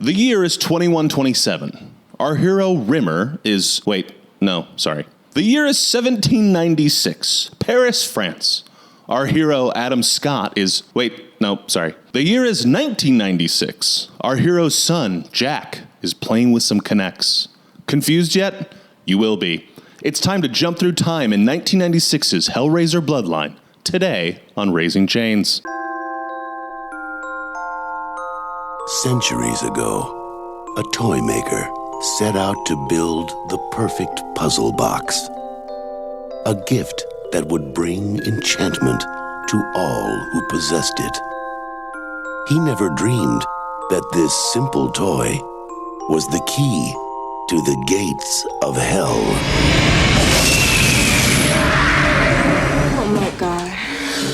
The year is 2127. Our hero Rimmer is... Wait, no, sorry. The year is 1796. Paris, France. Our hero Adam Scott is... Wait, no, sorry. The year is 1996. Our hero's son, Jack, is playing with some Kinects. Confused yet? You will be. It's time to jump through time in 1996's Hellraiser Bloodline. Today on Raising Chains. Centuries ago, a toy maker set out to build the perfect puzzle box. A gift that would bring enchantment to all who possessed it. He never dreamed that this simple toy was the key to the gates of hell. Oh my God.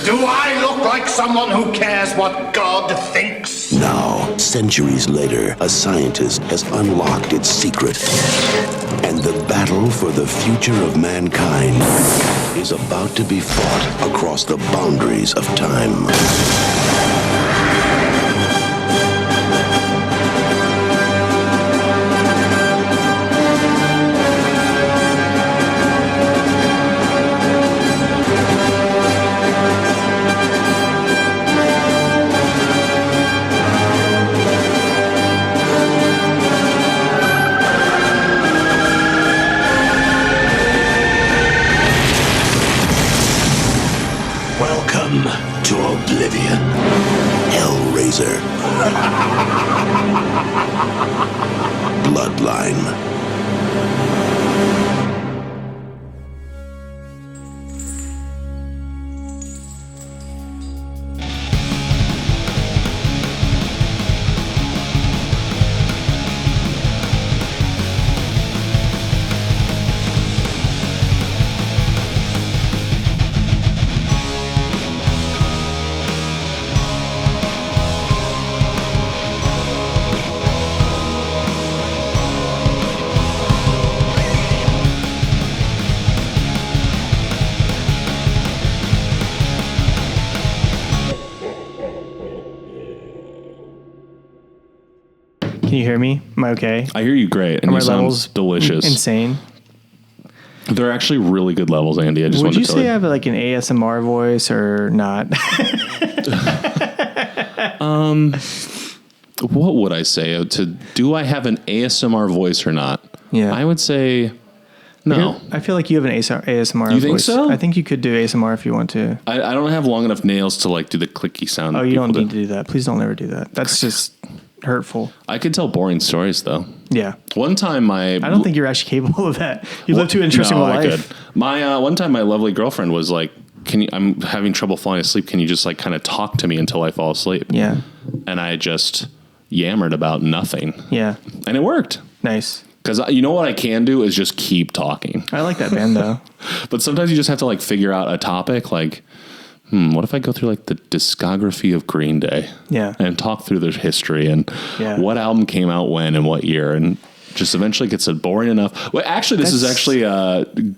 Do I look like someone who cares what God thinks? Now, centuries later, a scientist has unlocked its secret. And the battle for the future of mankind is about to be fought across the boundaries of time. Welcome to Oblivion, Hellraiser, Bloodline. Can you hear me? Am I okay? I hear you great, and Are you my sound levels delicious. insane? They're actually really good levels, Andy. I just Would wanted you to tell say I have like an ASMR voice or not? What would I say? Do I have an ASMR voice or not? Yeah. I would say no. I feel like you have an ASMR You voice. think so? I think you could do ASMR if you want to. I don't have long enough nails to like do the clicky sound. Oh, you people don't need to do that. Please don't ever do that. That's just hurtful. I could tell boring stories though. Yeah. One time I don't think you're actually capable of that. You live too interesting a I life. could. My one time my lovely girlfriend was like, I'm having trouble falling asleep. Can you just like kind of talk to me until I fall asleep? Yeah. And I just yammered about nothing. Yeah. And it worked. Nice. Because you know what I can do is just keep talking. I like that band though. But sometimes you just have to like figure out a topic like, what if I go through like the discography of Green Day? Yeah. And talk through their history and Yeah. what album came out when and what year, and just eventually gets it boring enough. Well, actually, this is actually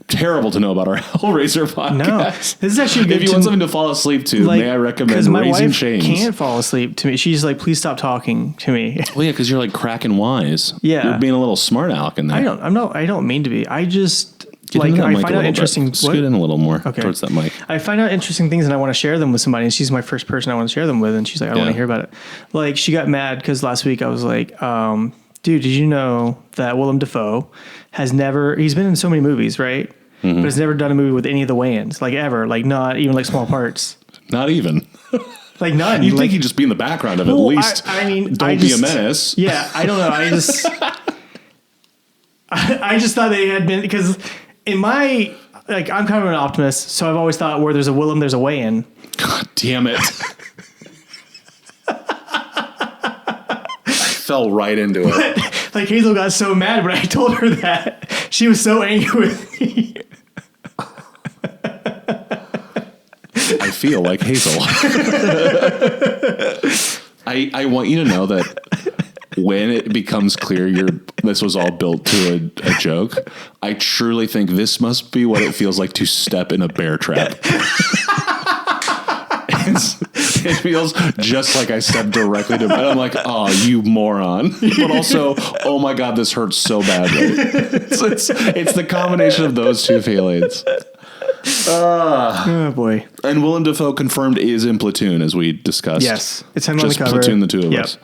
terrible to know about our Hellraiser podcast. No, this is actually good. If you want something to fall asleep to, like, may I recommend Because my Raising wife Chains? can't fall asleep to me. She's like, please stop talking to me. Well, yeah, because you're like cracking wise. Yeah. You're being a little smart aleck in there. I don't mean to be. I just Get like into that I mic find a out little interesting. bit. Scoot in a little more towards that mic. I find out interesting things and I want to share them with somebody. And she's my first person I want to share them with. And she's like, I don't want to hear about it. Like she got mad because last week I was like, dude, did you know that Willem Dafoe he's been in so many movies, right? Mm-hmm. But has never done a movie with any of the Wayans, like ever, like not even like small parts. Not even. Like none. You'd like, think he'd just be in the background of it, well, at least. I mean, don't be a menace. Yeah, I don't know. I just thought they had been, because in my, like, I'm kind of an optimist, so I've always thought where there's a Willem, there's a Wayan. God damn it. I fell right into it. Like, Hazel got so mad when I told her that. She was so angry with me. I feel like Hazel. I want you to know that when it becomes clear this was all built to a joke, I truly think this must be what it feels like to step in a bear trap. It feels just like I stepped directly to bed. I'm like, oh, you moron. But also, oh my God, this hurts so badly. It's the combination of those two feelings. Oh boy. And Willem Dafoe confirmed is in Platoon, as we discussed. Yes. It's him just on the cover. Platoon, the two of us.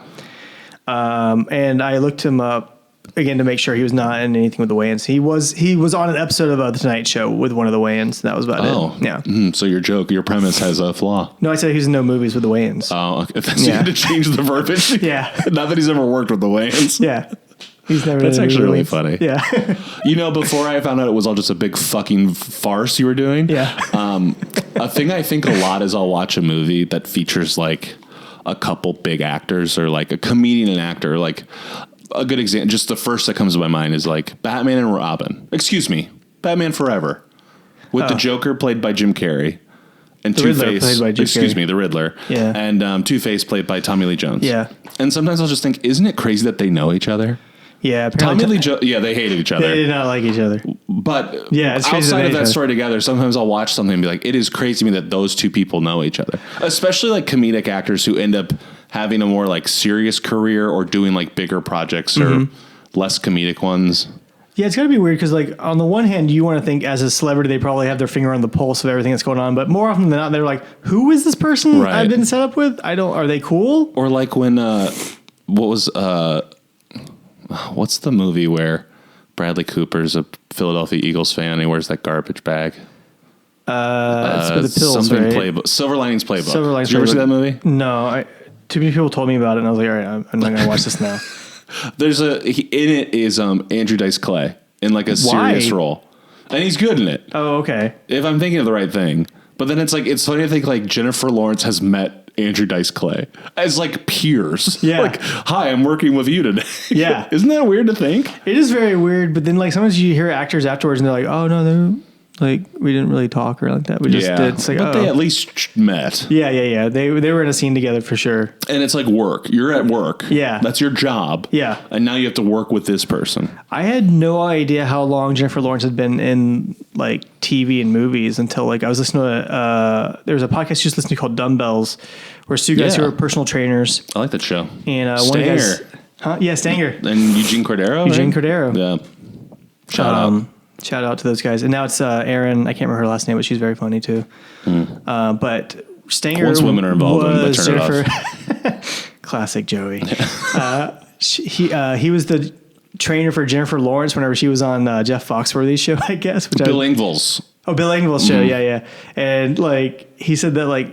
And I looked him up again to make sure he was not in anything with the Wayans. He was on an episode of The Tonight Show with one of the Wayans. That was about it. Yeah. So your premise has a flaw. No, I said he was in no movies with the Wayans. Oh, okay. You had to change the verbiage. Yeah. Not that he's ever worked with the Wayans. Yeah. He's never. That's actually really funny. Yeah. Before I found out it was all just a big fucking farce you were doing. Yeah. A thing I think a lot is I'll watch a movie that features like a couple big actors or like a comedian and actor. Like a good example, just the first that comes to my mind is like Batman and Robin. Excuse me, Batman Forever, with the Joker played by Jim Carrey. And Two-Face, the Riddler. Yeah. And Two-Face played by Tommy Lee Jones. Yeah. And sometimes I'll just think, isn't it crazy that they know each other? Yeah. Tommy Lee Jones, they hated each other. They did not like each other. But yeah, it's outside of that story together, sometimes I'll watch something and be like, it is crazy to me that those two people know each other. Especially like comedic actors who end up having a more like serious career or doing like bigger projects or less comedic ones. Yeah, it's got to be weird because, like, on the one hand, you want to think as a celebrity, they probably have their finger on the pulse of everything that's going on. But more often than not, they're like, who is this person I've been set up with? Are they cool? Or like when, what's the movie where Bradley Cooper's a Philadelphia Eagles fan and he wears that garbage bag? It's with the pills, something right? Playbook. Silver Linings Playbook. Silver Linings Did you ever see Playbook. that movie? No. Too many people told me about it, and I was like, all right, I'm not going to watch this now. In it is Andrew Dice Clay in like a serious role, and he's good in it. Oh, okay. If I'm thinking of the right thing, but then it's funny to think like Jennifer Lawrence has met Andrew Dice Clay as like peers. Yeah. Like, hi, I'm working with you today. Yeah. Isn't that weird to think? It is very weird, but then like sometimes you hear actors afterwards and they're like, oh no, they're like, we didn't really talk or like that. We just did. It's like, but they at least met. Yeah. They were in a scene together for sure. And it's like work. You're at work. Yeah. That's your job. Yeah. And now you have to work with this person. I had no idea how long Jennifer Lawrence had been in like TV and movies until like I was listening to there was a podcast just listening to called Dumbbells, where two guys who were personal trainers. I like that show. And one Stanger. of the guys, yeah, Stanger. And Eugene Cordero. Eugene right? Cordero. Yeah. Shout out to those guys. And now it's Erin. I can't remember her last name, but she's very funny too. But Stanger. Once women are involved, I turn it off. Classic Joey. He was the trainer for Jennifer Lawrence whenever she was on Jeff Foxworthy's show, I guess. Bill Engvall's. Oh, Bill Engvall's show. Yeah. And like he said that like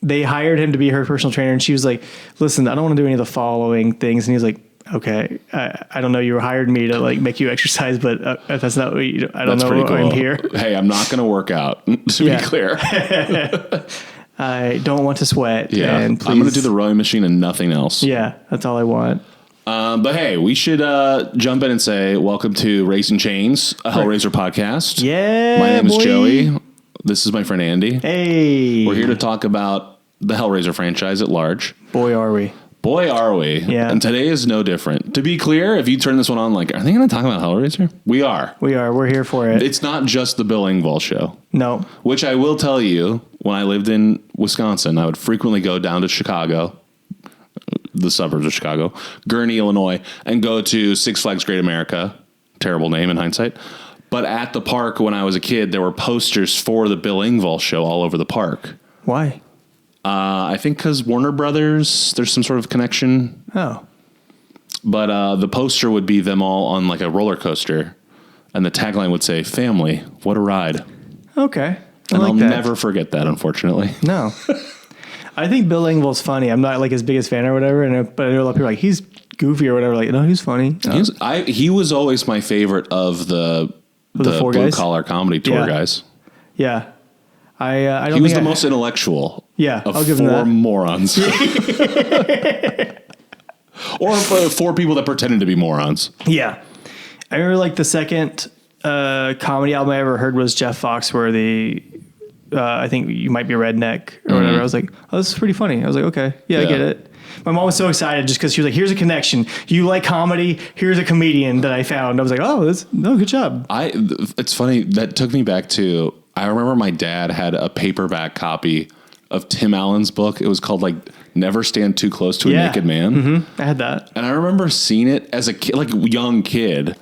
they hired him to be her personal trainer, and she was like, "Listen, I don't want to do any of the following things." And he's like, "Okay, I don't know. You hired me to like make you exercise, but if that's not what you, I don't know why I'm here." Hey, I'm not going to work out. To be clear, I don't want to sweat. Yeah, and please, I'm going to do the rowing machine and nothing else. Yeah, that's all I want. But hey, we should jump in and say welcome to Racing Chains, a Hellraiser podcast. Yeah, my name is Joey. This is my friend Andy. Hey, we're here to talk about the Hellraiser franchise at large. Boy, are we. Boy, are we. Yeah. And today is no different. To be clear, if you turn this one on, like, are they going to talk about Hellraiser? We are. We're here for it. It's not just the Bill Engvall show. No. Which I will tell you, when I lived in Wisconsin, I would frequently go down to Chicago, the suburbs of Chicago, Gurnee, Illinois, and go to Six Flags Great America. Terrible name in hindsight. But at the park when I was a kid, there were posters for the Bill Engvall show all over the park. Why? I think because Warner Brothers, there's some sort of connection. Oh. But the poster would be them all on like a roller coaster. And the tagline would say, "Family, what a ride." Okay. I'll never forget that, unfortunately. No. I think Bill Engvall's funny. I'm not like his biggest fan or whatever, but I know a lot of people are like, he's goofy or whatever. Like, no, he's funny. He was always my favorite of the blue collar comedy tour guys. Yeah. I don't he was the most intellectual of I'll give him that. Morons. Or four people that pretended to be morons. Yeah. I remember like the second comedy album I ever heard was Jeff Foxworthy. I think You Might Be a Redneck or whatever. I was like, oh, this is pretty funny. I was like, okay, yeah, I get it. My mom was so excited just because she was like, here's a connection. You like comedy. Here's a comedian that I found. I was like, oh, good job. It's funny. That took me back to, I remember my dad had a paperback copy of Tim Allen's book. It was called like Never Stand Too Close to a Naked Man. Mm-hmm. I had that. And I remember seeing it as a kid, like a young kid,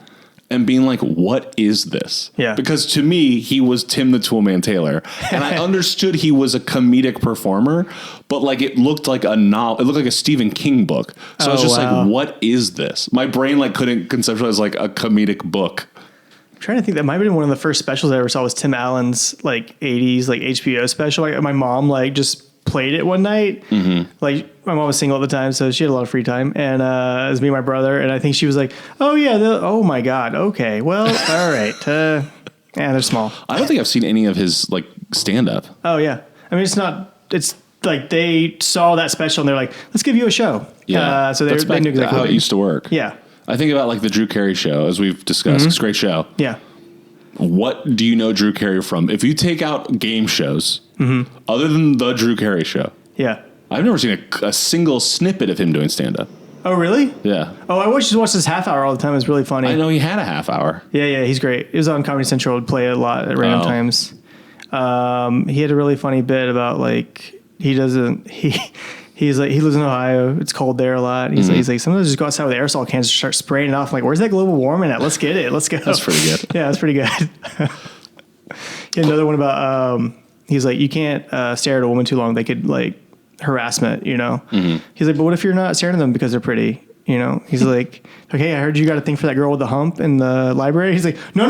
and being like, what is this? Yeah. Because to me, he was Tim the Toolman Taylor. And I understood he was a comedic performer, but like it looked like a novel. It looked like a Stephen King book. So I was just like, what is this? My brain like couldn't conceptualize like a comedic book. I'm trying to think, that might have been one of the first specials I ever saw was Tim Allen's like 80s like HBO special. Like my mom like just played it one night. Mm-hmm. Like my mom was single at the time, so she had a lot of free time, and it was me and my brother, and I think she was like, oh yeah, oh my god, okay, well, all right, yeah, they're small. I don't think I've seen any of his like stand up. Oh yeah, I mean it's like they saw that special and they're like, let's give you a show. Yeah, so they knew exactly how it used to work. Yeah, I think about like the Drew Carey show, as we've discussed. It's a great show. Yeah. What do you know Drew Carey from? If you take out game shows, other than the Drew Carey show, yeah, I've never seen a single snippet of him doing stand up. Oh really? Yeah. Oh, I just watched this half hour all the time. It was really funny. I know he had a half hour. Yeah, he's great. It was on Comedy Central. Would play it a lot at random times. He had a really funny bit about like he's like, he lives in Ohio. It's cold there a lot. He's like, sometimes just go outside with aerosol cans and start spraying it off. I'm like, where's that global warming at? Let's get it. Let's go. That's pretty good. Yeah, that's pretty good. He had another one about, he's like, you can't stare at a woman too long. They could like harassment, you know? Mm-hmm. He's like, but what if you're not staring at them because they're pretty? You know, he's like, okay, I heard you got a thing for that girl with the hump in the library. He's like, no,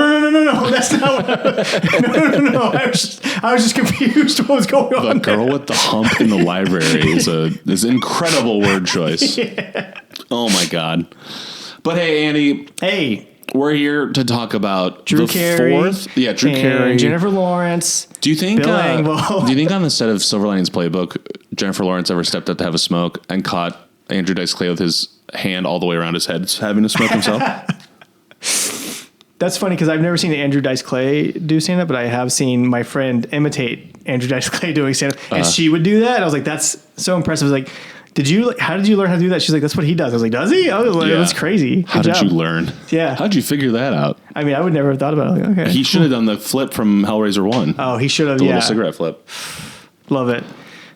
that's not what no. I was just confused what was going on. The girl with the hump in the library is an incredible word choice. Yeah. Oh my God. But hey, Andy. Hey. We're here to talk about Drew the Carey. Fourth. Yeah, Drew Carey. Jennifer Lawrence. Do you think Bill Engvall. Do you think on the set of Silver Linings Playbook, Jennifer Lawrence ever stepped up to have a smoke and caught Andrew Dice Clay with his hand all the way around his head having to smoke himself? That's funny because I've never seen Andrew Dice Clay do stand up, but I have seen my friend imitate Andrew Dice Clay doing stand up, and she would do that. And I was like, that's so impressive. I was like, how did you learn how to do that? She's like, that's what he does. I was like, does he? I was like, that's crazy. How did you learn? Yeah. How did you figure that out? I mean, I would never have thought about it. Like, okay. He should have done the flip from Hellraiser 1. Oh, he should have. The little cigarette flip. Love it.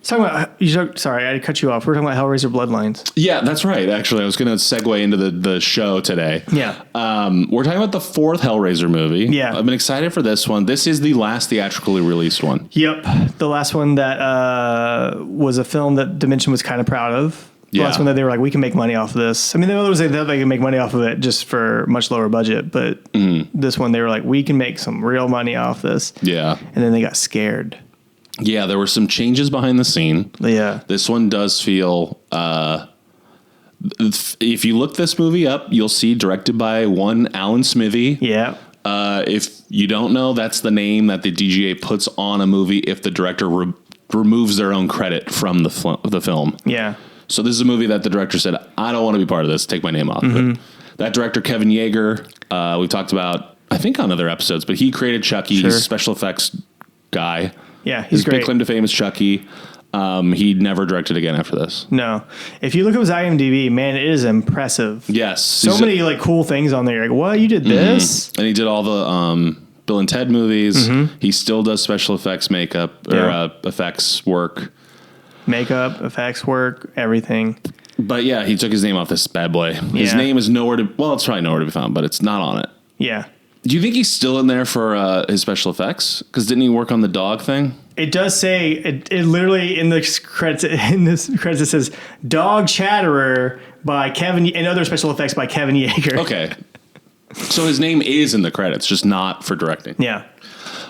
Sorry, I cut you off. We're talking about Hellraiser Bloodlines. Yeah, that's right. Actually, I was going to segue into the show today. Yeah. We're talking about the fourth Hellraiser movie. Yeah. I've been excited for this one. This is the last theatrically released one. Yep. The last one that was a film that Dimension was kind of proud of. The last one that they were like, we can make money off of this. I mean, the others they thought they could make money off of it just for much lower budget. But this one, they were like, we can make some real money off this. Yeah. And then they got scared. Yeah, there were some changes behind the scene. Yeah. This one does feel, if you look this movie up, you'll see directed by one Alan Smithee. Yeah. If you don't know, that's the name that the DGA puts on a movie if the director removes their own credit from the film. Yeah. So this is a movie that the director said, I don't want to be part of this. Take my name off of it. That director, Kevin Yeager, we've talked about, I think on other episodes, but he created Chucky. He's a special effects guy. Yeah, he's His great. big claim to fame is Chucky. He never directed again after this. No. If you look at his IMDb, man, it is impressive. Yes. So many like cool things on there. You're like, what? You did this? And he did all the Bill and Ted movies. He still does special effects makeup or effects work. Makeup, effects work, everything. But yeah, he took his name off this bad boy. His name is nowhere to... Well, it's probably nowhere to be found, but it's not on it. Yeah. Do you think he's still in there for his special effects? Because didn't he work on the dog thing? It does say it literally in the credits. In this credits, it says "Dog Chatterer" by Kevin and other special effects by Kevin Yeager. Okay, so his name is in the credits, just not for directing. Yeah.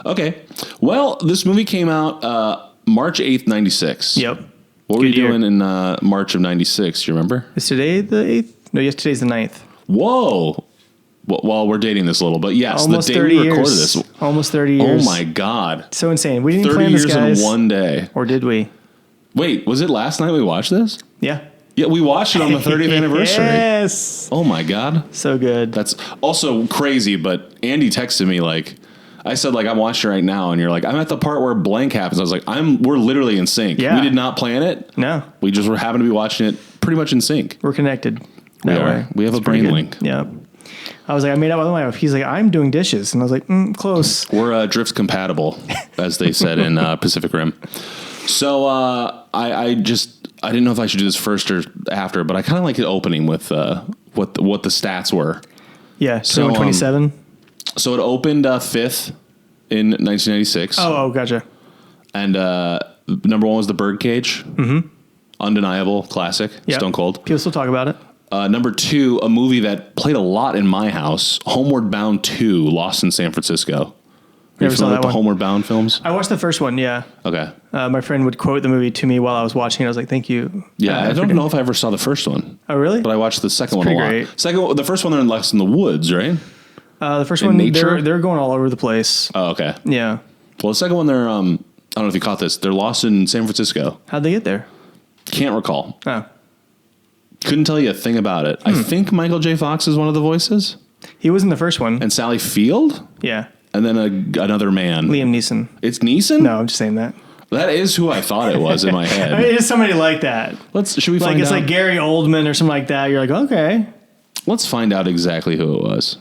Okay. Well, this movie came out March 8th, 96. Yep. What were you doing in March of 96? Do you remember? Is today the 8th? No, yes, today's the 9th. Whoa. Well, we're dating this a little, but yes, almost the day 30 we recorded years. this. Almost 30 years. Oh my God. So insane. We didn't 30 plan this, years guys. in one day. Or did we? Wait, was it last night we watched this? Yeah. Yeah, we watched it on the 30th anniversary. Yes. Oh my God. So good. That's also crazy, but Andy texted me like, I said like, I'm watching it right now, and you're like, I'm at the part where blank happens. I was like, we're literally in sync. Yeah. We did not plan it. No. We just happened to be watching it pretty much in sync. We're connected. We That are. way. We have a brain link. Yeah. I was like, I made out with my wife. He's like, I'm doing dishes. And I was like, close. We're drift compatible, as they said in Pacific Rim. So I didn't know if I should do this first or after, but I kind of like it opening with what the stats were. Yeah, So 27. So it opened 5th in 1996. Oh, gotcha. And number 1 was The Birdcage. Mm-hmm. Undeniable classic. Yep. Stone Cold. People still talk about it. Number 2, a movie that played a lot in my house, Homeward Bound 2, Lost in San Francisco. Never saw that with the one. Homeward Bound films? I watched the first one, yeah. Okay. My friend would quote the movie to me while I was watching it. I was like, thank you. Yeah, I don't know if I ever saw the first one. Oh, really? But I watched the second one a lot. Great. The first one, they're in the woods, right? The first In one, nature? they're going all over the place. Oh, okay. Yeah. Well, the second one, they're, I don't know if you caught this, they're lost in San Francisco. How'd they get there? Can't recall. Oh. Couldn't tell you a thing about it. I think Michael J. Fox is one of the voices. He was in the first one. And Sally Field? Yeah. And then another man. Liam Neeson. It's Neeson? No, I'm just saying that. That is who I thought it was in my head. I mean, it's somebody like that. Should we find out? It's like Gary Oldman or something like that. You're like, okay. Let's find out exactly who it was.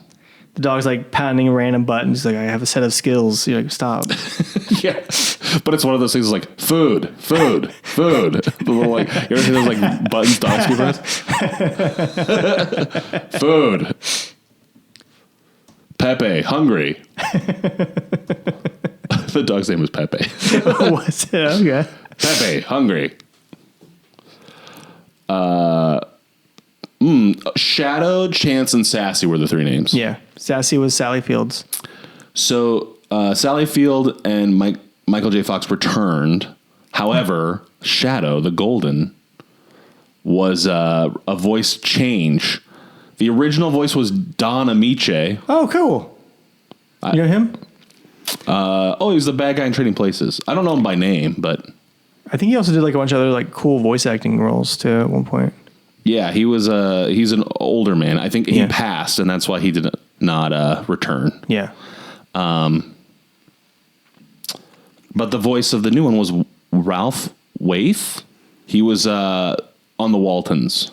The dog's like pounding random buttons. He's like, I have a set of skills. You're like, stop. Yeah. But it's one of those things like food. The little like, you ever see those like buttons dogs press? Food. Pepe, hungry. The dog's name was Pepe. What's it? Okay. Pepe, hungry. Shadow, Chance, and Sassy were the 3 names. Yeah. Sassy was Sally Fields. So Sally Field and Michael J. Fox returned. However, Shadow, the Golden, was a voice change. The original voice was Don Amiche. Oh, cool. You know him? He was the bad guy in Trading Places. I don't know him by name, but I think he also did like a bunch of other like cool voice acting roles too at one point. yeah, he's an older man. I think he passed, and that's why he did not return. Yeah. But the voice of the new one was Ralph Waithe. He was on the Waltons.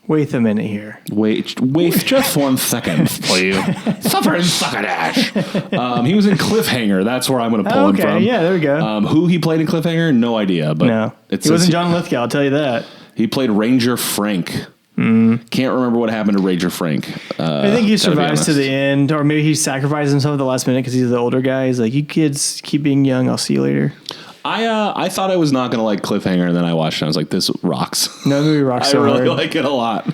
Wait a minute here. Wait just 1 second, please. Suffer and suck a dash. He was in Cliffhanger. That's where I'm going to pull him from. Yeah, there we go. Who he played in Cliffhanger, no idea. But No. He wasn't John Lithgow, I'll tell you that. He played Ranger Frank. Can't remember what happened to Ranger Frank. I think he survives to the end, or maybe he sacrificed himself at the last minute because he's the older guy. He's like, you kids keep being young, I'll see you later. I thought I was not going to like Cliffhanger, and then I watched it and I was like, this rocks. No movie rocks so I really hard. like it a lot.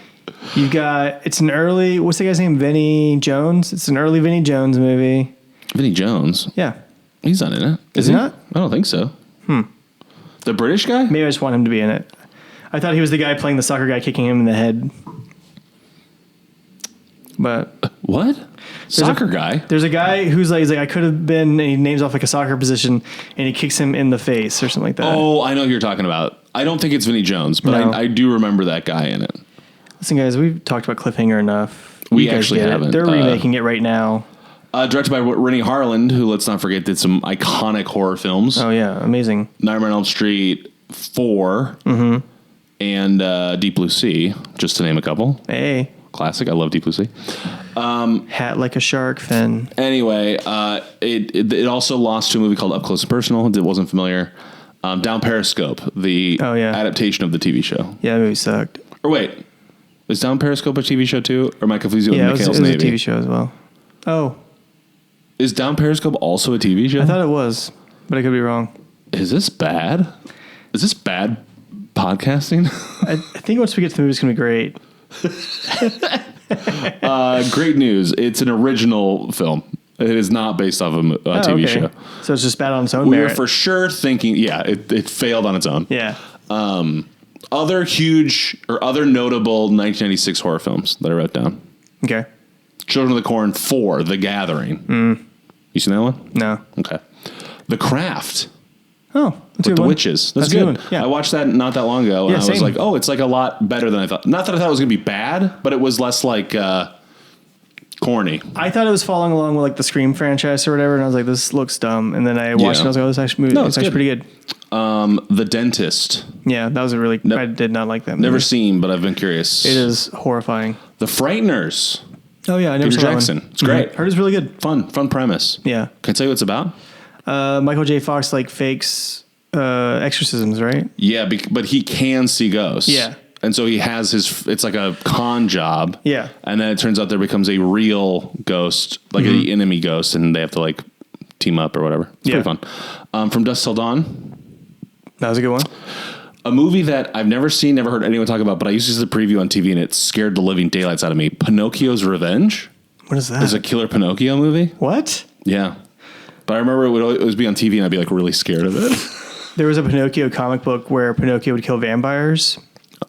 You got, it's an early, what's the guy's name? Vinnie Jones? It's an early Vinnie Jones movie. Vinnie Jones? Yeah. He's not in it. Is he not? I don't think so. The British guy? Maybe I just want him to be in it. I thought he was the guy playing the soccer guy kicking him in the head. But What? Soccer guy? there's a guy who's like, he's like, I could have been, and he names off like a soccer position, and he kicks him in the face or something like that. Oh, I know who you're talking about. I don't think it's Vinnie Jones, but No. I do remember that guy in it. Listen, guys, we've talked about Cliffhanger enough. We You guys actually get it. haven't. They're remaking it right now. Directed by Rennie Harland, who, let's not forget, did some iconic horror films. Oh, yeah. Amazing. Nightmare on Elm Street 4 and Deep Blue Sea, just to name a couple. Hey. Classic. I love Deep Blue Sea. Hat like a shark fin. Anyway, it also lost to a movie called Up Close and Personal. It wasn't familiar. Down Periscope, the adaptation of the TV show. Yeah, that movie sucked. Or wait, is Down Periscope a TV show too? Or am I confusing Yeah, it with was McHale's a Navy? TV show as well. Oh, Is Down Periscope also a TV show? I thought it was, but I could be wrong. Is this bad? Is this bad podcasting? I think once we get to the movie, it's going to be great. Great news. It's an original film. It is not based off of a TV show. So it's just bad on its own We were merit. for sure thinking, it failed on its own. Yeah. Other huge or other notable 1996 horror films that I wrote down. Okay. Children of the Corn 4, The Gathering. You seen that one? No. Okay. The Craft. Oh, that's a With good the one. witches. That's a good good. one. Yeah. I watched that not that long ago, and Yeah, I was same. like, oh, it's like a lot better than I thought. Not that I thought it was going to be bad, but it was less like corny. I thought it was following along with like the Scream franchise or whatever, and I was like, this looks dumb. And then I watched it, and I was like, oh, this actually No, it's it's actually pretty good. The Dentist. Yeah, that was a really. I did not like that movie. Never seen, but I've been curious. It is horrifying. The Frighteners. Oh yeah, I never Peter saw Jackson. that one. It's great. Heard it's really good. Fun premise. Yeah. Can I tell you what it's about? Michael J. Fox like fakes exorcisms, right? Yeah, but he can see ghosts. Yeah. And so he has it's like a con job. Yeah. And then it turns out there becomes a real ghost, like an enemy ghost, and they have to like team up or whatever. It's pretty fun. From Dusk Till Dawn. That was a good one. A movie that I've never seen, never heard anyone talk about, but I used to see the preview on TV and it scared the living daylights out of me. Pinocchio's Revenge. What is that? There's a killer Pinocchio movie. What? Yeah. But I remember it would always be on TV and I'd be like really scared of it. There was a Pinocchio comic book where Pinocchio would kill vampires.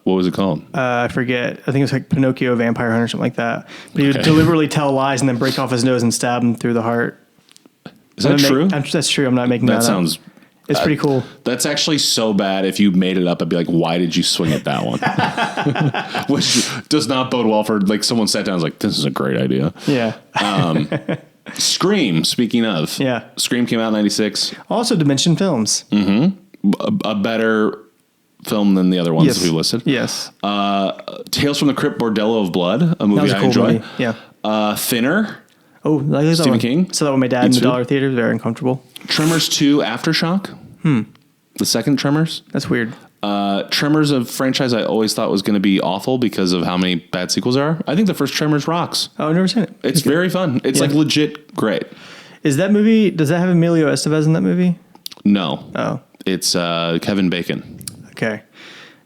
What was it called? I forget. I think it was like Pinocchio Vampire Hunter or something like that. But he would deliberately tell lies and then break off his nose and stab him through the heart. Is that true? That's true. I'm not making that up. That sounds... It's pretty cool. That's actually so bad. If you made it up, I'd be like, why did you swing at that one? Which does not bode well for like someone sat down and was like, this is a great idea. Yeah. Scream, speaking of. Yeah. Scream came out in 96. Also Dimension Films. A better film than the other ones that we listed. Yes. Tales from the Crypt, Bordello of Blood, a movie I cool enjoy. movie. Yeah. Thinner. Oh, I like that Stephen one. King. Saw that with my dad in the dollar theater. Very uncomfortable. Tremors 2, Aftershock. The second Tremors. That's weird. Tremors, a franchise I always thought was going to be awful because of how many bad sequels there are. I think the first Tremors rocks. Oh, I've never seen it. It's very fun. It's like legit great. Is that movie, does that have Emilio Estevez in that movie? No. Oh. It's Kevin Bacon. Okay.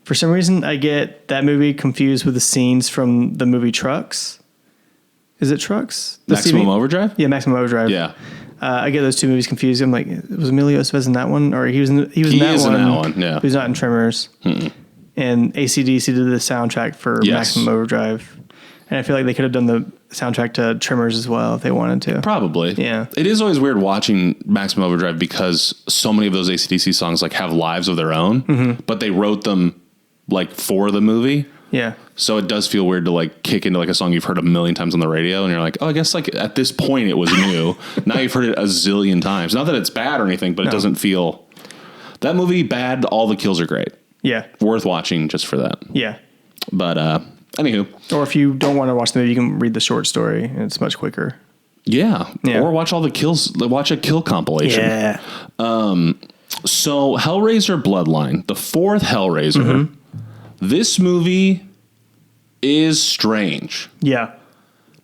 For some reason, I get that movie confused with the scenes from the movie Trucks. Is it Trucks? Maximum Overdrive? Yeah, Maximum Overdrive. Yeah. I get those two movies confused. I'm like, was Emilio Estevez in that one? Or he was in that one. He is in that one, yeah. He was not in Tremors. And AC/DC did the soundtrack for Maximum Overdrive. And I feel like they could have done the soundtrack to Tremors as well if they wanted to. Probably. Yeah. It is always weird watching Maximum Overdrive because so many of those AC/DC songs like have lives of their own, but they wrote them like for the movie. Yeah. So it does feel weird to like kick into like a song you've heard a million times on the radio and you're like, oh, I guess like at this point it was new. Now you've heard it a zillion times. Not that it's bad or anything, but it doesn't feel... That movie, bad, all the kills are great. Yeah. Worth watching just for that. Yeah. But anywho. Or if you don't want to watch the movie, you can read the short story and it's much quicker. Yeah. Or watch all the kills. Watch a kill compilation. Yeah. So Hellraiser Bloodline, the fourth Hellraiser. This movie is strange. Yeah.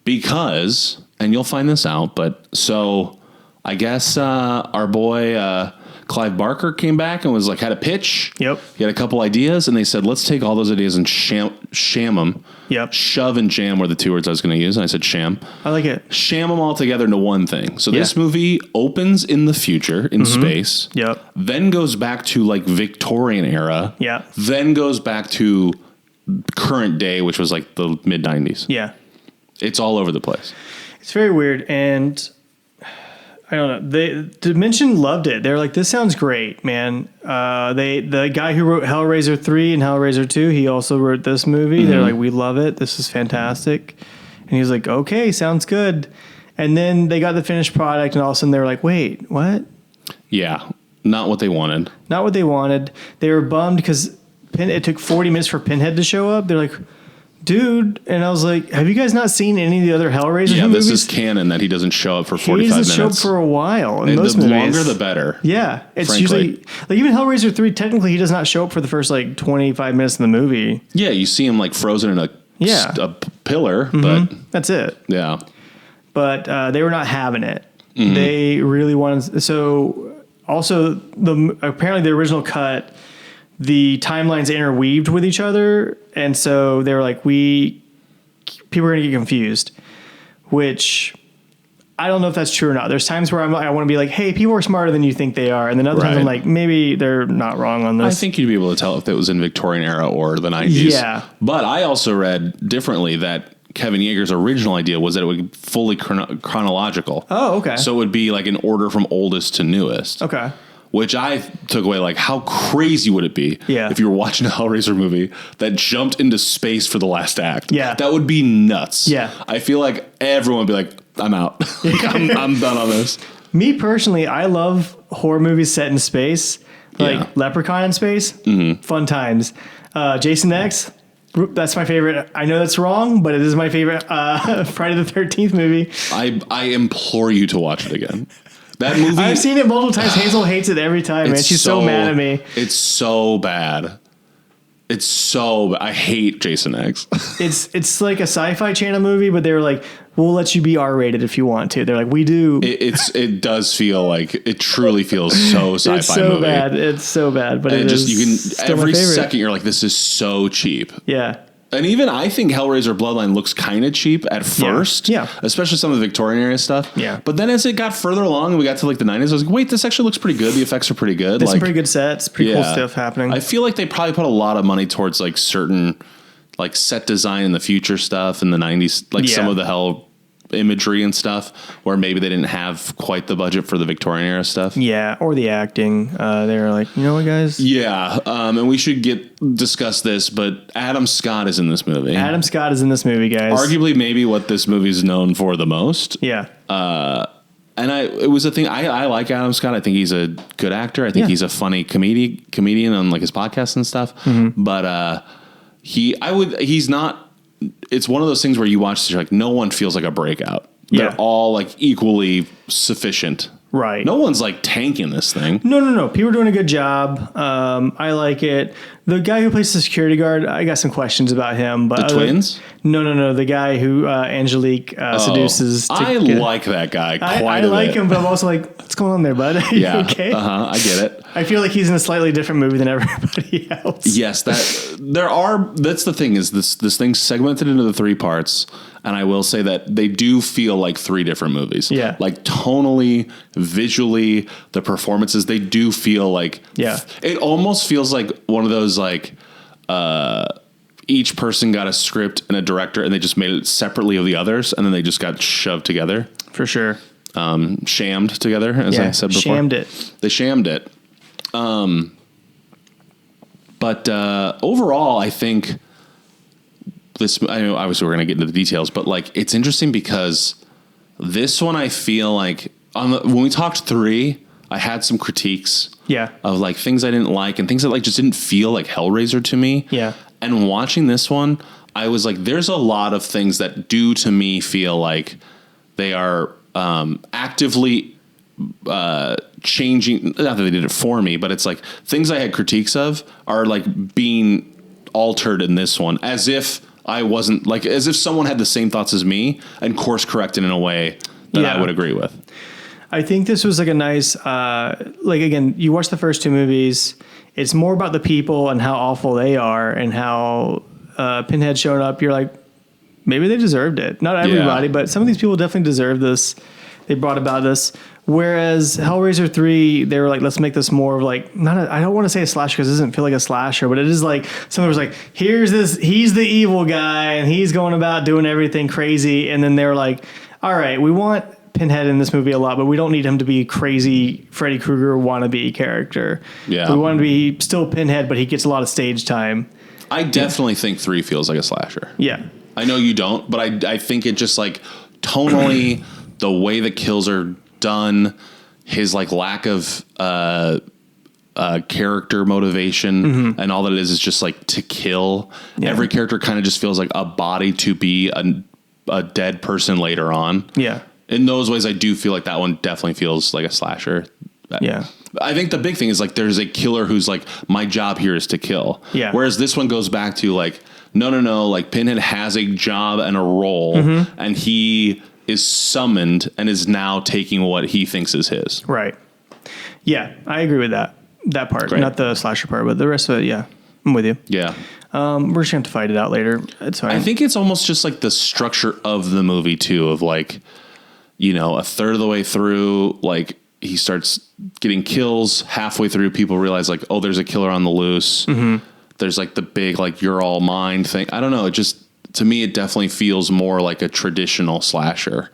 Because, and you'll find this out, but so I guess our boy Clive Barker came back and was like, had a pitch. Yep. He had a couple ideas and they said, let's take all those ideas and sham them. Yep. Shove and jam were the two words I was going to use. And I said sham. I like it. Sham them all together into one thing. So this movie opens in the future in space. Yep. Then goes back to like Victorian era. Yeah. Then goes back to current day, which was like the mid 90s. Yeah. It's all over the place. It's very weird. And I don't know. Dimension loved it. They're like, this sounds great, man. The guy who wrote Hellraiser 3 and Hellraiser 2, he also wrote this movie. They're like, we love it. This is fantastic. And he was like, okay, sounds good. And then they got the finished product and all of a sudden they were like, wait, what? Yeah. Not what they wanted. Not what they wanted. They were bummed because it took 40 minutes for Pinhead to show up. They're like, dude. And I was like, have you guys not seen any of the other Hellraiser movies? This is canon that he doesn't show up for 45 minutes. He doesn't show up for a while in most the movies. longer, the better. Yeah. It's frankly. usually, like even Hellraiser 3, technically he does not show up for the first like 25 minutes in the movie. Yeah, you see him like frozen in a pillar, but... That's it. Yeah. But they were not having it. They really wanted... So also, apparently the original cut... The timelines interweaved with each other, and so they were like, people are going to get confused, which I don't know if that's true or not. There's times where I want to be like, hey, people are smarter than you think they are, and then other times I'm like, maybe they're not wrong on this. I think you'd be able to tell if it was in Victorian era or the 90s. Yeah. But I also read differently that Kevin Yeager's original idea was that it would be fully chronological. Oh, okay. So it would be like an order from oldest to newest. Okay. Which I took away, like, how crazy would it be if you were watching a Hellraiser movie that jumped into space for the last act? Yeah. That would be nuts. Yeah. I feel like everyone would be like, I'm out. I'm done on this. Me personally, I love horror movies set in space. Like Leprechaun in space. Fun times. Jason X. That's my favorite. I know that's wrong, but it is my favorite Friday the 13th movie. I implore you to watch it again. That movie. I've seen it multiple times. Hazel hates it every time, man. She's so mad at me. It's so bad. I hate Jason X. It's like a sci-fi channel movie, but they're like, we'll let you be R-rated if you want to. They're like, we do. It does feel like it truly feels so sci-fi it's so movie. bad. It's so bad, but and it just is you can still every my favorite. second you're like, this is so cheap. Yeah. And even I think Hellraiser Bloodline looks kind of cheap at first. Yeah. Especially some of the Victorian era stuff. Yeah. But then as it got further along and we got to like the 90s, I was like, wait, this actually looks pretty good. The effects are pretty good. There's some pretty good sets, pretty cool stuff happening. I feel like they probably put a lot of money towards like certain like set design in the future stuff in the 90s, like some of the Hell imagery and stuff where maybe they didn't have quite the budget for the Victorian era stuff. Yeah, or the acting. They were like, you know what, guys? Yeah, and we should discuss this, but Adam Scott is in this movie. Adam Scott is in this movie, guys. Arguably maybe what this movie is known for the most. Yeah. And it was a thing. I like Adam Scott. I think he's a good actor. I think he's a funny comedian on like his podcast and stuff. Mm-hmm. But he's not. It's one of those things where you watch, you're like, no one feels like a breakout. They're all like equally sufficient. Right. No one's like tanking this thing. No. People are doing a good job. I like it. The guy who plays the security guard, I got some questions about him. But the twins? No. The guy who Angelique seduces. I like that guy quite a bit. I like him, but I'm also like, what's going on there, bud? Yeah. Okay. I get it. I feel like he's in a slightly different movie than everybody else. Yes, that's the thing is this thing's segmented into the 3 parts. And I will say that they do feel like 3 different movies. Yeah. Like tonally, visually, the performances, they do feel like... Yeah. It almost feels like one of those like... each person got a script and a director and they just made it separately of the others and then they just got shoved together. For sure. Shammed together, as I said before. Shammed it. They shammed it. But overall, I think... I know obviously we're going to get into the details, but like it's interesting because this one I feel like when we talked 3, I had some critiques of like things I didn't like and things that like just didn't feel like Hellraiser to me. Yeah. And watching this one, I was like, there's a lot of things that do to me feel like they are actively changing. Not that they did it for me, but it's like things I had critiques of are like being altered in this one as if I wasn't like as if someone had the same thoughts as me and course corrected in a way that I would agree with. I think this was like a nice, like again, you watch the first 2 movies. It's more about the people and how awful they are and how Pinhead showed up. You're like, maybe they deserved it. Not everybody, but some of these people definitely deserve this. They brought about this. Whereas Hellraiser 3, they were like, let's make this more of like, I don't want to say a slasher because it doesn't feel like a slasher, but it is like, someone was like, he's the evil guy and he's going about doing everything crazy. And then they were like, all right, we want Pinhead in this movie a lot, but we don't need him to be crazy Freddy Krueger wannabe character. Yeah. We want him to be still Pinhead, but he gets a lot of stage time. I definitely think 3 feels like a slasher. Yeah. I know you don't, but I think it just like tonally, the way the kills are done, his like lack of character motivation and all that it is just like to kill. Yeah. Every character kind of just feels like a body to be a dead person later on. Yeah. In those ways, I do feel like that one definitely feels like a slasher. Yeah. I think the big thing is like there's a killer who's like, my job here is to kill. Yeah. Whereas this one goes back to like, no. Like Pinhead has a job and a role and he is summoned and is now taking what he thinks is his. Right. Yeah, I agree with that part. Great. Not the slasher part, but the rest of it, yeah. I'm with you. Yeah. We're just going to have to fight it out later. It's fine. I think it's almost just like the structure of the movie too, of like, you know, a third of the way through, like he starts getting kills. Halfway through, people realize like, oh, there's a killer on the loose. Mm-hmm. There's like the big, like, you're all mine thing. I don't know. It just, to me, it definitely feels more like a traditional slasher.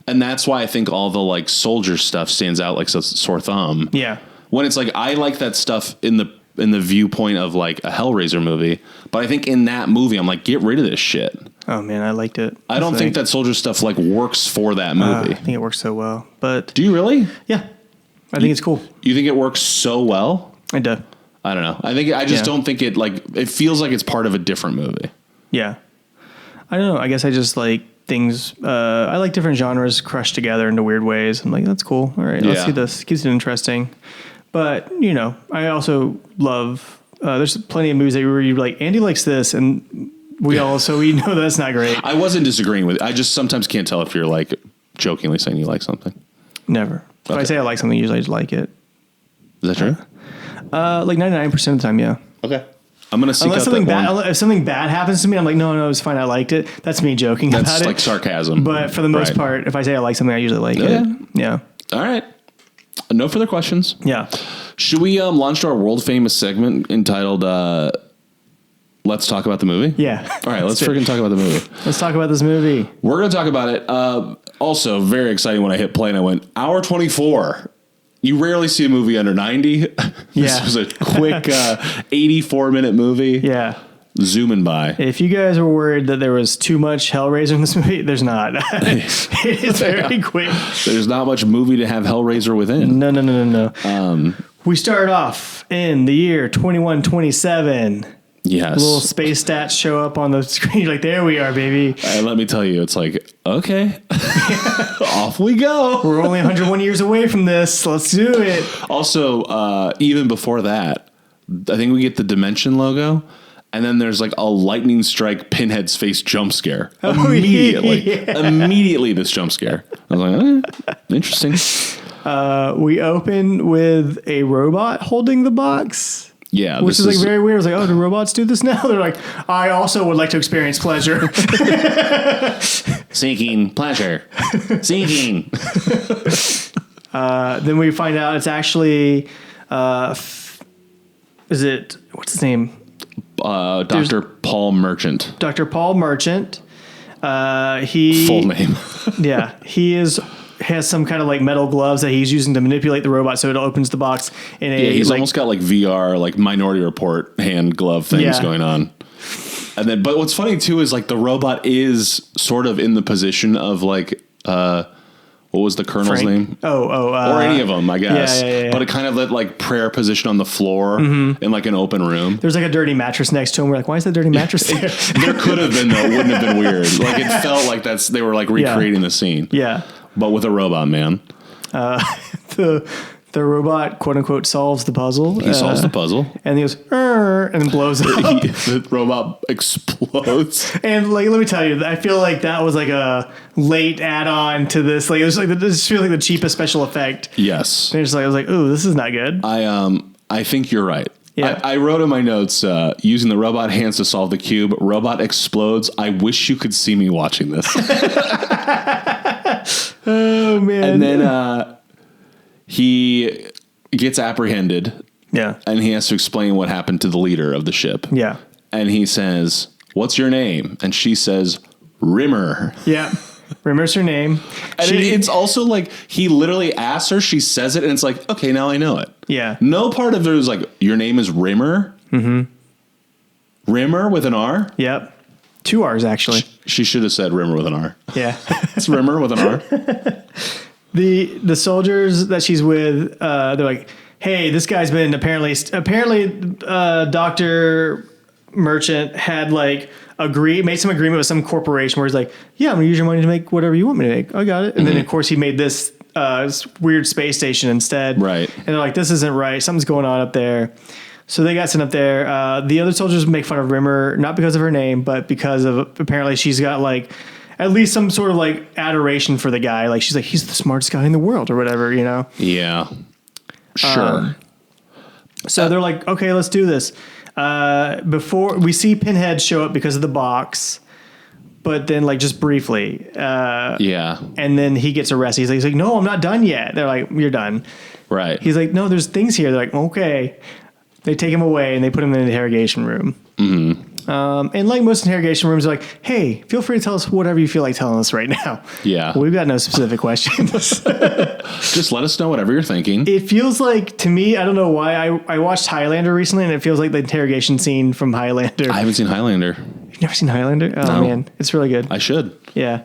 And that's why I think all the like soldier stuff stands out like a sore thumb. Yeah. When it's like, I like that stuff in the viewpoint of like a Hellraiser movie, but I think in that movie, I'm like, get rid of this shit. Oh man, I liked it. I don't think that soldier stuff like works for that movie. I think it works so well, but do you really? Yeah, I think it's cool. You think it works so well? I do. I don't know. I just don't think it like, it feels like it's part of a different movie. Yeah. I don't know. I guess I just like, things. I like different genres crushed together into weird ways. I'm like, that's cool. All right, let's see this. Keeps it interesting. But, you know, I also love, there's plenty of movies that where you're like, Andy likes this, and we know that's not great. I wasn't disagreeing with it. I just sometimes can't tell if you're like jokingly saying you like something. Never. If I say I like something, usually I just like it. Is that true? Like 99% of the time, yeah. Okay. I'm going to seek Unless out something that bad, one. if something bad happens to me, I'm like, no, it's fine. I liked it. That's me joking about it. That's like sarcasm. But for the most part, if I say I like something, I usually like it. Yeah. All right. No further questions. Yeah. Should we launch our world famous segment entitled Let's Talk About the Movie? Yeah. All right, let's freaking talk about the movie. Let's talk about this movie. We're going to talk about it. Also, very exciting when I hit play and I went, hour 24. You rarely see a movie under 90. This was a quick 84-minute movie. Yeah. Zooming by. If you guys were worried that there was too much Hellraiser in this movie, there's not. It is very quick. There's not much movie to have Hellraiser within. No. We start off in the year 2127. Yes. Little space stats show up on the screen. You're like, there we are, baby. And let me tell you, it's like, okay, off we go. We're only 101 years away from this. Let's do it. Also, even before that, I think we get the Dimension logo. And then there's like a lightning strike Pinhead's face jump scare. Immediately this jump scare. I was like, interesting. We open with a robot holding the box. Yeah. Which is like very weird. I was like, oh, do robots do this now? They're like, I also would like to experience pleasure. Seeking pleasure. Seeking. Then we find out it's actually, what's his name? Dr. Paul Merchant. Dr. Paul Merchant. Full name. Yeah. Has some kind of like metal gloves that he's using to manipulate the robot so it opens the box in a. Yeah, he's almost got like VR, like Minority Report hand glove things going on. And then, but what's funny too is like the robot is sort of in the position of like, what was the Colonel's name? Or any of them, I guess. Yeah. But it kind of let like prayer position on the floor in like an open room. There's like a dirty mattress next to him. We're like, why is that dirty mattress there? There could have been though. It wouldn't have been weird. Like it felt like they were like recreating the scene. Yeah. But with a robot man. The robot, quote unquote, solves the puzzle. He solves the puzzle. And he goes, and then blows up. The robot explodes. And like, let me tell you, I feel like that was like a late add-on to this. Like, it was like, this feels like the cheapest special effect. Yes. And I was like, ooh, this is not good. I think you're right. Yeah. I wrote in my notes, using the robot hands to solve the cube, robot explodes. I wish you could see me watching this. Oh, man. And then he gets apprehended. Yeah. And he has to explain what happened to the leader of the ship. Yeah. And he says, "What's your name?" And she says, "Rimmer." Yeah. Rimmer's her name. And it's also like he literally asks her, she says it, and it's like, okay, now I know it. Yeah. No part of it is like, your name is Rimmer? Mm-hmm. Rimmer with an R? Yep. 2 R's, actually. She should have said Rimmer with an R. Yeah. It's Rimmer with an R. The soldiers that she's with, they're like, hey, this guy's been apparently Dr. Merchant had like made some agreement with some corporation where he's like, yeah, I'm gonna use your money to make whatever you want me to make. I got it. And then of course he made this weird space station instead. Right. And they're like, this isn't right. Something's going on up there. So they got sent up there. The other soldiers make fun of Rimmer, not because of her name, but because of apparently she's got like at least some sort of like adoration for the guy. Like she's like, he's the smartest guy in the world or whatever, you know? Yeah. Sure. So they're like, okay, let's do this. Before we see Pinhead show up because of the box, but then like just briefly. Yeah. And then he gets arrested. He's like, no, I'm not done yet. They're like, you're done. Right. He's like, no, there's things here. They're like, okay. They take him away and they put him in the interrogation room. Mm-hmm. And like most interrogation rooms, they're like, hey, feel free to tell us whatever you feel like telling us right now. Yeah. Well, we've got no specific questions. Just let us know whatever you're thinking. It feels like, to me, I don't know why, I watched Highlander recently, and it feels like the interrogation scene from Highlander. I haven't seen Highlander. You've never seen Highlander? Oh, No. man. It's really good. I should. Yeah.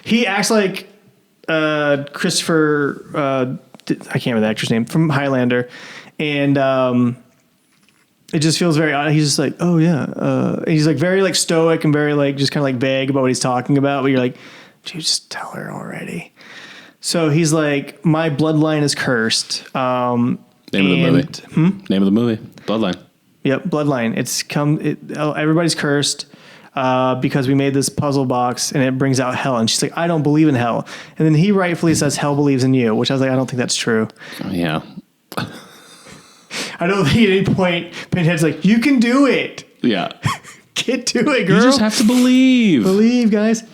He acts like Christopher, I can't remember the actor's name, from Highlander. And It just feels very odd. He's just like, oh yeah. And he's like very like stoic and very like just kind of like vague about what he's talking about. But you're like, dude, just tell her already. So he's like, my bloodline is cursed. Name of the movie. Name of the movie. Bloodline. Yep, Bloodline. Everybody's cursed because we made this puzzle box and it brings out hell. And she's like, I don't believe in hell. And then he rightfully says, hell believes in you, which I was like, I don't think that's true. Yeah. I don't think at any point Pinhead's like, you can do it. Yeah. Get to it, girl. You just have to believe. Believe, guys.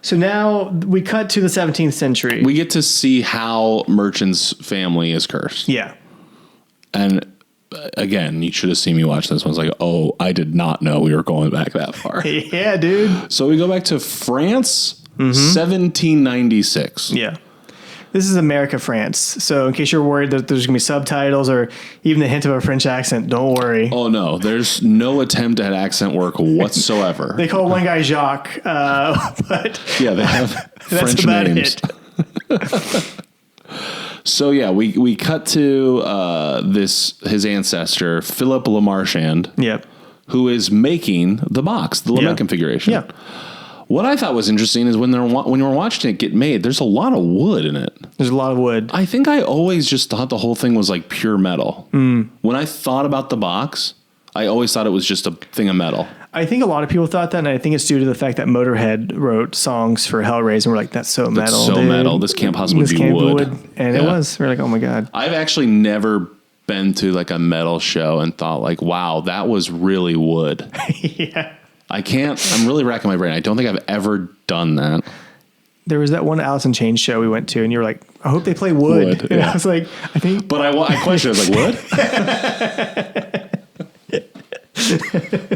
So now we cut to the 17th century. We get to see how Merchant's family is cursed. Yeah. And again, you should have seen me watch this. I was like, oh, I did not know we were going back that far. Yeah, dude. So we go back to France, 1796. Yeah. This is America, France. So in case you're worried that there's going to be subtitles or even the hint of a French accent, don't worry. Oh, no. There's no attempt at accent work whatsoever. They call one guy Jacques, but yeah, they have that's French about names. it. So, yeah, we cut to his ancestor, Philip Lamarchand, Yep. who is making the box, the lament configuration. Yeah. What I thought was interesting is when you were watching it get made, there's a lot of wood in it. There's a lot of wood. I think I always just thought the whole thing was like pure metal. When I thought about the box, I always thought it was just a thing of metal. I think a lot of people thought that, and I think it's due to the fact that Motorhead wrote songs for Hellraiser, and we're like, that's so metal. That's so dude. metal. This can't possibly be wood. And it was. We're like, oh my God. I've actually never been to like a metal show and thought like, wow, that was really wood. Yeah. I'm really racking my brain. I don't think I've ever done that. There was that one Alice in Chains show we went to, and you were like, I hope they play wood. And I was like, I think. But I questioned, I was like, wood?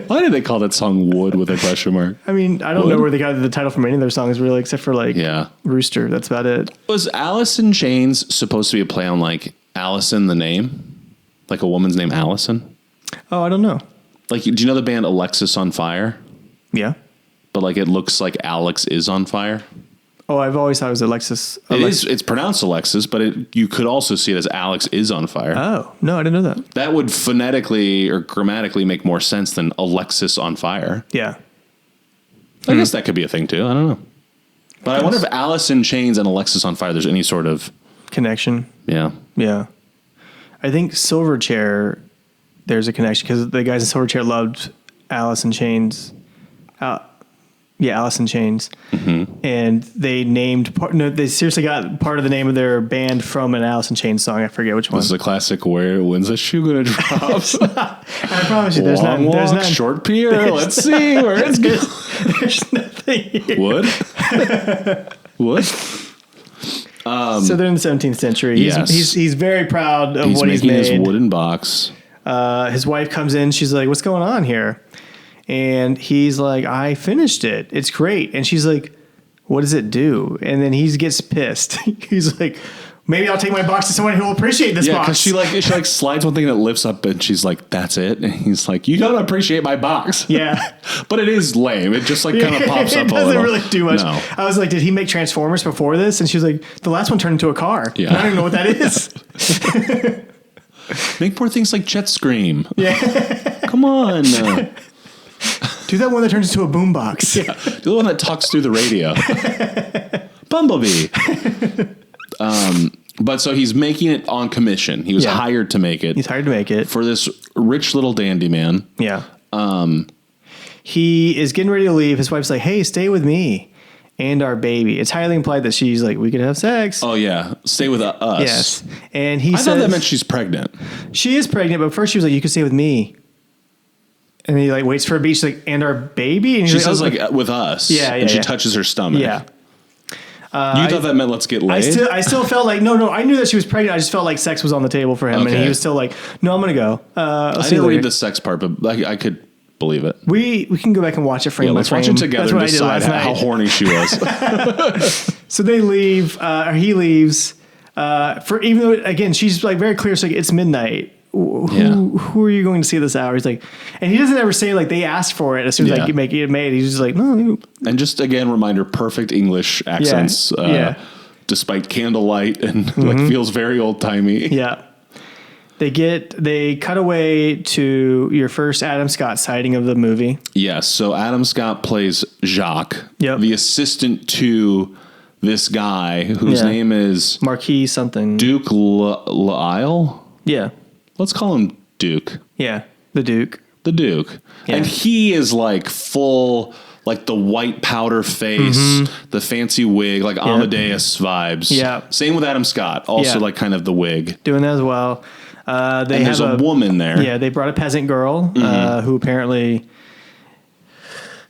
Why did they call that song Wood with a question mark? I mean, I don't know where they got the title from any of their songs really, except for like Rooster. That's about it. Was Alice in Chains supposed to be a play on like Allison the name? Like a woman's name, Allison? Oh, I don't know. Like, do you know the band Alexis on Fire? Yeah. But like it looks like Alex is on fire. Oh, I've always thought it was Alexis. It's pronounced Alexis, but you could also see it as Alex is on fire. Oh, no, I didn't know that. That would phonetically or grammatically make more sense than Alexis on fire. Yeah. I guess that could be a thing too. I don't know. But I wonder if Alice in Chains and Alexis on Fire, there's any sort of connection. Yeah. Yeah. I think Silverchair, there's a connection because the guys in Silverchair loved Alice in Chains. Alice in Chains. Mm-hmm. And they named they seriously got part of the name of their band from an Alice in Chains song. I forget which one. This is a classic. When's the shoe gonna drop? I promise you, there's Long none. walk, There's none. short pier. Let's see where it's going. There's nothing here. Wood. Wood. So they're in the 17th century. He's very proud of what he's making made. his wooden box. His wife comes in. She's like, "What's going on here?" And he's like, "I finished it. It's great." And she's like, "What does it do?" And then he gets pissed. He's like, "Maybe I'll take my box to someone who will appreciate this box." Yeah, because she slides one thing that lifts up, and she's like, "That's it." And he's like, "You don't appreciate my box." Yeah, but it is lame. It just like kind of pops up. It doesn't really do much. No. I was like, "Did he make Transformers before this?" And she was like, "The last one turned into a car." Yeah, I don't even know what that is. Make more things like Jet Scream. Yeah, come on. Do that one that turns into a boombox. Yeah, do the one that talks through the radio. Bumblebee. But so he's making it on commission. He was hired to make it. He's hired to make it for this rich little dandy man. Yeah. He is getting ready to leave. His wife's like, "Hey, stay with me and our baby." It's highly implied that she's like, "We could have sex." Oh yeah, stay with us. Yes. And I thought that meant she's pregnant. She is pregnant, but first she was like, "You could stay with me." And he like waits for a beat. She's like, "And our baby?" And she says like with us. Yeah, and she touches her stomach. Yeah. You thought that meant let's get laid? I still felt like no. I knew that she was pregnant. I just felt like sex was on the table for him, and he was still like, "No, I'm gonna go." I didn't read the sex part, but I could believe it. We can go back and watch it frame by let's frame. watch it together and decide how horny she was. So they leave. Or he leaves. For even though again she's like very clear. So like, it's midnight. Who are you going to see this hour? He's like, and he doesn't ever say like they asked for it as soon as I make it made. He's just like, no. And just again, reminder, perfect English accents. Despite candlelight and like feels very old timey. Yeah. They cut away to your first Adam Scott sighting of the movie. Yes. So Adam Scott plays Jacques, the assistant to this guy whose name is Marquis something. Duke Lyle. Yeah. Let's call him Duke. Yeah. The Duke. The Duke. Yeah. And he is like full, like the white powder face, the fancy wig, like Amadeus vibes. Yeah. Same with Adam Scott. Also like kind of the wig. Doing that as well. There's a woman there. Yeah, they brought a peasant girl who apparently,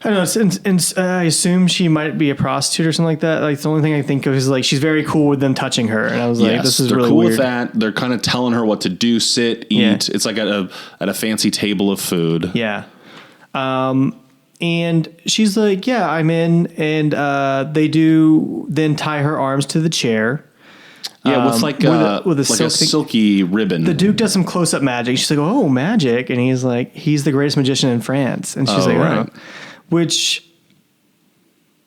I don't know, I assume she might be a prostitute or something like that. Like the only thing I think of is like she's very cool with them touching her, and I was like, this is really cool weird. with that. They're kind of telling her what to do, sit, eat. Yeah. It's like at a fancy table of food. Yeah. And she's like, yeah, I'm in, and they do then tie her arms to the chair. Yeah, with like a silky ribbon. The Duke does some close-up magic. She's like, oh, magic. And he's like, he's the greatest magician in France. And she's right. Oh. Which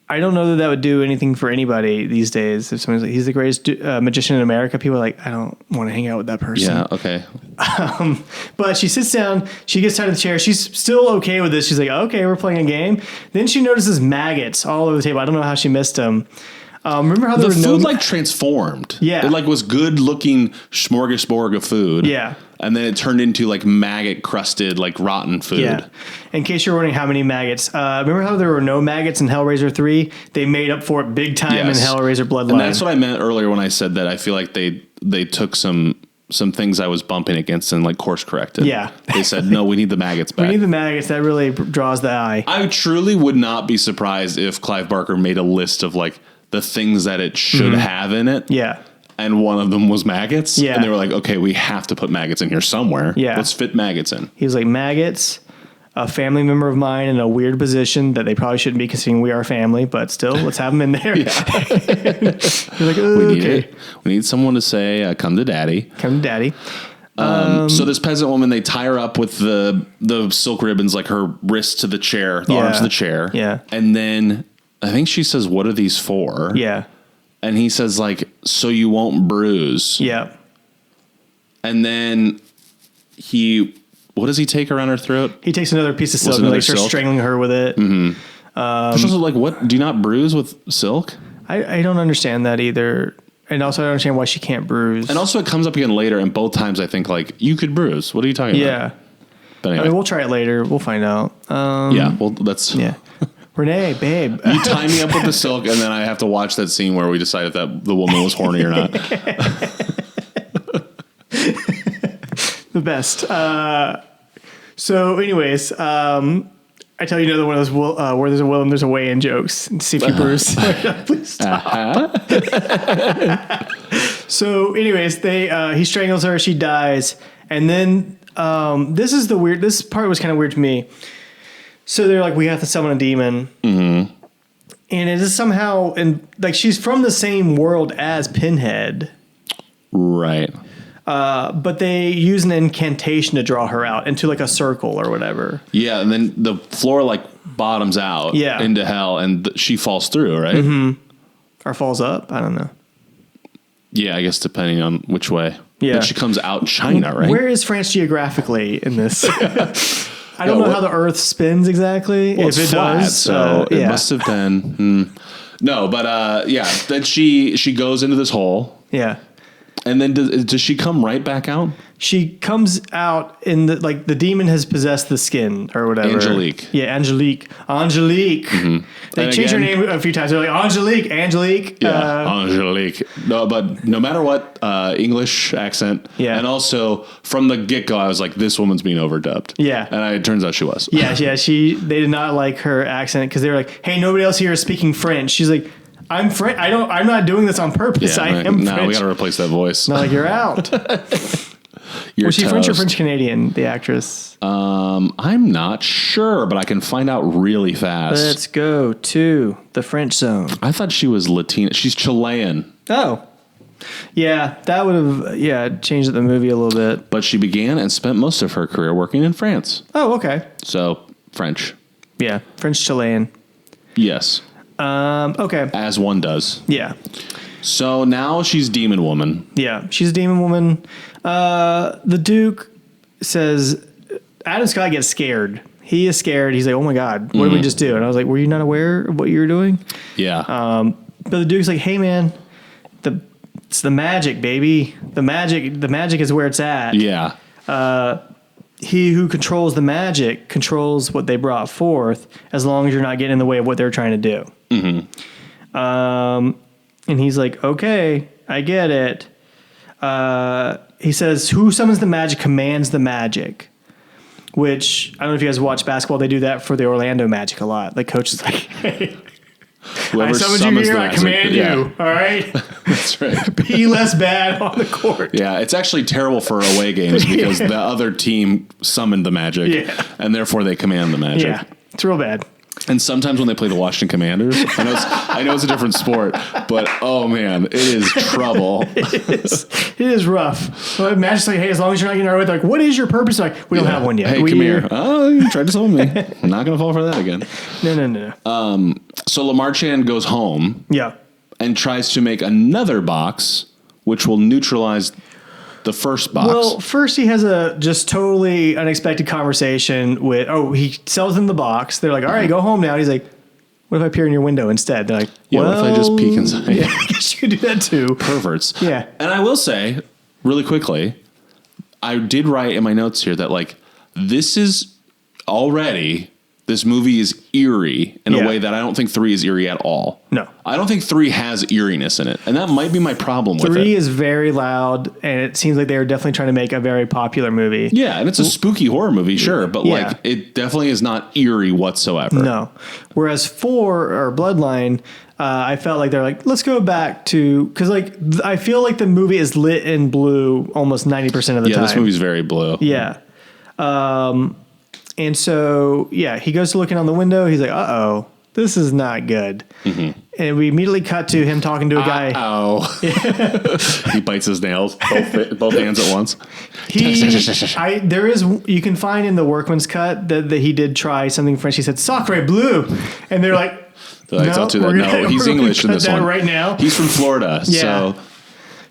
I don't know that would do anything for anybody these days. If someone's like, he's the greatest magician in America, people are like, I don't want to hang out with that person. Yeah, okay. But she sits down. She gets tied to the chair. She's still okay with this. She's like, okay, we're playing a game. Then she notices maggots all over the table. I don't know how she missed them. Remember how there the were food like transformed? Yeah, it like was good looking smorgasbord of food. Yeah, and then it turned into like maggot crusted, like rotten food. Yeah. In case you're wondering how many maggots, remember how there were no maggots in Hellraiser 3? They made up for it big time in Hellraiser Bloodline. And that's what I meant earlier when I said that I feel like they took some things I was bumping against and like course corrected. Yeah, they said no, we need the maggots back. We need the maggots. That really draws the eye. I truly would not be surprised if Clive Barker made a list of like the things that it should have in it. Yeah. And one of them was maggots. Yeah. And they were like, okay, we have to put maggots in here somewhere. Yeah. Let's fit maggots in. He was like, maggots, a family member of mine in a weird position that they probably shouldn't be considering we are family, but still, let's have them in there. Yeah. You're like, we need it. We need someone to say, come to daddy. Come to daddy. So this peasant woman, they tie her up with the silk ribbons, like her wrists to the chair, the arms to the chair. Yeah. And then I think she says, what are these for? Yeah. And he says, like, so you won't bruise. Yeah. And then what does he take around her throat? He takes another piece of silk and like starts strangling her with it. Mm-hmm. There's also like, what? Do you not bruise with silk? I don't understand that either. And also I don't understand why she can't bruise. And also it comes up again later, and both times I think like, you could bruise. What are you talking about? Yeah. But anyway. I mean, we'll try it later. We'll find out. Yeah, well, that's... Yeah. Renee, babe. You tie me up with the silk, and then I have to watch that scene where we decide if the woman was horny or not. The best. So, anyways, I tell you another one of those where there's a will and there's a way in jokes. See if you bruise. Please stop. So, anyways, he strangles her. She dies, and then this part was kind of weird to me. So they're like, we have to summon a demon. Mm-hmm. And it is somehow, she's from the same world as Pinhead. Right. But they use an incantation to draw her out into like a circle or whatever. Yeah, and then the floor like bottoms out into hell, and she falls through, right? Mm-hmm. Or falls up. I don't know. Yeah, I guess depending on which way. Yeah. But she comes out China, right? Where is France geographically in this? I don't know how the Earth spins exactly. Well, if it's it flat, does, so it must have been. No, but then she goes into this hole. Yeah. And then does she come right back out? She comes out in the demon has possessed the skin or whatever. Angelique. Yeah, Angelique. Mm-hmm. They changed her name a few times. They're like, Angelique. Yeah, Angelique. No, but no matter what, English accent. Yeah. And also from the get-go, I was like, this woman's being overdubbed. Yeah. And it turns out she was. Yeah. They did not like her accent because they were like, hey, nobody else here is speaking French. She's like, I'm French. I'm not doing this on purpose. Yeah, I am French. No, we got to replace that voice. No, like you're out. Was she French or French Canadian? The actress. I'm not sure, but I can find out really fast. Let's go to the French zone. I thought she was Latina. She's Chilean. Oh, yeah, that would have changed the movie a little bit. But she began and spent most of her career working in France. Oh, okay. So French. Yeah, French Chilean. Yes. Okay. As one does. Yeah. So now she's Demon Woman. Yeah, she's a demon woman. The Duke says Adam Scott gets scared. He is scared. He's like, "Oh my God, what did we just do?" And I was like, "Were you not aware of what you were doing?" Yeah. But the Duke's like, "Hey man, it's the magic, baby. The magic is where it's at. Yeah. He who controls the magic controls what they brought forth, as long as you're not getting in the way of what they're trying to do." Mm-hmm. And he's like, "Okay, I get it." He says, "Who summons the magic commands the magic," which I don't know if you guys watch basketball. They do that for the Orlando Magic a lot. Like coach is like, "Hey, Whoever I summoned you here. I command you. All right, That's right. be less bad on the court." Yeah, it's actually terrible for away games because the other team summoned the magic, and therefore they command the magic. Yeah, it's real bad. And sometimes when they play the Washington Commanders, I know it's a different sport, but oh man, it is trouble. It is rough. But Magic's like, "Hey, as long as you're not getting our way," they're like, "What is your purpose?" They're like, "We don't have one yet." Hey, come here. Oh, you tried to summon me. I'm not going to fall for that again. No. So Lamar Chan goes home Yeah. and tries to make another box, which will neutralize the first box. Well, first he has a just totally unexpected conversation with, he sells them the box. They're like, "All right, go home now." And he's like, "What if I peer in your window instead?" They're like, Yeah, "Well, what if I just peek inside?" Yeah, I guess you could do that too. Perverts. Yeah. And I will say, really quickly, I did write in my notes here that like this movie is eerie in a way that I don't think 3 is eerie at all. No. I don't think 3 has eeriness in it. And that might be my problem with it. 3 is very loud, and it seems like they were definitely trying to make a very popular movie. Yeah, and it's a spooky horror movie, sure, but like it definitely is not eerie whatsoever. No. Whereas 4 or Bloodline, I felt like they're like, let's go back to, because like I feel like the movie is lit in blue almost 90% of the time. Yeah, this movie's very blue. Yeah. And so, he goes to looking on the window. He's like, "Uh-oh, this is not good." Mm-hmm. And we immediately cut to him talking to a guy. He bites his nails, both hands at once. You can find in the workman's cut that he did try something French. He said, "Sacre bleu." And they're like, I'll do that. No, he's English in this one. Right now. He's from Florida. Yeah. So,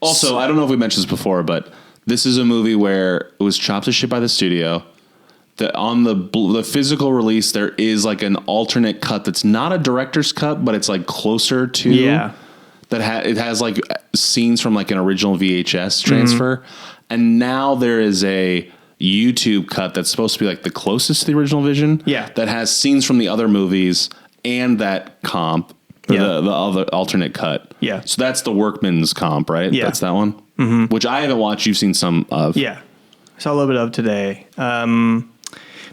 also, I don't know if we mentioned this before, but this is a movie where it was chopped to shit by the studio. On the physical release, there is like an alternate cut that's not a director's cut, but it's like closer to. Yeah. It has like scenes from like an original VHS transfer, and now there is a YouTube cut that's supposed to be like the closest to the original vision. Yeah. That has scenes from the other movies and that comp, the other alternate cut. Yeah. So that's the Workman's comp, right? Yeah. That's that one. Mm-hmm. Which I haven't watched. You've seen some of. Yeah. I saw a little bit of today.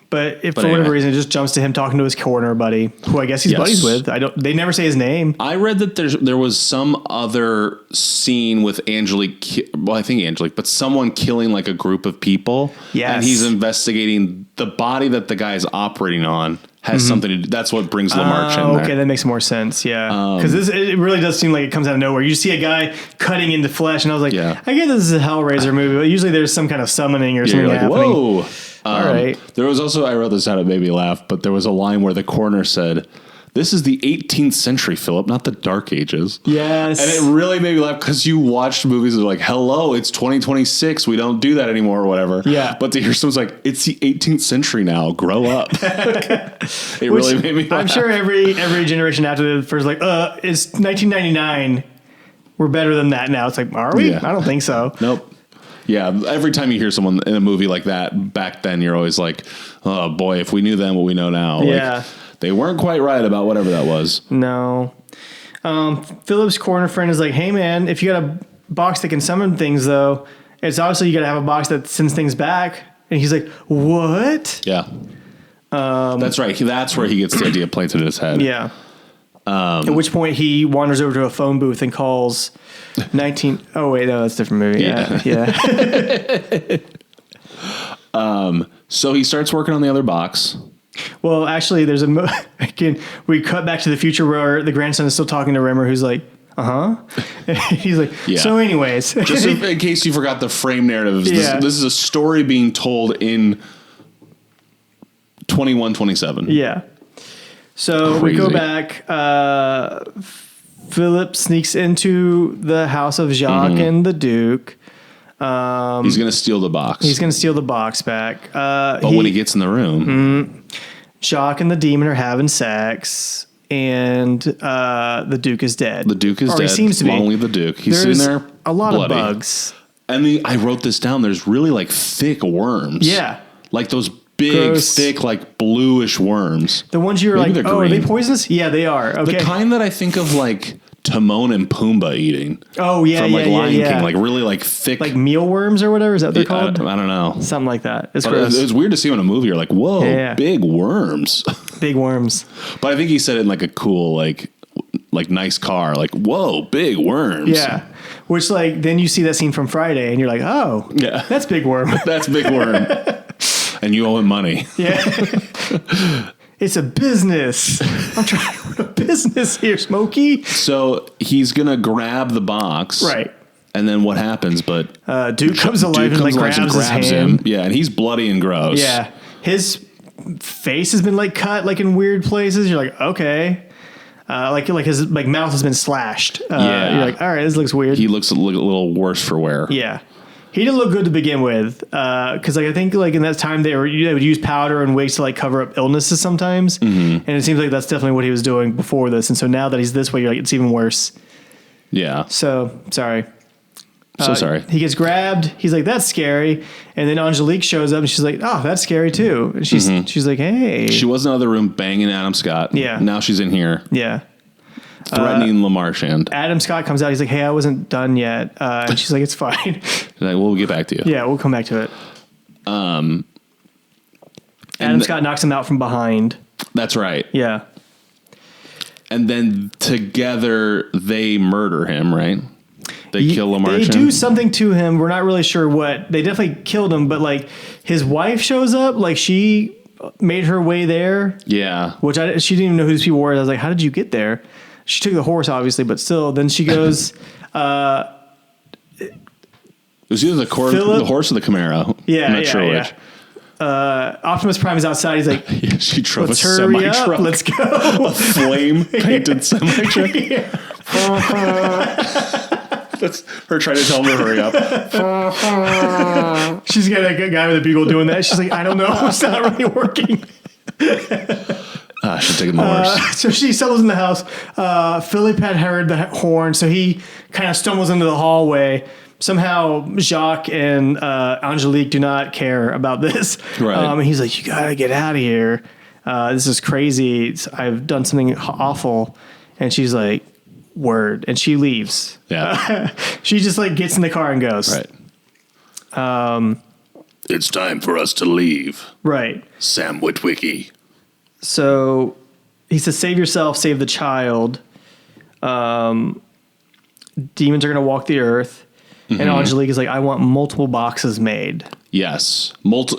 But for whatever reason, it just jumps to him talking to his corner buddy, who I guess he's buddies with. They never say his name. I read that there was some other scene with Angelique. Well, I think Angelique, but someone killing like a group of people. Yes. And he's investigating the body that the guy is operating on has something to do. That's what brings Lamar Chan there. Okay, that makes more sense. Yeah. Because it really does seem like it comes out of nowhere. You see a guy cutting into flesh, and I was like, I get this is a Hellraiser movie, but usually there's some kind of summoning or something happening. Whoa. All right. There was also, I wrote this out, it made me laugh, but there was a line where the coroner said, "This is the 18th century, Philip, not the Dark Ages." Yes. And it really made me laugh because you watched movies that are like, hello, it's 2026. We don't do that anymore or whatever. Yeah. But to hear someone's like, it's the 18th century now. Grow up. It really made me laugh. I'm sure every generation after the first, like, it's 1999. We're better than that now. It's like, are we? Yeah. I don't think so. Nope. Yeah, every time you hear someone in a movie like that, back then, you're always like, oh boy, if we knew then what we know now. Yeah. Like, they weren't quite right about whatever that was. No. Philip's corner friend is like, "Hey man, if you got a box that can summon things though, it's obviously you got to have a box that sends things back." And he's like, "What?" Yeah. That's right. That's where he gets the idea planted in his head. Yeah. At which point he wanders over to a phone booth and calls 19. Oh wait, no, that's a different movie. Yeah. So he starts working on the other box. Well, actually, there's again, we cut back to the future where the grandson is still talking to Rimmer, who's like, And he's like, so anyways. Just in case you forgot the frame narrative, this is a story being told in 2127. Yeah. So we go back. Philip sneaks into the house of Jacques and the Duke. He's going to steal the box. He's going to steal the box back. But when he gets in the room... Jacques and the demon are having sex, and the Duke is dead. The Duke is dead. He seems to be. Long live the Duke. He's There's sitting there a lot bloody. of bugs. And I wrote this down. There's really like thick worms. Yeah. Like those big, Gross. thick, like bluish worms. The ones you're Maybe like, they're oh, are they green. poisonous? Yeah, they are. Okay. The kind that I think of like Timon and Pumbaa eating. Oh, yeah, From like yeah, Lion yeah. King. Like really like thick. like mealworms or whatever. Is that what they're called? I don't know. Something like that. It's But gross. it was weird to see him in a movie. You're like, whoa, Yeah. big worms. Big worms. But I think he said it in like a cool, like nice car. Like, whoa, big worms. Yeah. Which, like, then you see that scene from Friday and you're like, oh, Yeah. that's Big Worm. That's big worm. And you owe him money. Yeah. It's a business. I'm trying to run a business here, Smokey. So he's going to grab the box. Right. And then what happens? But Duke comes alive Duke and, like, comes alive grabs his hand. him. Yeah, and he's bloody and gross. Yeah. His face has been, like, cut, like, in weird places. You're like, okay. Like his like mouth has been slashed. Yeah. You're like, all right, this looks weird. He looks a little worse for wear. Yeah. He didn't look good to begin with, because like I think like in that time they would use powder and wigs to like cover up illnesses sometimes, and it seems like that's definitely what he was doing before this. And so now that he's this way, you're like, it's even worse. Yeah. So sorry. Sorry. He gets grabbed. He's like, that's scary. And then Angelique shows up and she's like, oh, that's scary too. And she's like, hey. She was in the other room banging Adam Scott. Yeah. Now she's in here Yeah. threatening LaMarchand. Adam Scott comes out. He's like, hey, I wasn't done yet. And she's like, it's fine. Like, we'll get back to you. Yeah, we'll come back to it. Adam Scott knocks him out from behind. That's right. Yeah. And then together they murder him, right? They kill LaMarchand. They do something to him. We're not really sure what. They definitely killed him, but like his wife shows up. Like she made her way there. Yeah. Which she didn't even know who these people were. I was like, how did you get there? She took the horse, obviously, but still. Then she goes. It was either the horse or the Camaro. Yeah, I'm not sure yeah. which. Optimus Prime is outside. He's like, Yeah, she drove let's a hurry semi up. truck. Let's go. A flame painted semi truck. That's her trying to tell him to hurry up. She's got a guy with a beagle doing that. She's like, I don't know. It's not really working. I should take the horse. So she settles in the house. Philip had heard the horn, so he kind of stumbles into the hallway. Somehow Jacques and Angelique do not care about this. Right. And he's like, you got to get out of here. This is crazy. I've done something awful. And she's like, word. And she leaves. Yeah. She just like gets in the car and goes. Right. It's time for us to leave. Right. Sam Witwicky. So he says, save yourself, save the child. Demons are going to walk the earth. And Angelique is like, I want multiple boxes made. Yes.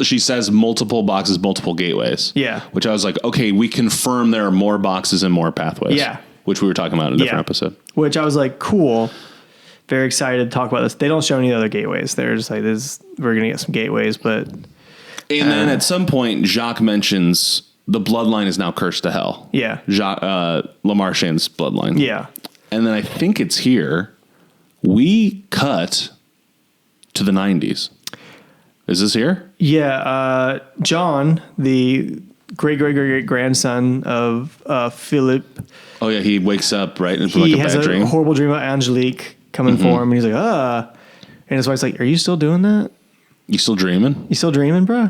She says multiple boxes, multiple gateways. Yeah. Which I was like, okay, we confirm there are more boxes and more pathways. Yeah. Which we were talking about in a different episode. Which I was like, cool. Very excited to talk about this. They don't show any other gateways. They're just like, we're going to get some gateways, but. And then at some point, Jacques mentions the bloodline is now cursed to hell. Yeah. LaMarchand's bloodline. Yeah. And then I think it's here. We cut to the 90s. Is this here? Yeah. John, the great grandson of Philip. Oh, yeah. He wakes up, right? And He like has a bad dream. a horrible dream about Angelique coming for him. And he's like, And his wife's like, are you still doing that? You still dreaming? You still dreaming, bro?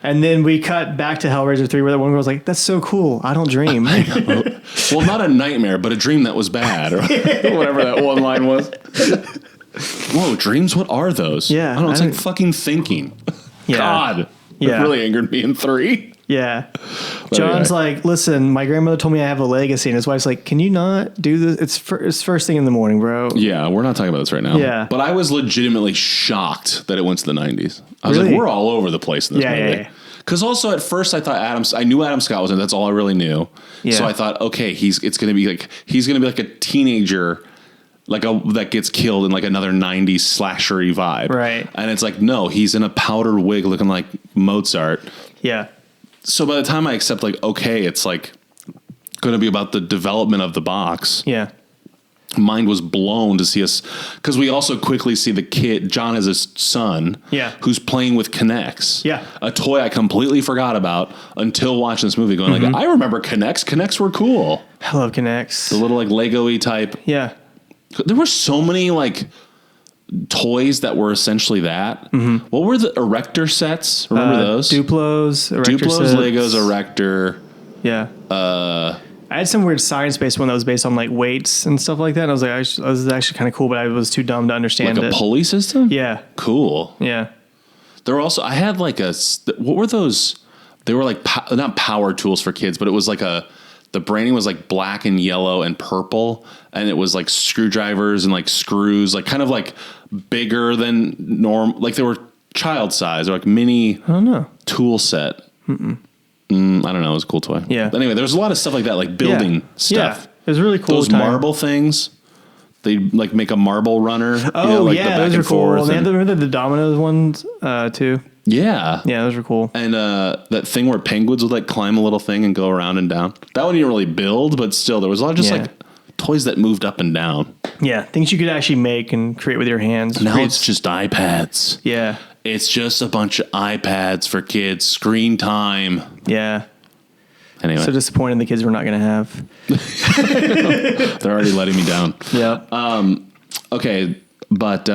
And then we cut back to Hellraiser 3 where that one girl's like, that's so cool. I don't dream. Well, not a nightmare, but a dream that was bad. Or whatever that one line was. Whoa, dreams? What are those? Yeah, I don't know. It's I like don't- fucking thinking. Yeah. God. Yeah. It really angered me in 3. Yeah. But John's anyway. like, listen, my grandmother told me I have a legacy. And his wife's like, can you not do this? It's first thing in the morning, bro. Yeah, we're not talking about this right now. Yeah. But I was legitimately shocked that it went to the 90s. I was Really? like, we're all over the place in this Yeah, movie. yeah. Because also at first I thought I knew Adam Scott was in it. That's all I really knew. Yeah. So I thought, okay, he's going to be like a teenager, that gets killed in like another 90s slashery vibe. Right. And it's like, no, he's in a powdered wig looking like Mozart. Yeah. So by the time I accept like, okay, it's like going to be about the development of the box. Yeah. mind was blown to see us, because we also quickly see the kid. John has a son, who's playing with Kinects, a toy I completely forgot about until watching this movie. Going like, I remember Kinects. Kinects were cool. I love Kinects. The little like Lego-y type. Yeah, there were so many like toys that were essentially that. What were the Erector sets? Remember those? Duplos, Erector Duplos, sets. Legos, Erector. Yeah. I had some weird science-based one that was based on like weights and stuff like that. And I was like, this is actually kind of cool, but I was too dumb to understand like it. A pulley system? Yeah. Cool. Yeah. There were also, I had like what were those? They were like, not power tools for kids, but it was like the branding was like black and yellow and purple. And it was like screwdrivers and like screws, like kind of like bigger than norm. Like they were child size or like mini tool set. I don't know. It was a cool toy. Yeah. But anyway, there was a lot of stuff like that, like building stuff. Yeah. It was really cool. Those marble things. They like make a marble runner. Oh, like yeah. The back Those are and cool. forth. And they had the dominoes ones too. Yeah. Yeah, those were cool. And that thing where penguins would like climb a little thing and go around and down. That one you didn't really build, but still there was a lot of just like toys that moved up and down. Yeah. Things you could actually make and create with your hands. Now it's just iPads. Yeah. It's just a bunch of iPads for kids. Screen time. Yeah. Anyway. So disappointed the kids were not going to have. They're already letting me down. Yeah. Okay. But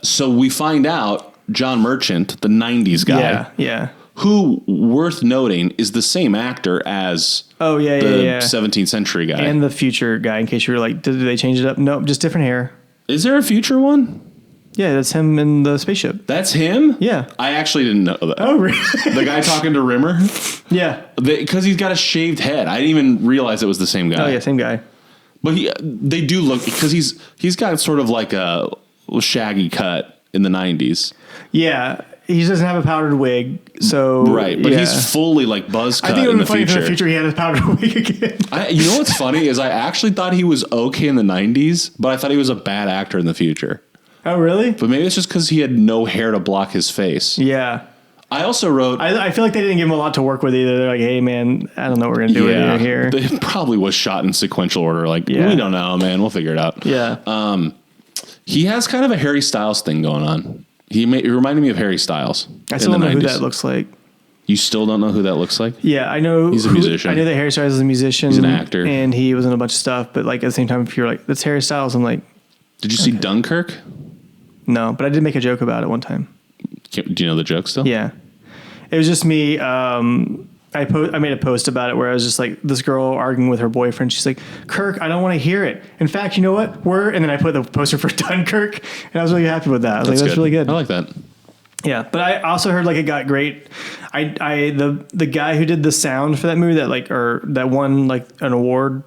so we find out John Merchant, the 90s guy. Yeah. Yeah. Who, worth noting, is the same actor as the 17th century guy. And the future guy, in case you were like, did they change it up? Nope, just different hair. Is there a future one? Yeah, that's him in the spaceship. That's him? Yeah. I actually didn't know that. Oh, really? The guy talking to Rimmer? Yeah. Because he's got a shaved head. I didn't even realize it was the same guy. Oh, yeah, same guy. But they do look, because he's got sort of like a shaggy cut in the 90s. Yeah. He doesn't have a powdered wig, so... Right, but he's fully like buzz cut in the future. I think it would be funny if in the future he had his powdered wig again. You know what's funny is I actually thought he was okay in the 90s, but I thought he was a bad actor in the future. Oh, really? But maybe it's just because he had no hair to block his face. Yeah. I also wrote... I feel like they didn't give him a lot to work with either. They're like, hey, man, I don't know what we're going to do with you here. It probably was shot in sequential order. Like, we don't know, man. We'll figure it out. Yeah. He has kind of a Harry Styles thing going on. He reminded me of Harry Styles. I still don't know who that looks like. You still don't know who that looks like? Yeah, I know. He's a musician. I know that Harry Styles is a musician. He's an actor. And he was in a bunch of stuff. But like at the same time, if you're like, that's Harry Styles, I'm like... Did you see Dunkirk? No, but I did make a joke about it one time. Do you know the joke still? Yeah. It was just me. I made a post about it where I was just like, this girl arguing with her boyfriend. She's like, Kirk, I don't want to hear it. In fact, you know what? And then I put the poster for Dunkirk, and I was really happy with that. I was like, that's really good. I like that. Yeah, but I also heard like it got great. The guy who did the sound for that movie that won like an award,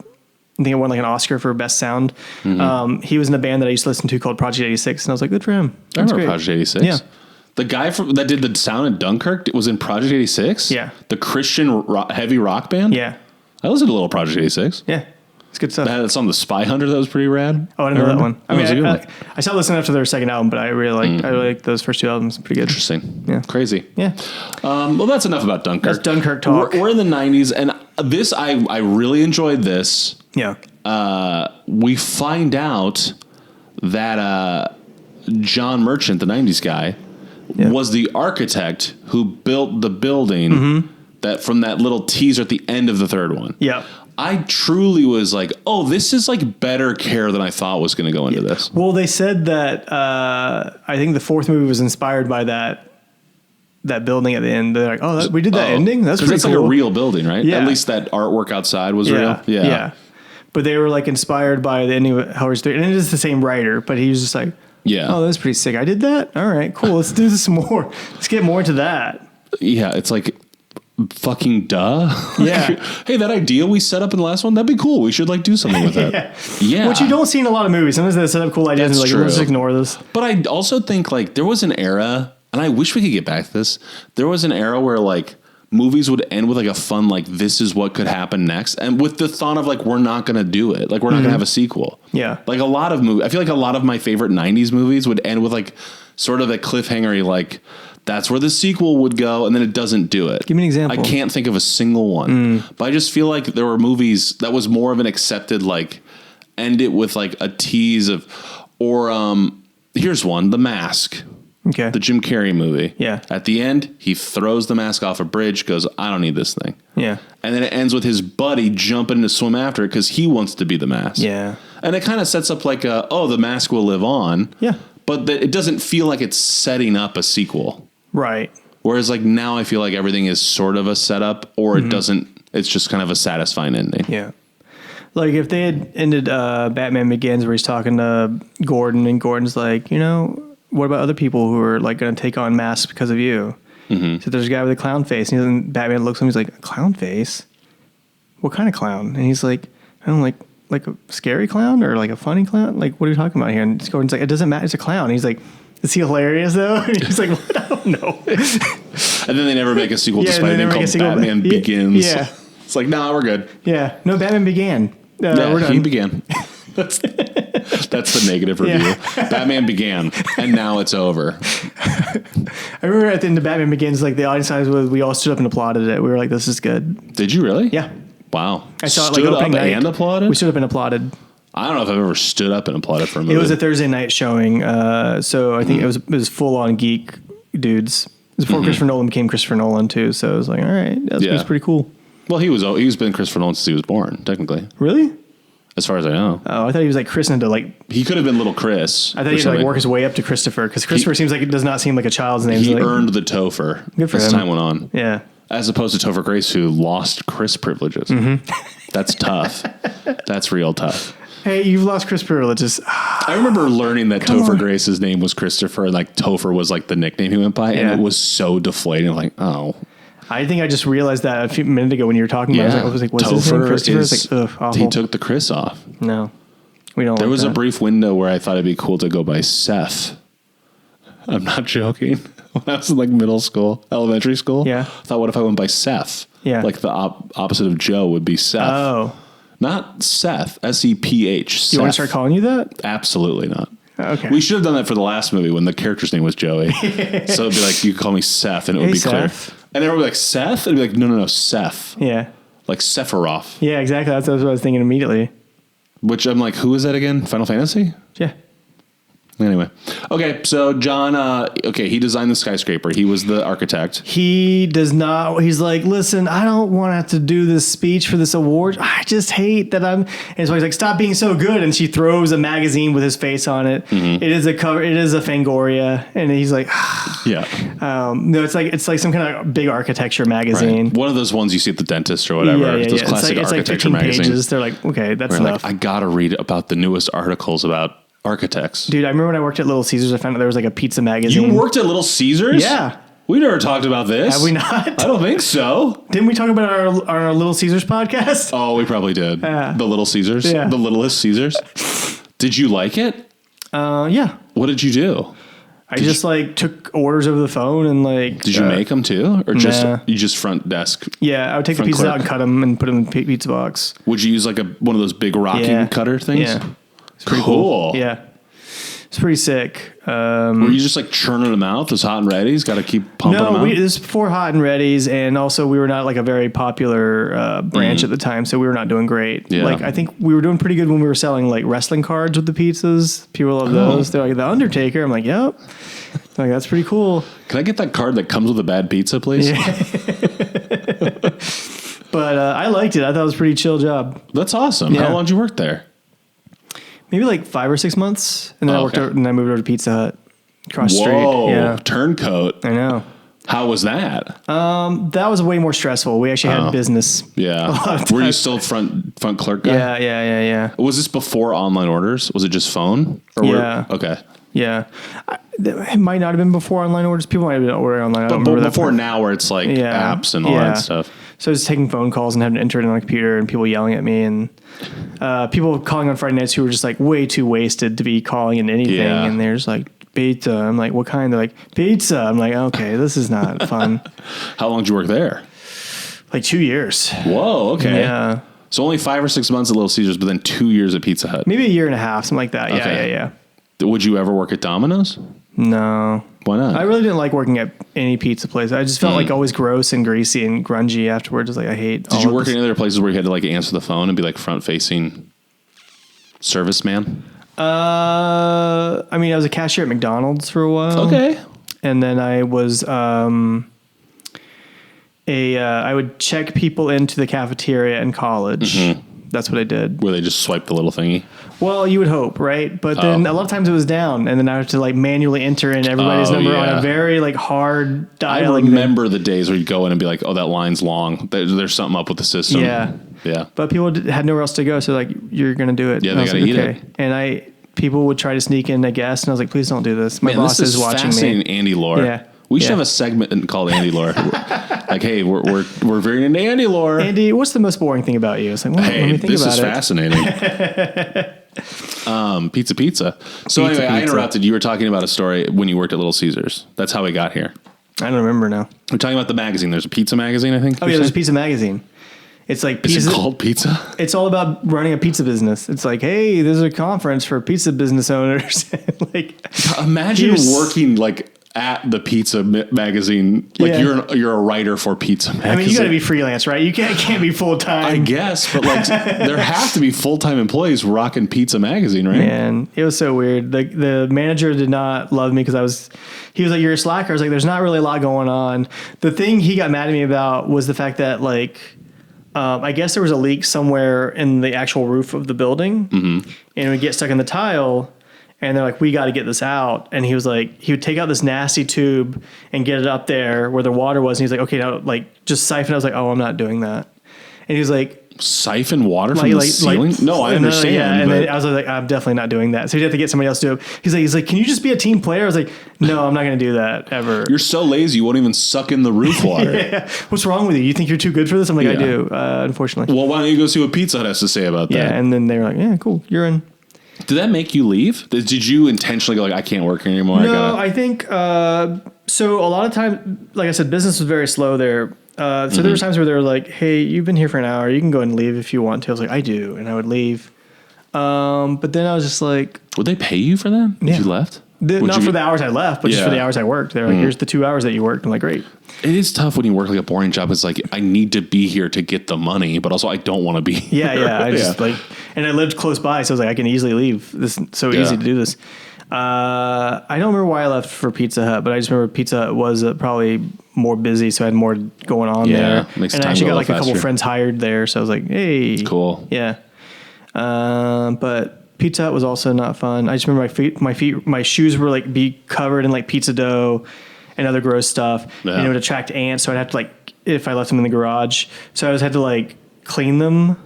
I think it won like an Oscar for best sound. Mm-hmm. He was in a band that I used to listen to called Project 86, and I was like, good for him. I remember Project 86. Yeah. The guy that did the sound in Dunkirk was in Project 86? Yeah. The Christian heavy rock band? Yeah. I listened to a little Project 86. Yeah. It's good stuff. That song, The Spy Hunter, that was pretty rad. Oh, I didn't know that one. I mean, I stopped listening after their second album, but I really like those first two albums. Pretty good. Interesting. Yeah. Crazy. Yeah. Well, that's enough about Dunkirk. That's Dunkirk talk. We're in the 90s, and this, I really enjoyed this. Yeah. We find out that John Merchant, the 90s guy, was the architect who built the building that from that little teaser at the end of the third one. Yeah. I truly was like, oh, this is like better care than I thought was going to go into this. Well, they said that I think the fourth movie was inspired by that building at the end. They're like, oh, we did that ending? That's pretty cool. Like a real building, right? Yeah. At least that artwork outside was real. Yeah. But they were like inspired by the ending of Hellraiser 3. And it is the same writer, but he was just like, oh, that's pretty sick. I did that? All right, cool. Let's do this some more. Let's get more into that. Yeah, it's like... fucking duh. Yeah. Hey, that idea we set up in the last one, that'd be cool. We should like do something with that. Yeah. Which you don't see in a lot of movies. Sometimes they set up cool ideas and like, let's ignore this. But I also think like there was an era, and I wish we could get back to this. There was an era where like movies would end with like a fun, like this is what could happen next. And with the thought of like, we're not going to do it. Like we're not going to have a sequel. Yeah. Like a lot of movies, I feel like a lot of my favorite 90s movies would end with like sort of a cliffhanger, like, that's where the sequel would go, and then it doesn't do it. Give me an example. I can't think of a single one. But I just feel like there were movies that was more of an accepted, like, end it with like a tease of, or here's one, The Mask. Okay. The Jim Carrey movie. Yeah. At the end, he throws the mask off a bridge, goes, I don't need this thing. Yeah. And then it ends with his buddy jumping to swim after it because he wants to be the mask. Yeah. And it kind of sets up like, the mask will live on. Yeah. But it doesn't feel like it's setting up a sequel. Right. Whereas like now I feel like everything is sort of a setup, or it doesn't, it's just kind of a satisfying ending. Yeah. Like if they had ended Batman Begins where he's talking to Gordon and Gordon's like, what about other people who are like going to take on masks because of you? So there's a guy with a clown face, and then Batman looks at him. He's like, a clown face? What kind of clown? And he's like, I don't know, like a scary clown or like a funny clown? Like, what are you talking about here? And Gordon's like, it doesn't matter. It's a clown. And he's like, is he hilarious though? And he's like, what? I don't know. And then they never make a sequel despite a name called Batman Begins. Yeah. It's like, nah, we're good. Yeah. No, Batman Began. We're done. He began. That's the negative review. Yeah. Batman began, and now it's over. I remember at the end of Batman Begins, like the audience size was, we all stood up and applauded it. We were like, this is good. Did you really? Yeah. Wow. I saw stood it like up opening night. And applauded? We stood up and applauded. I don't know if I've ever stood up and applauded for a movie. It was a Thursday night showing, so I think it was full on geek dudes. It was before Christopher Nolan became Christopher Nolan too, so it was like, all right, that's pretty cool. Well, he's been Christopher Nolan since he was born, technically. Really? As far as I know. Oh, I thought he was like christened to like. He could have been Little Chris. I thought he'd like work his way up to Christopher, because Christopher seems like it does not seem like a child's name. He like, earned the Topher Good for as him. time went on. Yeah. As opposed to Topher Grace, who lost Chris privileges. That's tough. That's real tough. Hey, you've lost Chris privileges. I remember learning that Topher Grace's name was Christopher, and like Topher was like the nickname he went by, and it was so deflating. Like, oh. I think I just realized that a few minutes ago when you were talking about it. I was like, what's his name? Christopher? It's like, ugh, awful. He took the Chris off. No. We don't. There like was that. a brief window where I thought it'd be cool to go by Seth. I'm not joking. When I was in like elementary school, I thought, what if I went by Seth? Yeah. Like the opposite of Joe would be Seth. Oh. Not Seth. S-E-P-H. Do you want to start calling you that? Absolutely not. Okay. We should have done that for the last movie when the character's name was Joey. So it'd be like, you could call me Seth, and it would be Seth. clear. And everyone would be like, Seth? It'd be like, no, Seth. Yeah. Like Sephiroth. Yeah, exactly. That's what I was thinking immediately. Which I'm like, who is that again? Final Fantasy? Yeah. Anyway. Okay, so John, he designed the skyscraper. He was the architect. He does not. He's like, listen, I don't want to have to do this speech for this award. I just hate that I'm. And so he's like, stop being so good. And she throws a magazine with his face on it. It is a cover. It is a Fangoria. And he's like, Yeah. no, it's like some kind of big architecture magazine. Right. One of those ones you see at the dentist or whatever. Yeah. Those classic it's like architecture 15 magazines. pages. They're like, okay, that's enough. Like, I gotta read about the newest articles about architects. Dude, I remember when I worked at Little Caesars, I found out there was like a pizza magazine. You worked at Little Caesars? Yeah. We never talked about this. Have we not? I don't think so. Didn't we talk about our Little Caesars podcast? Oh, we probably did. The Little Caesars? Yeah. The Littlest Caesars? Did you like it? Yeah. What did you do? I just like took orders over the phone and like. Did you make them too? Or just Nah. you just front desk? Yeah, I would take the Front pizzas clerk. out and cut them and put them in the pizza box. Would you use like one of those big rocking Yeah. cutter things? Yeah. It's pretty Cool. Yeah. It's pretty sick. Were you just like churning them out? Those hot and ready's got to keep pumping them No, out? this is before Hot and Ready's, and also we were not like a very popular branch at the time, so we were not doing great. Yeah. Like I think we were doing pretty good when we were selling like wrestling cards with the pizzas. People love those. They're like, The Undertaker. I'm like, yep. Like that's pretty cool. Can I get that card that comes with a bad pizza, please? But I liked it. I thought it was a pretty chill job. That's awesome. Yeah. How long did you work there? Maybe like 5 or 6 months, and then I worked over, and I moved over to Pizza Hut across the street. Whoa, Yeah, turncoat. I know. How was that? That was way more stressful. We actually had business. Yeah. a lot of Were you times. still front clerk guy? Yeah. Was this before online orders? Was it just phone? Or Yeah. Okay. Yeah. It might not have been before online orders. People might have been ordering online. I don't But remember before that part. now where it's like apps and all Yeah. that stuff. So I was taking phone calls and having to enter it on the computer and people yelling at me and people calling on Friday nights who were just like way too wasted to be calling in anything. Yeah. And they're just like, pizza. I'm like, what kind? They're like, pizza. I'm like, okay, this is not fun. How long did you work there? Like 2 years. Whoa, okay. Yeah. So only 5 or 6 months at Little Caesars, but then 2 years at Pizza Hut. Maybe a year and a half, something like that. Okay. Yeah. Would you ever work at Domino's? No. Why not? I really didn't like working at any pizza place. I just felt like always gross and greasy and grungy afterwards. Like I hate. Did you work at any other places where you had to like answer the phone and be like front facing? Serviceman? I mean, I was a cashier at McDonald's for a while. Okay. And then I was I would check people into the cafeteria in college. That's what I did. Where they just swipe the little thingy? Well, you would hope, right? But then a lot of times it was down, and then I had to like manually enter in everybody's number on a very like hard dialing. I remember the days where you'd go in and be like, "Oh, that line's long. There's something up with the system." Yeah. But people had nowhere else to go, so like, you're gonna do it. Yeah, they gotta eat it. And people would try to sneak in, I guess, and I was like, please don't do this. My boss is watching me. Andy lore. Yeah. We should have a segment called Andy lore. Like, hey, we're very into Andy lore. Andy, what's the most boring thing about you? It's like, well, let me think this about is fascinating. Pizza. So anyway, I interrupted. You were talking about a story when you worked at Little Caesars. That's how we got here. I don't remember now. We're talking about the magazine. There's a pizza magazine, I think. Oh yeah, there's a pizza magazine. It's like pizza. Is it called Pizza? It's all about running a pizza business. It's like, hey, there's a conference for pizza business owners. Like, imagine working like at the pizza magazine. Like you're a writer for pizza magazine. I mean, you got to be freelance, right? You can't be full time. I guess, but like there have to be full time employees rocking Pizza magazine, right? Man, it was so weird. The manager did not love me because he was like, you're a slacker. I was like, there's not really a lot going on. The thing he got mad at me about was the fact that like, I guess there was a leak somewhere in the actual roof of the building, and it would get stuck in the tile. And they're like, we got to get this out. And he was like, he would take out this nasty tube and get it up there where the water was. And he's like, okay, now like just siphon. I was like, oh, I'm not doing that. And he was like, siphon water from the ceiling? No, I understand. Yeah, and then I was like, I'm definitely not doing that. So he'd have to get somebody else to do it. He's like, can you just be a team player? I was like, no, I'm not going to do that ever. You're so lazy, you won't even suck in the roof water. Yeah. What's wrong with you? You think you're too good for this? I'm like, I do, unfortunately. Well, why don't you go see what Pizza Hut has to say about that? Yeah, and then they were like, yeah, cool, you're in. Did that make you leave? Did you intentionally go like, I can't work here anymore? No, I think, so a lot of time, like I said, business was very slow there. So there were times where they were like, hey, you've been here for an hour. You can go and leave if you want to. I was like, I do. And I would leave. But then I was just like. Would they pay you for that? Yeah. You left? Not for the hours I left, but just for the hours I worked. They're like, here's the 2 hours that you worked. I'm like, great. It is tough when you work like a boring job. It's like, I need to be here to get the money, but also I don't want to be here. Yeah. I just like, and I lived close by. So I was like, I can easily leave. This is so easy to do this. I don't remember why I left for Pizza Hut, but I just remember Pizza Hut was probably more busy. So I had more going on there. And I actually got like a couple friends hired there. So I was like, hey. Cool. Yeah. But Pizza Hut was also not fun. I just remember my shoes were like be covered in like pizza dough and other gross stuff. Yeah. And it would attract ants. So I'd have to like, if I left them in the garage. So I always had to like clean them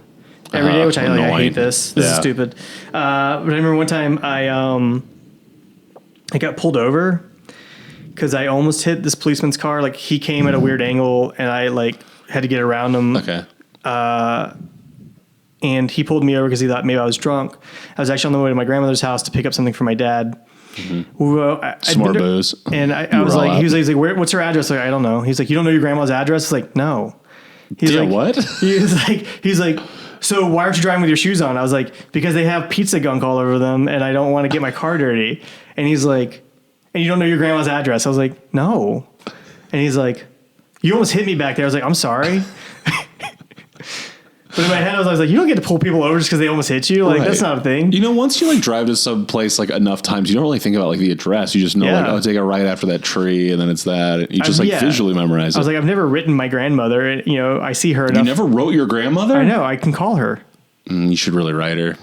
every day, which I hate this. This is stupid. But I remember one time I got pulled over because I almost hit this policeman's car. Like he came at a weird angle and I like had to get around him. Okay. And he pulled me over because he thought maybe I was drunk. I was actually on the way to my grandmother's house to pick up something for my dad. Some more booze. And I was like, he was like, what's her address? Like, I don't know. He's like, you don't know your grandma's address? It's like, no. He's like, what? He's like, so why aren't you driving with your shoes on? I was like, because they have pizza gunk all over them and I don't want to get my car dirty. And he's like, and you don't know your grandma's address? I was like, no. And he's like, you almost hit me back there. I was like, I'm sorry. But in my head, I was like, you don't get to pull people over just because they almost hit you. Like, that's not a thing. You know, once you like drive to some place like enough times, you don't really think about like the address. You just know like, oh, take a right after that tree, and then it's that. You just visually memorize it. I was like, I've never written my grandmother. And, you know, I see her enough. You never wrote your grandmother? I know. I can call her. You should really write her.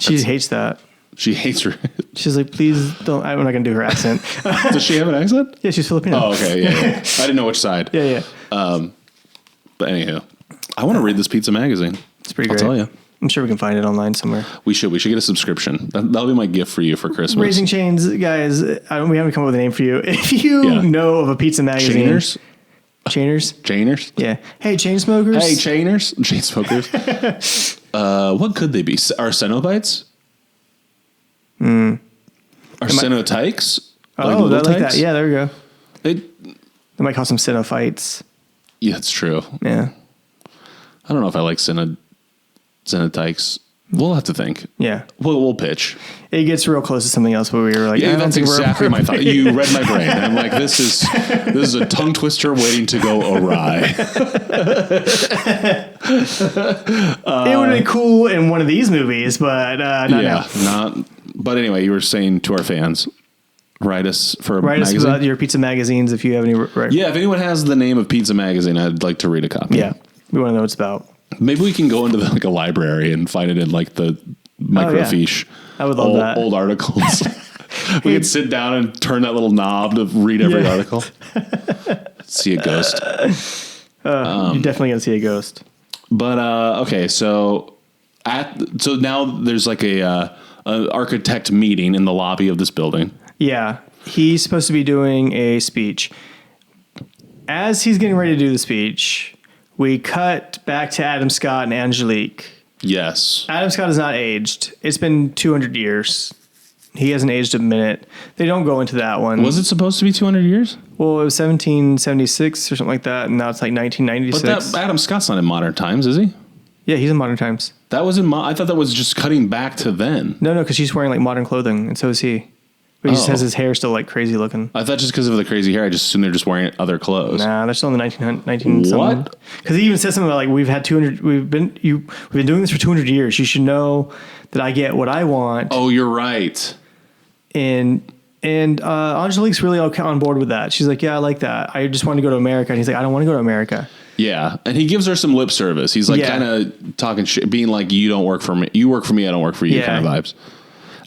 She hates that. She hates her. She's like, please don't. I'm not going to do her accent. Does she have an accent? Yeah, she's Filipino. Oh, okay. Yeah. I didn't know which side. Yeah. But anywho, I want to read this pizza magazine. It's pretty great. I'll tell you. I'm sure we can find it online somewhere. We should get a subscription. That'll be my gift for you for Christmas. Raising Chains, guys. We haven't come up with a name for you. If you know of a pizza magazine. Chainers? Yeah. Hey, chain smokers. Hey, chain smokers. What could they be? Are cenobites? Are cenotypes? Oh, like that. Yeah, there we go. They might call some cenophytes. Yeah, it's true. Yeah. I don't know if I like cenotypes. We'll have to think. Yeah. We'll pitch. It gets real close to something else where we were like, Yeah, I don't that's think we're exactly my thought. appropriate. You read my brain. I'm like, this is a tongue twister waiting to go awry. It would have been cool in one of these movies, but not now. not. But anyway, you were saying to our fans, write us for a Write us magazine. about your pizza magazines if you have any. Yeah, if anyone has the name of Pizza Magazine, I'd like to read a copy. Yeah. We want to know what it's about. Maybe we can go into like a library and find it in like the microfiche. I would love that. Old articles. We could sit down and turn that little knob to read every article. See a ghost. You're definitely going to see a ghost. But okay, so now there's like a architect meeting in the lobby of this building. Yeah. He's supposed to be doing a speech. As he's getting ready to do the speech, we cut back to Adam Scott and Angelique. Yes. Adam Scott has not aged. It's been 200 years. He hasn't aged a minute. They don't go into that one. Was it supposed to be 200 years? Well, it was 1776 or something like that, and now it's like 1996. But Adam Scott's not in modern times, is he? Yeah, he's in modern times. That was in I thought that was just cutting back to then. No, because she's wearing like modern clothing, and so is he. But he just Oh. has his hair still like crazy looking. I thought just because of the crazy hair, I just assumed they're just wearing other clothes. Nah, they're still in the 19 What? Because he even said something about like we've been doing this for 200 years. You should know that I get what I want. Oh, you're right. And Angelique's really okay on board with that. She's like, yeah, I like that. I just want to go to America. And he's like, I don't want to go to America. Yeah, and he gives her some lip service. He's like Yeah. kind of talking shit, being like, "You don't work for me. You work for me. I don't work for you." Yeah. Kind of vibes.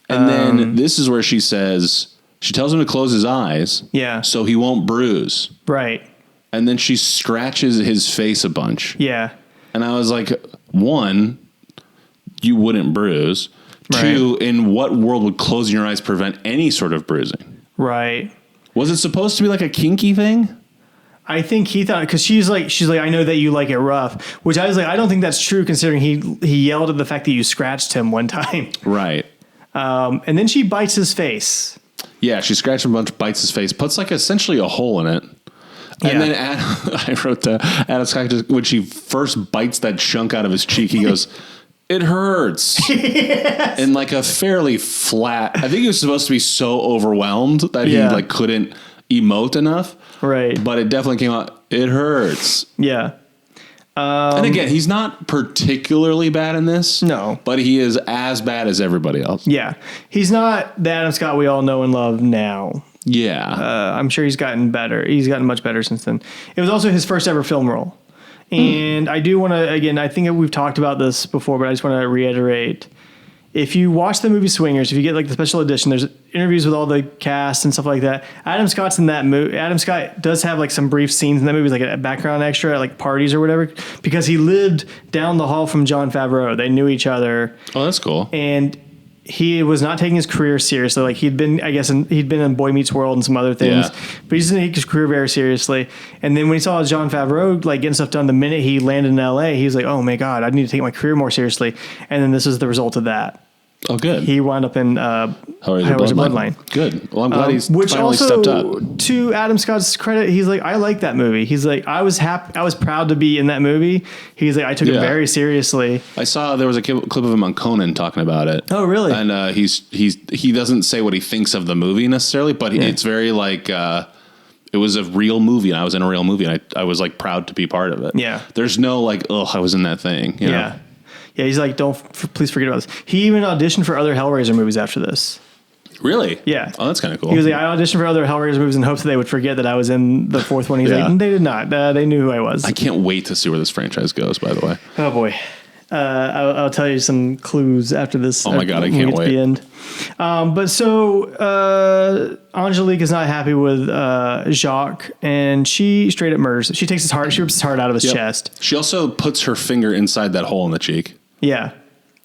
And then this is where she tells him to close his eyes. Yeah. So he won't bruise. Right. And then she scratches his face a bunch. Yeah. And I was like, one, you wouldn't bruise. Right. Two, in what world would closing your eyes prevent any sort of bruising? Right. Was it supposed to be like a kinky thing? I think he thought, because she's like, I know that you like it rough, which I was like, I don't think that's true considering he yelled at the fact that you scratched him one time. Right. And then she bites his face. Yeah, she scratches him a bunch, bites his face, puts like essentially a hole in it. And then I wrote Adam Scott, when she first bites that chunk out of his cheek, he goes, "It hurts." Yes. In like a fairly flat, I think he was supposed to be so overwhelmed that he like couldn't emote enough. Right. But it definitely came out, "It hurts." Yeah. And again, he's not particularly bad in this. No. But he is as bad as everybody else. Yeah. He's not the Adam Scott we all know and love now. Yeah. I'm sure he's gotten better. He's gotten much better since then. It was also his first ever film role. And I do want to, again, I think we've talked about this before, but I just want to reiterate. If you watch the movie Swingers, if you get like the special edition, there's interviews with all the cast and stuff like that. Adam Scott's in that movie. Adam Scott does have like some brief scenes in that movie, like a background extra at like parties or whatever, because he lived down the hall from Jon Favreau. They knew each other. Oh, that's cool. And he was not taking his career seriously. Like he'd been in Boy Meets World and some other things, but he didn't take his career very seriously. And then when he saw Jon Favreau like getting stuff done, the minute he landed in LA, he was like, "Oh my God, I need to take my career more seriously." And then this was the result of that. Oh, good. He wound up in Hellraiser Bloodline. Good. Well, I'm glad he's Which finally also, stepped up. to Adam Scott's credit, he's like, I like that movie. He's like, I was happy. I was proud to be in that movie. He's like, I took it very seriously. I saw there was a clip of him on Conan talking about it. Oh, really? And he doesn't say what he thinks of the movie necessarily, but it's very like it was a real movie, and I was in a real movie, and I was like proud to be part of it. Yeah. There's no like, oh, I was in that thing. You know? Yeah, he's like, please forget about this. He even auditioned for other Hellraiser movies after this. Really? Yeah. Oh, that's kind of cool. He was like, I auditioned for other Hellraiser movies in hopes that they would forget that I was in the fourth one. He's like, they did not. They knew who I was. I can't wait to see where this franchise goes, by the way. Oh, boy. I'll tell you some clues after this. Oh, my God, I can't wait. To the end. But so Angelique is not happy with Jacques, and she straight up murders him. She takes his heart. She rips his heart out of his chest. She also puts her finger inside that hole in the cheek. Yeah.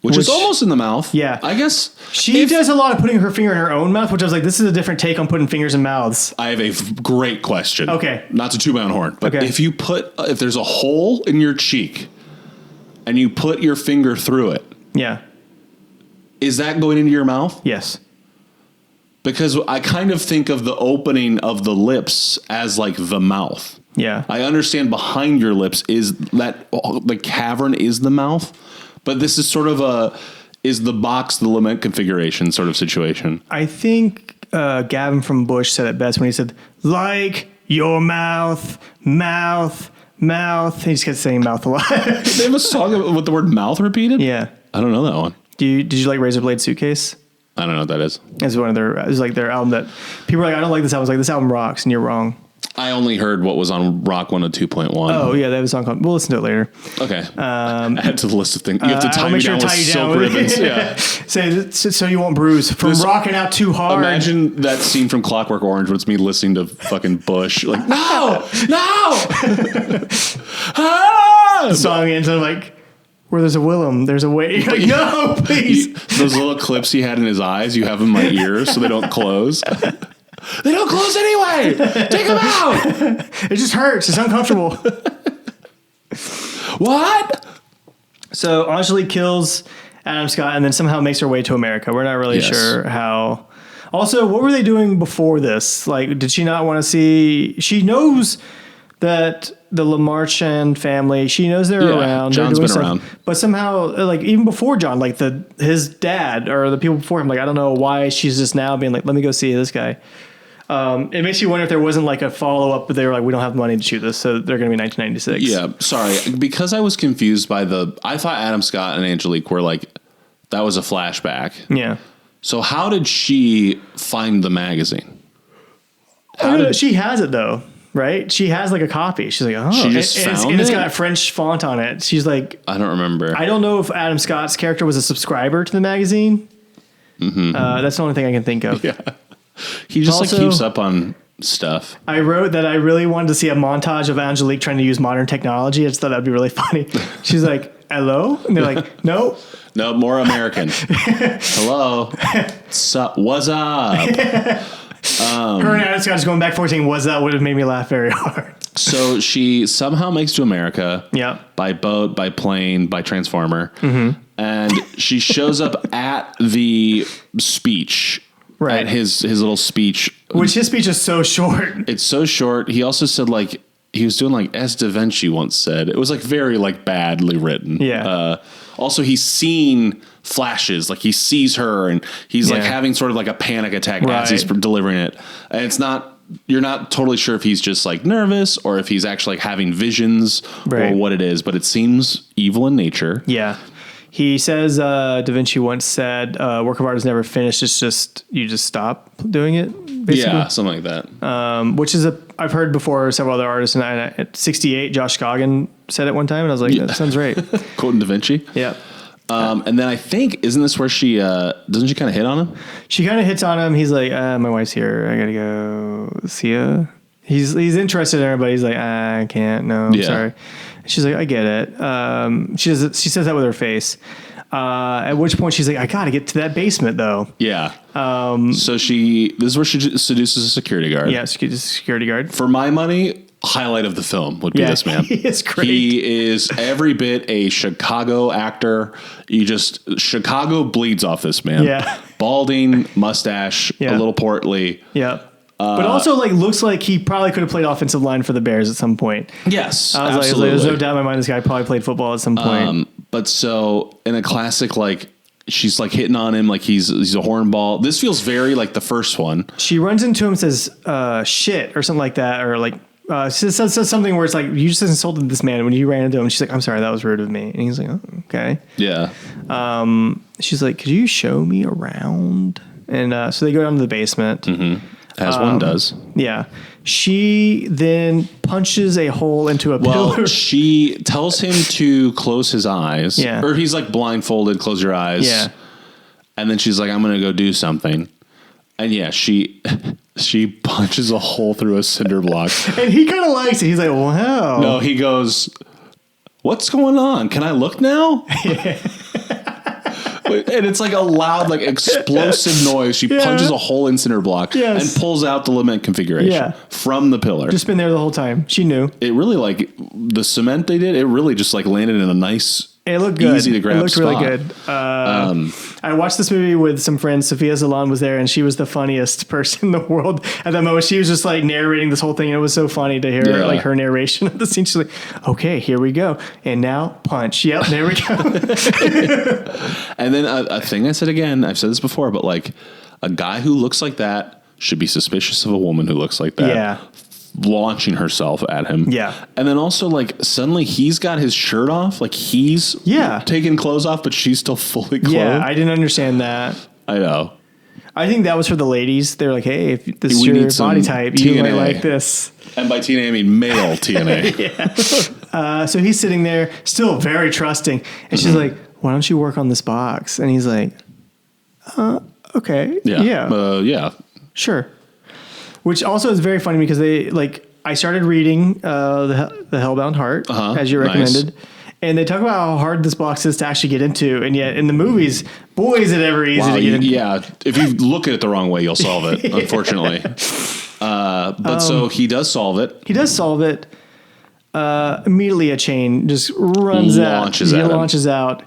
Which is almost in the mouth. Yeah. I guess. She does a lot of putting her finger in her own mouth, which I was like, this is a different take on putting fingers in mouths. I have a great question. Okay. Not to toot my own horn, but Okay. if there's a hole in your cheek and you put your finger through it, Yeah. is that going into your mouth? Yes. Because I kind of think of the opening of the lips as like the mouth. Yeah. I understand behind your lips is that the cavern is the mouth, but this is sort of is the box the lament configuration sort of situation? I think Gavin from Bush said it best when he said, like your mouth. He just kept saying mouth a lot. They have a song with the word mouth repeated? Yeah. I don't know that one. Did you like Razor Blade Suitcase? I don't know what that is. It's one of their album that people are like, I don't like this album. I was like, this album rocks, and you're wrong. I only heard what was on Rock 102.1. Oh, yeah, they have a song called... We'll listen to it later. Okay. Add to the list of things. You have to tie me down with silk ribbons. Yeah. So you won't bruise from rocking out too hard. Imagine that scene from Clockwork Orange when it's me listening to fucking Bush. Like, no! The song ends, and I'm like... Where there's a Willem, there's a way. Like, no, please. Those little clips he had in his eyes, you have in my ears so they don't close. They don't close anyway. Take them out. It just hurts. It's uncomfortable. What? So Angelique kills Adam Scott and then somehow makes her way to America. We're not really sure how. Also, what were they doing before this? Like, did she not want to see... She knows that the Lamarchand family, she knows they're around. John's been around. But somehow, like, even before John, like his dad or the people before him, like, I don't know why she's just now being like, let me go see this guy. It makes you wonder if there wasn't like a follow-up, but they were like, we don't have money to shoot this, so they're going to be 1996. Yeah, sorry. Because I was confused by I thought Adam Scott and Angelique were like, that was a flashback. Yeah. So how did she find the magazine? She has it, though. Right? She has like a copy. She's like, oh, she just found and it's got a French font on it. She's like, I don't remember. I don't know if Adam Scott's character was a subscriber to the magazine. Mm-hmm. That's the only thing I can think of. Yeah. He just also, like keeps up on stuff. I wrote that I really wanted to see a montage of Angelique trying to use modern technology. I just thought that'd be really funny. She's like, hello? And they're like, nope. No, more American. Hello. What's up? Her and Adam Scott just going back and forth saying, what's that? Would have made me laugh very hard. So she somehow makes to America. Yeah. By boat, by plane, by transformer. Mm-hmm. And she shows up at the speech. Right. At his little speech. Which his speech is so short. It's so short. He also said like, he was doing like as Da Vinci once said. It was like very like badly written. Yeah. Also, he's seen flashes, like he sees her and he's like having sort of like a panic attack as he's delivering it. And it's not, you're not totally sure if he's just like nervous or if he's actually like having visions or what it is, but it seems evil in nature. Yeah. He says Da Vinci once said, work of art is never finished. It's just, you just stop doing it, basically. Yeah, something like that. Which is I've heard before several other artists, and at 68, Josh Goggin said it one time, and I was like, that sounds right. Quoting Da Vinci? Yeah. And then I think, isn't this where she, doesn't she kind of hit on him? She kind of hits on him. He's like, my wife's here. I got to go see ya. He's interested in her, but he's like, I can't. No, I'm sorry. She's like, I get it. She says that with her face. At which point she's like, I got to get to that basement though. Yeah. So this is where she seduces a security guard. Yeah, security guard. For my money, highlight of the film would be this man. He is great. He is every bit a Chicago actor. Chicago bleeds off this man. Yeah. Balding, mustache, a little portly. Yeah. But also, like, looks like he probably could have played offensive line for the Bears at some point. Yes, I was absolutely. like, there's no doubt in my mind this guy probably played football at some point. But so, in a classic, like, she's, like, hitting on him like he's a hornball. This feels very like the first one. She runs into him and says, shit, or something like that, or, like, says something where it's like, you just insulted this man when you ran into him. She's like, I'm sorry, that was rude of me. And he's like, oh, okay. Yeah. She's like, could you show me around? And so they go down to the basement. Mm-hmm. As one does. Yeah. She then punches a hole into a pillar. She tells him to close his eyes. Yeah. Or he's like blindfolded, close your eyes. Yeah. And then she's like, I'm going to go do something. And yeah, she punches a hole through a cinder block. And he kind of likes it. He's like, wow. No, he goes, what's going on? Can I look now? And it's like a loud, like explosive noise. She punches a hole in cinder block and pulls out the lament configuration from the pillar. Just been there the whole time. She knew. It really, like, the cement they did, it really just like landed in a nice It looked good. Easy to grab It looked spot. really good. I watched this movie with some friends. Sophia Zalon was there, and she was the funniest person in the world at that moment. She was just like narrating this whole thing, and it was so funny to hear like her narration of the scene. She's like, "Okay, here we go, and now punch." Yep, there we go. And then a thing I said again, I've said this before, but like a guy who looks like that should be suspicious of a woman who looks like that. Yeah. Launching herself at him. Yeah. And then also like suddenly he's got his shirt off, like he's taking clothes off, but she's still fully clothed. Yeah, I didn't understand that. I know. I think that was for the ladies. They're like, hey, if this is We your need some body type, TNA. you might like this. And by TNA I mean male TNA. So he's sitting there still very trusting. And she's like, why don't you work on this box? And he's like, okay. Yeah. Sure. Which also is very funny because they like I started reading the Hellbound Heart as you recommended, and they talk about how hard this box is to actually get into, and yet in the movies, boy, is it ever easy to get into. Yeah, if you look at it the wrong way, you'll solve it. Unfortunately, but so he does solve it. He does solve it. Immediately, a chain just runs out. He launches out,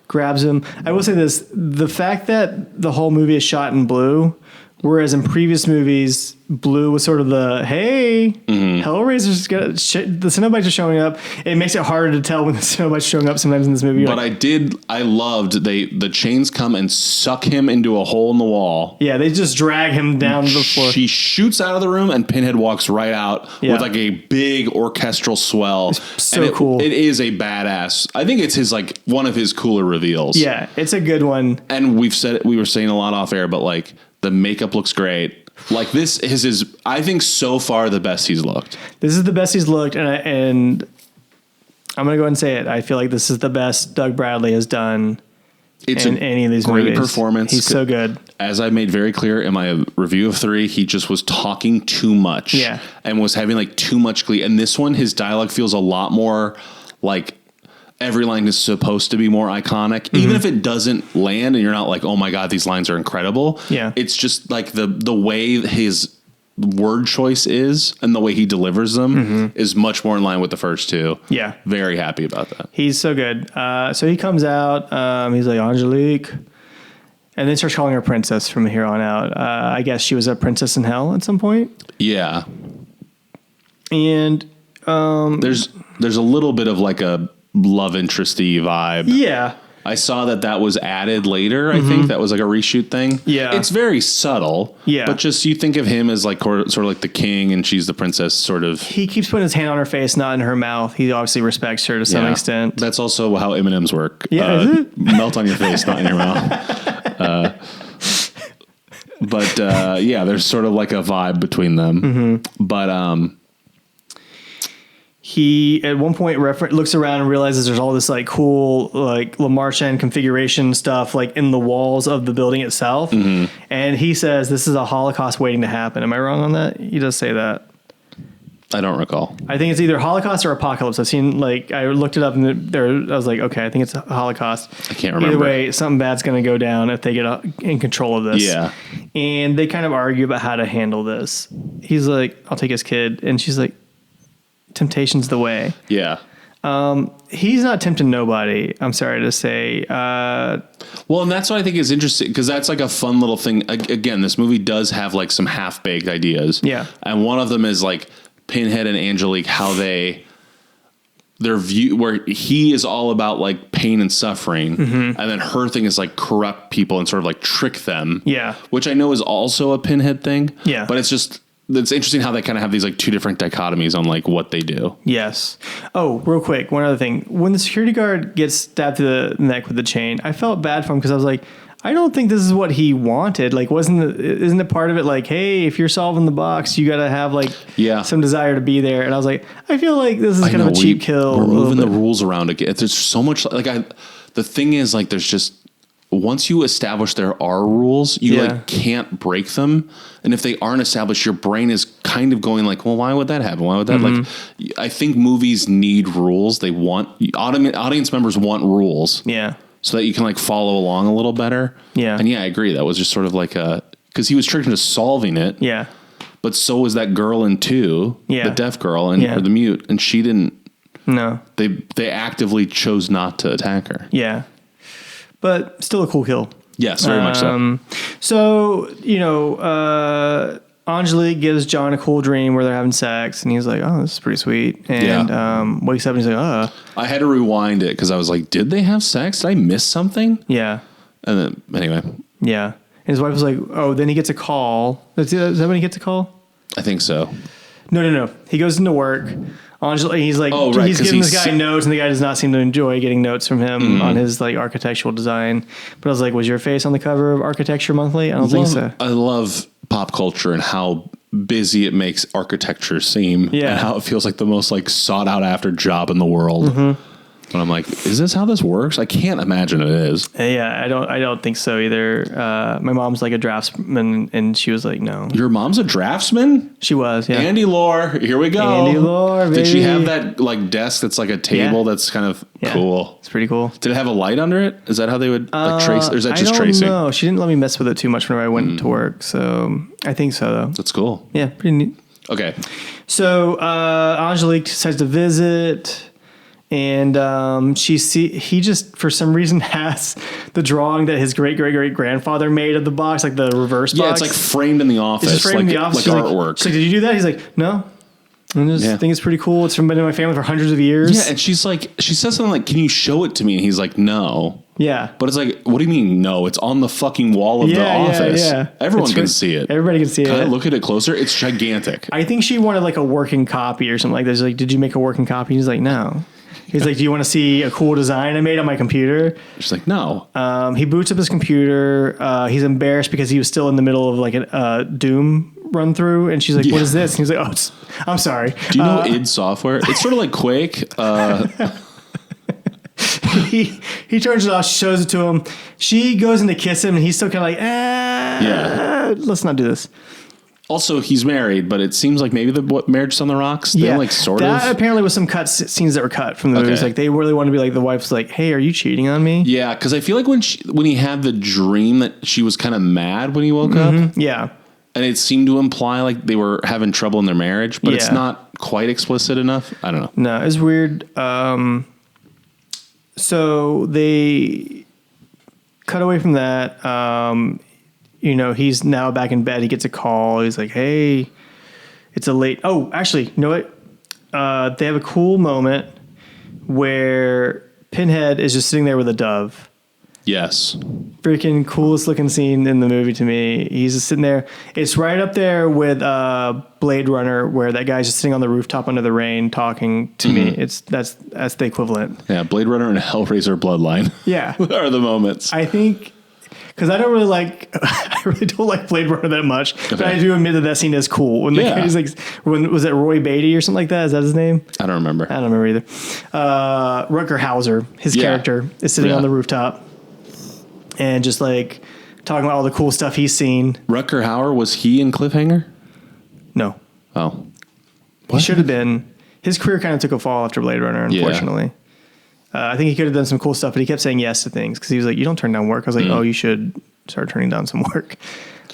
grabs him. I will say this: the fact that the whole movie is shot in blue. Whereas in previous movies, blue was sort of the, hey, Hellraiser's got the cenobites are showing up. It makes it harder to tell when the cenobites are showing up sometimes in this movie. But I loved the chains come and suck him into a hole in the wall. Yeah, they just drag him down to the floor. She shoots out of the room and Pinhead walks right out with like a big orchestral swell. It's so cool. It is a badass. I think it's his like one of his cooler reveals. Yeah, it's a good one. And we were saying a lot off air, but like the makeup looks great. Like this is his, I think so far the best he's looked. This is the best he's looked, and I'm gonna go ahead and say it. I feel like this is the best Doug Bradley has done in any of these movies. Great performance. He's so good. As I made very clear in my review of 3, he just was talking too much. Yeah. And was having like too much glee. And this one, his dialogue feels a lot more like every line is supposed to be more iconic, even if it doesn't land and you're not like, oh my God, these lines are incredible. Yeah. It's just like the way his word choice is and the way he delivers them is much more in line with the first two. Yeah. Very happy about that. He's so good. So he comes out, he's like, Angelique, and then starts calling her princess from here on out. I guess she was a princess in hell at some point. Yeah. And there's a little bit of like a love interesty vibe. Yeah. I saw that was added later. I think that was like a reshoot thing. Yeah. It's very subtle. Yeah. But just you think of him as like sort of like the king and she's the princess sort of. He keeps putting his hand on her face, not in her mouth. He obviously respects her to some extent. That's also how M&Ms work. Yeah, is it? Melt on your face, not in your mouth. But there's sort of like a vibe between them. But he at one point looks around and realizes there's all this like cool like Lamarchand configuration stuff like in the walls of the building itself, and he says this is a Holocaust waiting to happen. Am I wrong on that? He does say that. I don't recall. I think it's either Holocaust or Apocalypse. I've seen like I looked it up and I was like, okay, I think it's Holocaust. I can't remember. Either way, something bad's going to go down if they get in control of this. Yeah. And they kind of argue about how to handle this. He's like, I'll take his kid, and she's like, temptation's the way. Yeah. He's not tempting nobody, I'm sorry to say. Well, and that's what I think is interesting, because that's like a fun little thing. Again, this movie does have like some half-baked ideas. Yeah. And one of them is like Pinhead and Angelique, how their view, where he is all about like pain and suffering, and then her thing is like corrupt people and sort of like trick them. Yeah. Which I know is also a Pinhead thing. Yeah. But it's interesting how they kind of have these like two different dichotomies on like what they do. Yes. Oh, real quick, one other thing. When the security guard gets stabbed to the neck with the chain, I felt bad for him because I was like, I don't think this is what he wanted. Like, isn't it part of it like, hey, if you're solving the box, you got to have like some desire to be there. And I was like, I feel like this is kind of a cheap kill. We're moving the rules around again. There's so much the thing is like, there's just, once you establish there are rules, you like can't break them. And if they aren't established, your brain is kind of going like, well, why would that happen? Why would that like, I think movies need rules. They want audience members want rules. Yeah. So that you can like follow along a little better. Yeah. And I agree. That was just sort of like because he was tricked into solving it. Yeah. But so was that girl in 2, the deaf girl or the mute. And she didn't. No. They actively chose not to attack her. Yeah. But still a cool kill. Yes, very much so. So, Angelique gives John a cool dream where they're having sex, and he's like, oh, this is pretty sweet. And wakes up and he's like, oh. I had to rewind it because I was like, did they have sex? Did I miss something? Yeah. And then, anyway. Yeah. And his wife was like, oh, then he gets a call. Is that when he gets a call? I think so. No. He goes into work. He's like, he's giving this guy notes, and the guy does not seem to enjoy getting notes from him on his like architectural design. But I was like, was your face on the cover of Architecture Monthly? I don't think so. I love pop culture and how busy it makes architecture seem. Yeah. And how it feels like the most like sought out after job in the world. Mm-hmm. But I'm like, is this how this works? I can't imagine it is. Yeah, I don't think so either. My mom's like a draftsman, and she was like, no. Your mom's a draftsman? She was, yeah. Andy Lore, here we go. Andy Lore, baby. Did she have that like desk that's like a table that's kind of cool? It's pretty cool. Did it have a light under it? Is that how they would like trace? Or is that just tracing? No, she didn't let me mess with it too much whenever I went to work. So I think so, though. That's cool. Yeah, pretty neat. Okay. So Angelique decides to visit. And he just for some reason has the drawing that his great grandfather made of the box, like the reverse box. Yeah, it's like framed in the office, it's just framed in the office, like she's artwork. Like, she's like, did you do that? He's like, no. I just think it's pretty cool. It's been in my family for hundreds of years. Yeah, and she says something like, "Can you show it to me?" And he's like, "No." Yeah, but it's like, what do you mean no? It's on the fucking wall of the office. Yeah. Everyone can see it. Everybody can see it. Can I look at it closer? It's gigantic. I think she wanted like a working copy or something like that. She's like, did you make a working copy? He's like, no. He's like, do you want to see a cool design I made on my computer? She's like, no. He boots up his computer. He's embarrassed because he was still in the middle of like a Doom run through. And she's like, what is this? And he's like, oh, I'm sorry. Do you know id Software? It's sort of like Quake. He turns it off, shows it to him. She goes in to kiss him, and he's still kind of like, let's not do this. Also, he's married, but it seems like maybe the marriage's on the rocks. Yeah, like sort that of. Apparently was some scenes that were cut from the movies. Like they really want to be like, the wife's like, hey, are you cheating on me? Yeah, because I feel like when he had the dream that she was kind of mad when he woke up. Yeah. And it seemed to imply like they were having trouble in their marriage, but it's not quite explicit enough. I don't know. No, it's weird. So they cut away from that. He's now back in bed. He gets a call. He's like, hey, it's a late. Oh, actually, you know what? They have a cool moment where Pinhead is just sitting there with a dove. Yes. Freaking coolest looking scene in the movie to me. He's just sitting there. It's right up there with Blade Runner, where that guy's just sitting on the rooftop under the rain talking to me. That's the equivalent. Yeah, Blade Runner and Hellraiser BLOODLINE. Yeah. are the moments. I think, because I really don't like Blade Runner that much, but I do admit that scene is cool. When the guy's like, was it Roy Beatty or something like that? Is that his name? I don't remember. I don't remember either. Rutger Hauser, his character, is sitting on the rooftop and just like talking about all the cool stuff he's seen. Rutger Hauer, was he in Cliffhanger? No. Oh. What? He should have been. His career kind of took a fall after Blade Runner, unfortunately. I think he could have done some cool stuff, but he kept saying yes to things because he was like, you don't turn down work. I was like, oh, you should start turning down some work.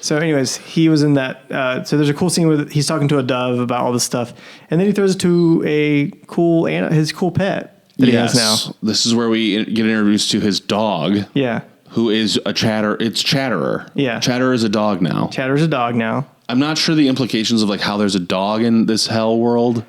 So anyways, he was in that. So there's a cool scene where he's talking to a dove about all this stuff. And then he throws it to his cool pet that he has now. This is where we get introduced to his dog. Yeah. Who is a It's Chatterer. Yeah. Chatterer is a dog now. Chatterer's a dog now. I'm not sure the implications of like how there's a dog in this hell world.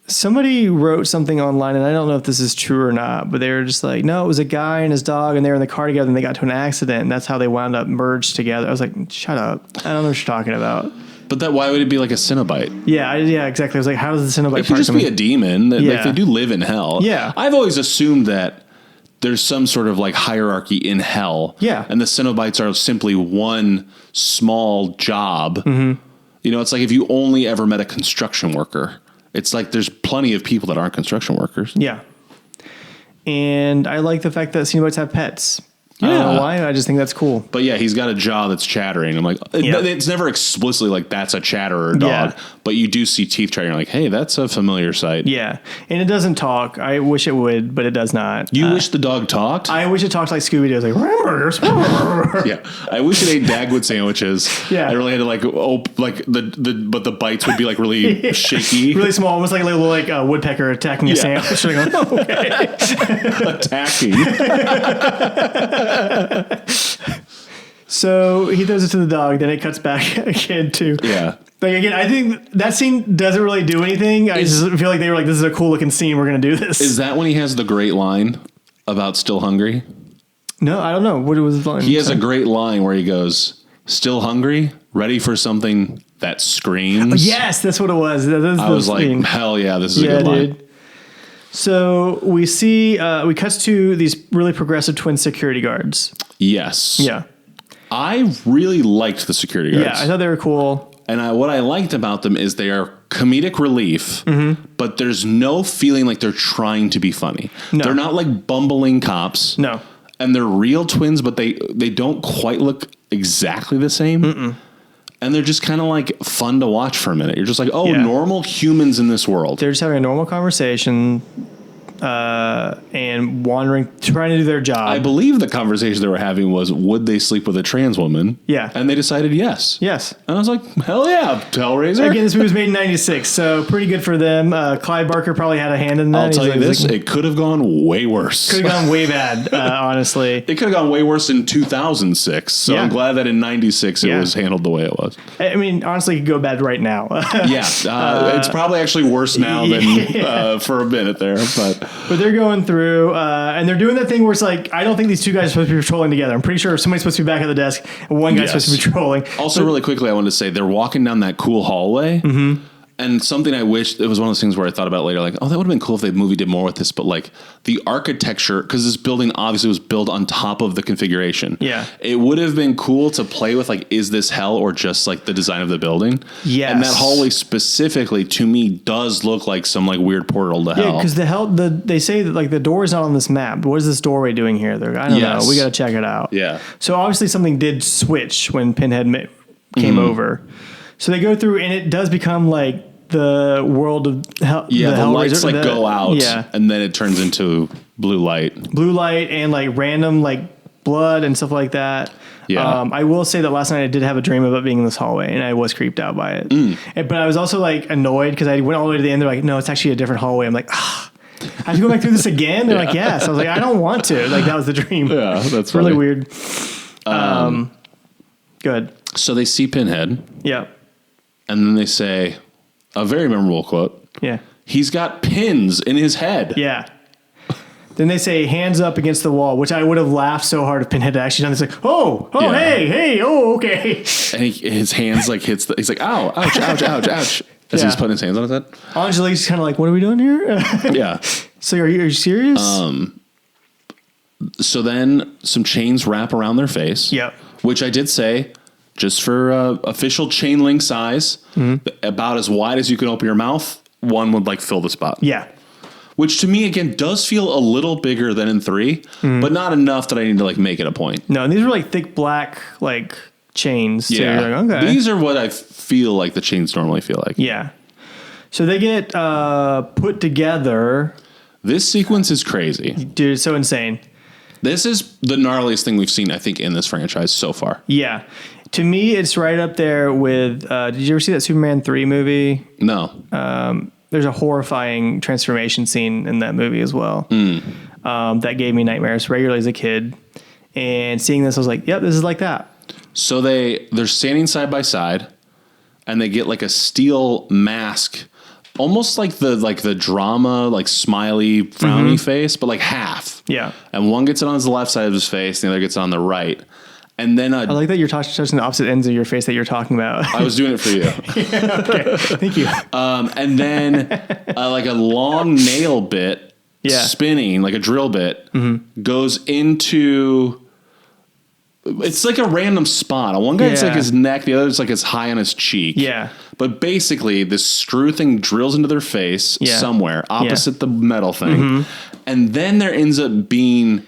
Somebody wrote something online, and I don't know if this is true or not, but they were just like, no, it was a guy and his dog, and they were in the car together, and they got to an accident, and that's how they wound up merged together. I was like, shut up. I don't know what you're talking about. But why would it be like a cenobite? Yeah, exactly. I was like, how does the cenobite It could just be a demon. Like, they do live in hell. Yeah. I've always assumed that there's some sort of like hierarchy in hell. Yeah. And the cenobites are simply one small job. Mm-hmm. It's like if you only ever met a construction worker. It's like there's plenty of people that aren't construction workers. Yeah. And I like the fact that cenobites have pets. I don't know why. I just think that's cool. But yeah, he's got a jaw that's chattering. I'm like, it's never explicitly like that's a chatterer dog, but you do see teeth chattering. You're like, hey, that's a familiar sight. Yeah, and it doesn't talk. I wish it would, but it does not. You wish the dog talked? I wish it talked like Scooby-Doo. It's like, yeah, I wish it ate Dagwood sandwiches. Yeah, I really had to but the bites would be like really shaky, really small, almost like a little woodpecker attacking a sandwich. Like, oh, okay. Attacking. So he throws it to the dog. Then it cuts back again to Like again, I think that scene doesn't really do anything. I just feel like they were like, "This is a cool looking scene. We're going to do this." Is that when he has the great line about still hungry? No, I don't know. What was the line? He has a great line where he goes, "Still hungry? Ready for something that screams?" Oh, yes, that's what it was. I was like, "Hell yeah, this is a good line." Dude. So we see, we cut to these really progressive twin security guards. Yes. Yeah. I really liked the security guards. Yeah, I thought they were cool. And what I liked about them is they are comedic relief, but there's no feeling like they're trying to be funny. No. They're not like bumbling cops. No. And they're real twins, but they don't quite look exactly the same. Mm-mm. And they're just kind of like fun to watch for a minute. You're just like, normal humans in this world. They're just having a normal conversation and trying to do their job. I believe the conversation they were having was, would they sleep with a trans woman? Yeah. And they decided yes. Yes. And I was like, hell yeah, Hellraiser. Again, this movie was made in 96, so pretty good for them. Clive Barker probably had a hand in that. I'll tell you this, it could have gone way worse. Could have gone way bad, honestly. It could have gone way worse in 2006, so I'm glad that in 96 it was handled the way it was. I mean, honestly, it could go bad right now. It's probably actually worse now than for a minute there, But they're going through, and they're doing that thing where it's like, I don't think these two guys are supposed to be patrolling together. I'm pretty sure somebody's supposed to be back at the desk, and one guy's supposed to be patrolling. Also, really quickly, I wanted to say, they're walking down that cool hallway, and something I wish, it was one of those things where I thought about later, like, oh, that would have been cool if the movie did more with this, but like, the architecture, because this building obviously was built on top of the configuration. Yeah. It would have been cool to play with, like, is this hell or just like the design of the building? Yes. And that hallway specifically, to me, does look like some like weird portal to hell. Yeah, because they say that like the door is not on this map. What is this doorway doing here? They're like, I don't know. We got to check it out. Yeah. So obviously something did switch when Pinhead came over. So they go through, and it does become like the world of hell. Yeah, the lights like go out, and then it turns into blue light. Blue light and like random like blood and stuff like that. Yeah. I will say that last night I did have a dream about being in this hallway, and I was creeped out by it. But I was also like annoyed because I went all the way to the end. They're like, no, it's actually a different hallway. I'm like, I have to go back through this again. They're like, yes. I was like, I don't want to. Like that was the dream. Yeah, that's really weird. Good. So they see Pinhead. Yeah. And then they say a very memorable quote. Yeah. He's got pins in his head. Yeah. Then they say hands up against the wall, which I would have laughed so hard if Pinhead had actually done this. Like, hey, okay. And his hands like hits he's like, ow, ouch, ouch, ouch, ouch. As he's putting his hands on his head. Angelique's kind of like, what are we doing here? Yeah. So are you serious? So then some chains wrap around their face. Yep. Which I did say, just for official chain link size, about as wide as you can open your mouth, one would like fill the spot. Yeah. Which to me, again, does feel a little bigger than in 3, but not enough that I need to like make it a point. No, and these were like thick black like chains. Yeah. So like, okay. These are what I feel like the chains normally feel like. Yeah. So they get put together. This sequence is crazy. Dude, it's so insane. This is the gnarliest thing we've seen, I think, in this franchise so far. Yeah. To me, it's right up there with, did you ever see that Superman 3 movie? No. There's a horrifying transformation scene in that movie as well. That gave me nightmares regularly as a kid. And seeing this, I was like, yep, this is like that. So they're standing side by side, and they get like a steel mask, almost like the drama, like smiley, frowny face, but like half. Yeah. And one gets it on his left side of his face, and the other gets it on the right. And then I like that you're touching the opposite ends of your face that you're talking about. I was doing it for you. Yeah, okay. Thank you. And then like a long nail bit spinning, like a drill bit, goes into... It's like a random spot. On one guy, it's like his neck. The other, it's like it's high on his cheek. Yeah. But basically, this screw thing drills into their face somewhere opposite the metal thing. And then there ends up being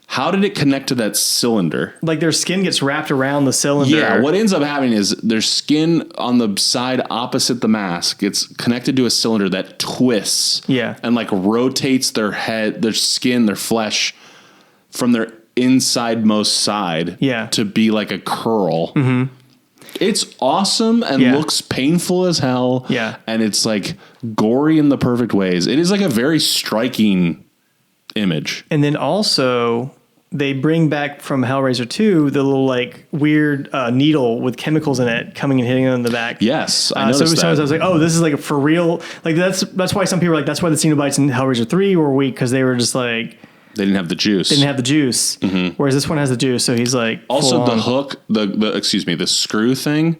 How did it connect to that cylinder? Like their skin gets wrapped around the cylinder. Yeah, what ends up happening is their skin on the side opposite the mask gets connected to a cylinder that twists. Yeah. And like rotates their head, their skin, their flesh from their insidemost side to be like a curl. Mm-hmm. It's awesome and looks painful as hell. Yeah. And it's like gory in the perfect ways. It is like a very striking image. And then also they bring back from Hellraiser 2 the little like weird needle with chemicals in it coming and hitting them in the back. Yes, I noticed that. So I was like, oh, this is like for real. Like that's why some people are like, that's why the cenobites in Hellraiser 3 were weak, because they were just like, they didn't have the juice. Mm-hmm. Whereas this one has the juice, so he's like also the hook, the screw thing.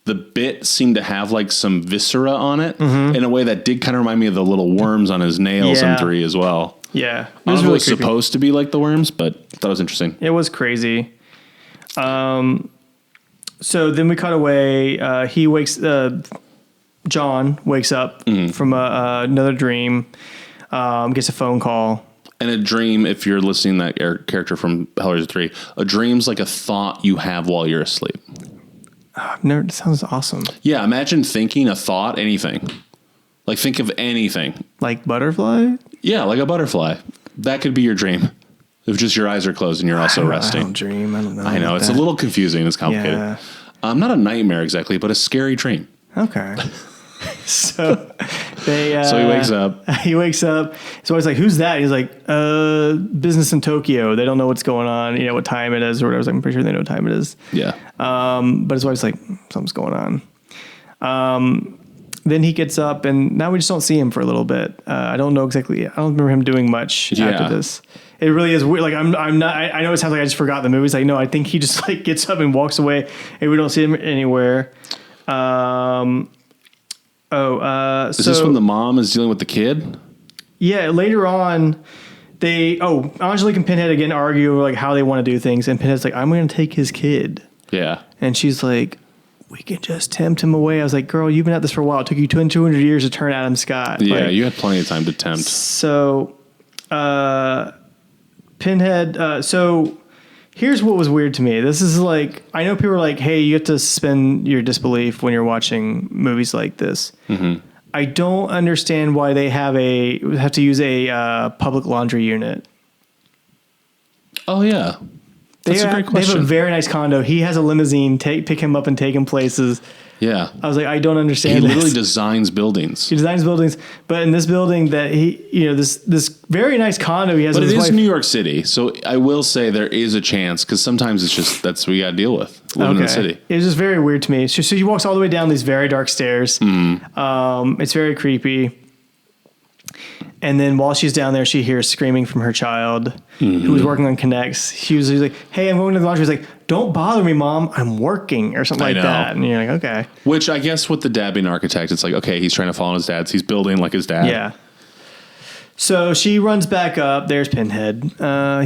The bit seemed to have like some viscera on it in a way that did kind of remind me of the little worms on his nails in 3 as well. Yeah, I don't know if it was supposed to be like the worms, but I thought it was interesting. It was crazy. So then we cut away. John wakes up from another dream, gets a phone call. And a dream, if you're listening to that character from Hellraiser 3, a dream's like a thought you have while you're asleep. It sounds awesome. Yeah, imagine thinking a thought, anything. Like think of anything. Like butterfly? Yeah, like a butterfly. That could be your dream. If just your eyes are closed and you're also resting. I don't dream. I don't know. I know. It's a little confusing. It's complicated. Yeah. Not a nightmare exactly, but a scary dream. Okay. So so he wakes up. He wakes up. So he's like, who's that? He's like, business in Tokyo. They don't know what's going on, what time it is or whatever. I was like, I'm pretty sure they know what time it is. Yeah. But his wife's like, something's going on. Then he gets up and now we just don't see him for a little bit. I don't know exactly. I don't remember him doing much after this. It really is weird. Like I'm not, I know it sounds like I just forgot the movie. It's like, no, I think he just like gets up and walks away and we don't see him anywhere. Is this when the mom is dealing with the kid? Yeah, later on, Angelique and Pinhead again argue like how they want to do things, and Pinhead's like, I'm going to take his kid. Yeah. And she's like, we can just tempt him away. I was like, girl, you've been at this for a while. It took you 200 years to turn Adam Scott. Yeah, you had plenty of time to tempt. So, Pinhead, here's what was weird to me. This is like, I know people are like, hey, you have to suspend your disbelief when you're watching movies like this. Mm-hmm. I don't understand why they have to use a public laundry unit. Oh, yeah. That's a great question. They have a very nice condo. He has a limousine, pick him up and take him places. Yeah. I was like, I don't understand He this. literally designs buildings. He designs buildings, but in this building that this very nice condo he has with his wife. But it is New York City, so I will say there is a chance, because sometimes it's just, that's what you got to deal with, living in the city. It was just very weird to me. So she walks all the way down these very dark stairs. It's very creepy. And then while she's down there, she hears screaming from her child who was working on Connects. He was like, hey, I'm going to the laundry. He's like, don't bother me, Mom. I'm working, or something like that. And you're like, okay. Which I guess with the dad being an architect, it's like, okay, he's trying to follow his dad's. He's building like his dad. Yeah. So she runs back up. There's Pinhead.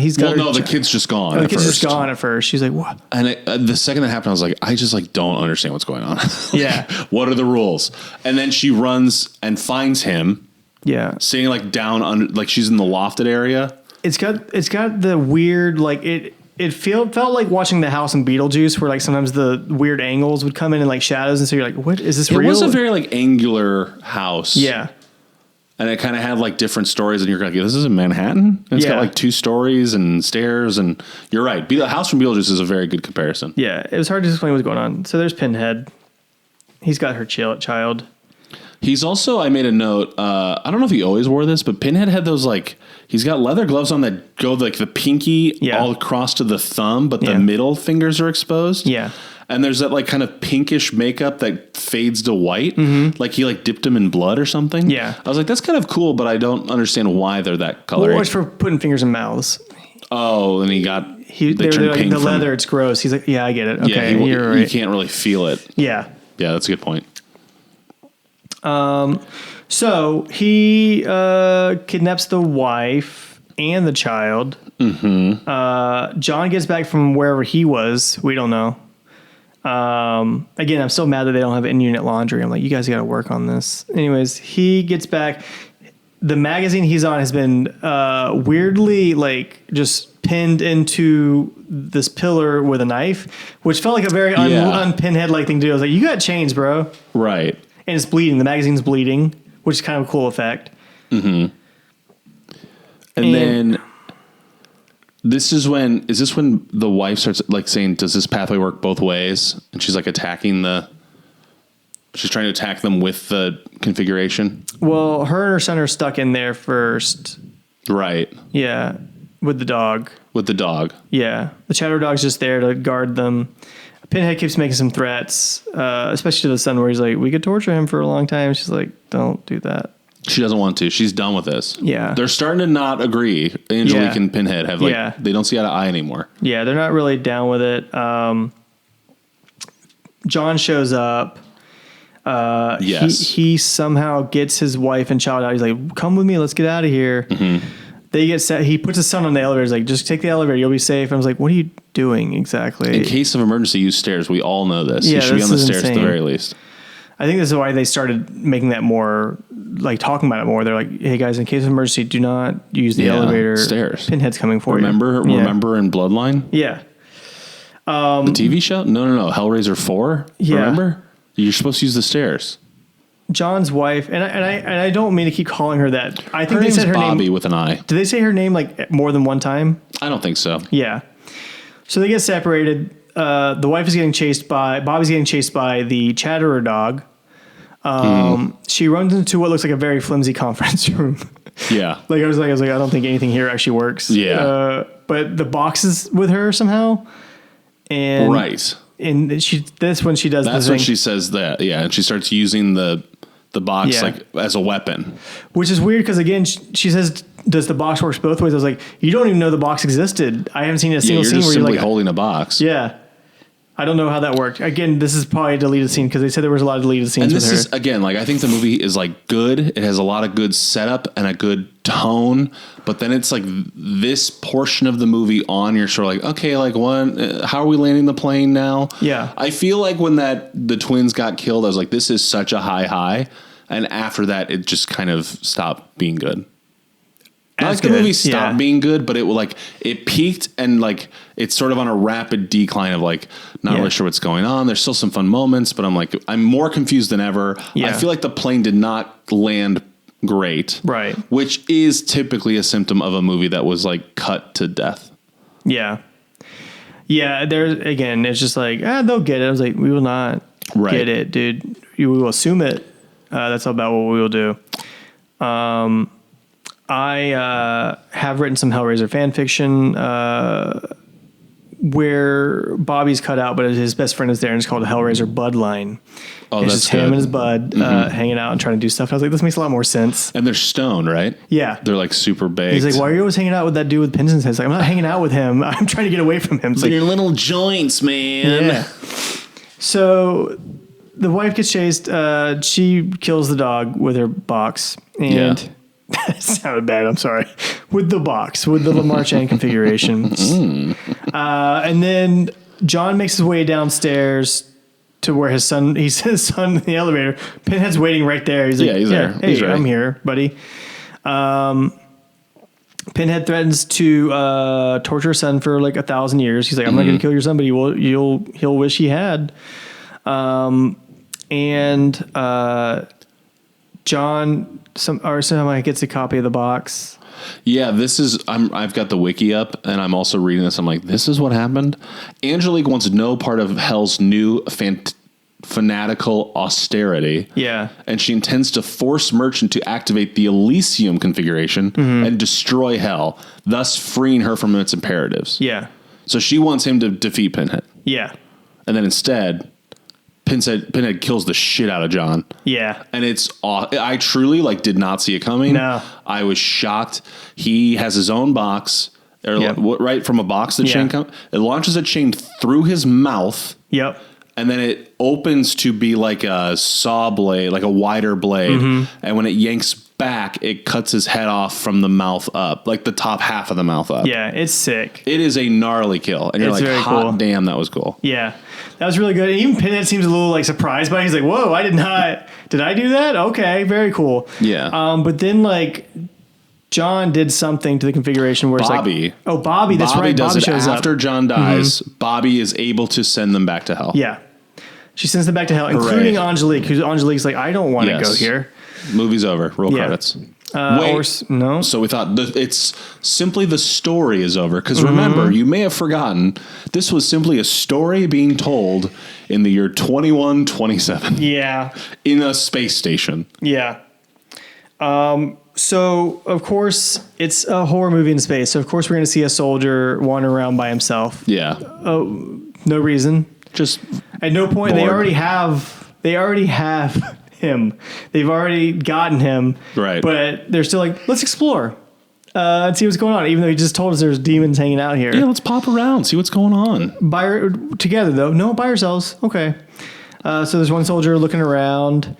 He's got the kid's just gone. The kid's just gone at first. She's like, what? And the second that happened, I was like, I just like don't understand what's going on. Yeah. What are the rules? And then she runs and finds him. Yeah. Sitting like down under, like she's in the lofted area. It's got the weird, like it felt like watching The House in Beetlejuice, where like sometimes the weird angles would come in and like shadows, and so you're like, what is this real? It was a very like angular house. Yeah. And it kind of had like different stories, and you're like, this is in Manhattan? And it's got like 2 stories and stairs, and you're right. The House from Beetlejuice is a very good comparison. Yeah, it was hard to explain what's going on. So there's Pinhead. He's got her child. He's also, I made a note, I don't know if he always wore this, but Pinhead had those like, he's got leather gloves on that go like the pinky all across to the thumb, but the middle fingers are exposed. Yeah. And there's that like kind of pinkish makeup that fades to white. Like he like dipped him in blood or something. Yeah. I was like, that's kind of cool, but I don't understand why they're that color. Well, it's for putting fingers in mouths. Oh, and they're like, the leather, it's gross. He's like, yeah, I get it. Okay, you're right. You can't really feel it. Yeah. Yeah, that's a good point. So he kidnaps the wife and the child. Mm-hmm. John gets back from wherever he was. We don't know. Again, I'm still mad that they don't have in-unit laundry. I'm like, you guys got to work on this. Anyways, he gets back. the magazine he's on has been weirdly like just pinned into this pillar with a knife, which felt like a very un-Pinhead like thing to do. I was like, you got chains, bro. Right. And it's bleeding. The magazine's bleeding, which is kind of a cool effect. Mm-hmm. And then is this when the wife starts like saying, does this pathway work both ways? And she's like she's trying to attack them with the configuration. Well, her and her son are stuck in there first. Right. Yeah. With the dog. Yeah. The shadow dog's just there to guard them. Pinhead keeps making some threats, especially to the son, where he's like, we could torture him for a long time. She's like, don't do that. She doesn't want to. She's done with this. Yeah. They're starting to not agree. Angelique and Pinhead have they don't see eye to eye anymore. Yeah, they're not really down with it. John shows up. Yes. He somehow gets his wife and child out. He's like, come with me. Let's get out of here. Mm-hmm. They get set. He puts his son on the elevator. He's like, just take the elevator. You'll be safe. And I was like, what are you doing exactly? In case of emergency, use stairs. We all know this. Yeah, you should be on the stairs insane. at the very least. I think this is why they started making that more, like talking about it more. They're like, hey guys, in case of emergency, do not use the elevator. Stairs. Pinhead's coming for you. Remember in Bloodline? Yeah. The TV show? No. Hellraiser 4? Yeah. Remember? You're supposed to use the stairs. John's wife, and I don't mean to keep calling her that. I think they said her Bobby name with an I. Did they say her name like more than one time? I don't think so. Yeah. So they get separated. The wife is getting chased by Bobby's getting chased by the Chatterer dog. She runs into what looks like a very flimsy conference room. Yeah. I was like, I don't think anything here actually works. Yeah. But the box is with her somehow. And right. And when she does that's when she says that. Yeah. And she starts using the box like as a weapon. Which is weird because again, she says, does the box work both ways? I was like, you don't even know the box existed. I haven't seen a single scene where you're like holding a box. Yeah. I don't know how that worked. Again, this is probably a deleted scene because they said there was a lot of deleted scenes with her. And this is, again, like I think the movie is like good. It has a lot of good setup and a good tone, but then it's like this portion of the movie on, you're sort of like, okay, like how are we landing the plane now? Yeah. I feel like when the twins got killed, I was like, this is such a high. And after that, it just kind of stopped being good. Not like the movie stopped being good, but it peaked and like it's sort of on a rapid decline of like not really sure what's going on. There's still some fun moments, but I'm more confused than ever. Yeah. I feel like the plane did not land great, right? Which is typically a symptom of a movie that was like cut to death. Yeah, There's again, it's just like they'll get it. I was like, we will not get it, dude. We will assume it. That's about what we will do. I have written some Hellraiser fan fiction where Bobby's cut out, but his best friend is there, and it's called Hellraiser BLOODLINE. Oh, it's that's just good. him and his bud hanging out and trying to do stuff. And I was like, this makes a lot more sense. And they're stoned, right? Yeah. They're like super baked. He's like, why are you always hanging out with that dude with pins in his head? It's like, I'm not hanging out with him. I'm trying to get away from him. It's like, your little joints, man. Yeah. So the wife gets chased. She kills the dog with her box. And that sounded bad. I'm sorry. With the box, with the Lamar Chan configuration. And then John makes his way downstairs to where his son, he says son in the elevator. Pinhead's waiting right there. He's like, he's there. Hey, He's ready. I'm here, buddy. Pinhead threatens to torture his son for like 1,000 years. He's like, I'm not going to kill your son, but he'll wish he had. John somehow gets a copy of the box. Yeah, I've got the wiki up and I'm also reading this. I'm like, this is what happened. Angelique wants no part of Hell's new fanatical austerity. Yeah. And she intends to force Merchant to activate the Elysium configuration and destroy Hell, thus freeing her from its imperatives. Yeah. So she wants him to defeat Pinhead. Yeah. And then instead, Pinhead kills the shit out of John. Yeah. And I truly did not see it coming. No. I was shocked. He has his own box, right from a box. The chain comes. It launches a chain through his mouth. Yep. And then it opens to be like a saw blade, like a wider blade. And when it yanks back, it cuts his head off from the mouth up, like the top half of the mouth up. Yeah, it's sick. It is a gnarly kill. And you're It's like, very hot cool. damn, that was cool. Yeah, that was really good. And even Pinhead seems a little like surprised by it. He's like, whoa, I did not. Did I do that? Okay, very cool. Yeah. But then like John did something to the configuration where Bobby. it's like, oh, Bobby, that's Bobby right. does Bobby it shows after up. John dies. Bobby is able to send them back to hell. Yeah. She sends them back to hell, including Angelique, who's Angelique's like, I don't want to go here. Movie's over. Roll Yeah. credits. No. So we thought it's simply the story is over. Because remember, you may have forgotten, this was simply a story being told in the year 2127 Yeah. in a space station. Yeah. So, of course, it's a horror movie in space. So, of course, we're going to see a soldier wandering around by himself. Yeah. No reason. Just At no point. Bored. They already have him. They've already gotten him. Right. But they're still like, let's explore and see what's going on. Even though he just told us there's demons hanging out here. yeah, let's pop around, see what's going on. Together, though. No, by ourselves. Okay. So there's one soldier looking around.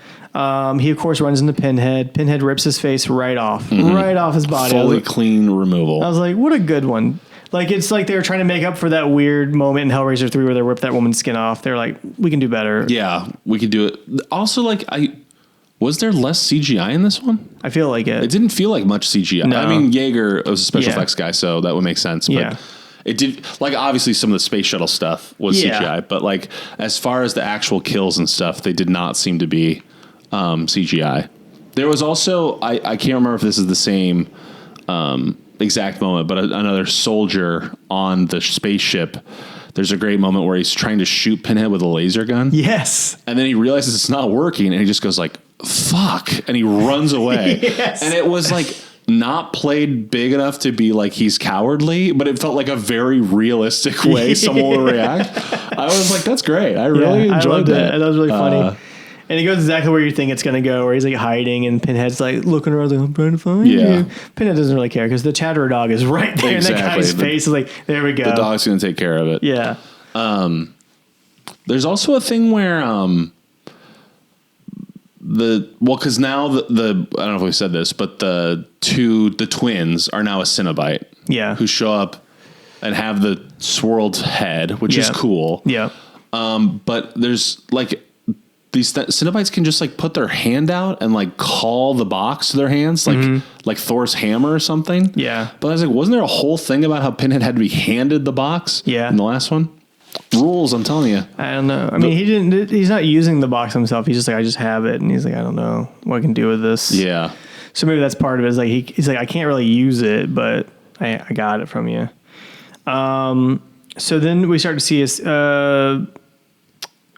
He, of course, runs into Pinhead. Pinhead rips his face right off. Right off his body. Fully clean removal. I was like, what a good one. Like, it's like they were trying to make up for that weird moment in Hellraiser 3 where they ripped that woman's skin off. They're like, we can do better. Yeah, we could do it. Also, like, was there less CGI in this one? I feel like It it. didn't feel like much CGI. No. I mean, Yeager was a special Yeah. effects guy, so that would make sense. But Yeah. it did, like, obviously some of the space shuttle stuff was Yeah. CGI, but like as far as the actual kills and stuff, they did not seem to be CGI. There was also, I can't remember if this is the same exact moment, but another soldier on the spaceship. There's a great moment where he's trying to shoot Pinhead with a laser gun. Yes. And then he realizes it's not working, and he just goes like, fuck, and he runs away. Yes. And it was like not played big enough to be like he's cowardly, but it felt like a very realistic way someone would react. I was like, that's great. I really I enjoyed loved that. it. That was really funny. And he goes exactly where you think it's going to go, where he's like hiding and Pinhead's like looking around like, I'm trying to find Yeah. you. Pinhead doesn't really care because the Chatterer dog is right there and that Exactly. guy's face is like, there we go. The dog's going to take care of it. Yeah. There's also a thing where because now the I don't know if we said this, but the twins are now a cenobite. Yeah. Who show up and have the swirled head, which is Yeah. cool. Yeah. But there's like these cenobites can just like put their hand out and like call the box to their hands, like Thor's hammer or something. Yeah. But I was like, wasn't there a whole thing about how Pinhead had to be handed the box? Yeah. In the last one, rules. I'm telling you. I don't know. I mean, he's not using the box himself. He's just like, I just have it. And he's like, I don't know what I can do with this. Yeah. So maybe that's part of it. Is like, he's like, I can't really use it, but I got it from you. So then we start to see his,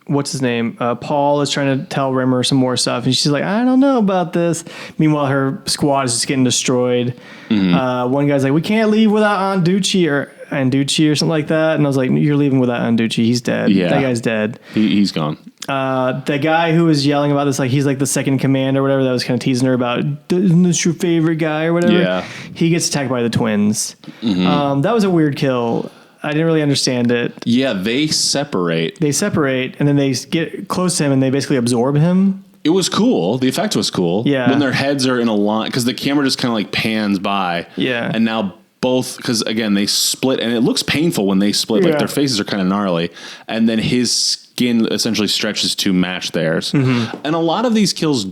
what's his name? Paul is trying to tell Rimmer some more stuff, and she's like, I don't know about this. Meanwhile, her squad is just getting destroyed. One guy's like, we can't leave without Anducci or something like that. And I was like, you're leaving without Anducci. He's dead. Yeah. That guy's dead. He's gone. The guy who was yelling about this, like he's like the second in command or whatever, that was kind of teasing her about, isn't this your favorite guy or whatever? Yeah. He gets attacked by the twins. That was a weird kill. I didn't really understand it. Yeah, they separate. They separate and then they get close to him and they basically absorb him. It was cool. The effect was cool. Yeah. When their heads are in a line, because the camera just kind of like pans by. Yeah. And now both, because again, they split, and it looks painful when they split. Like Yeah. their faces are kind of gnarly. And then his skin essentially stretches to match theirs. And a lot of these kills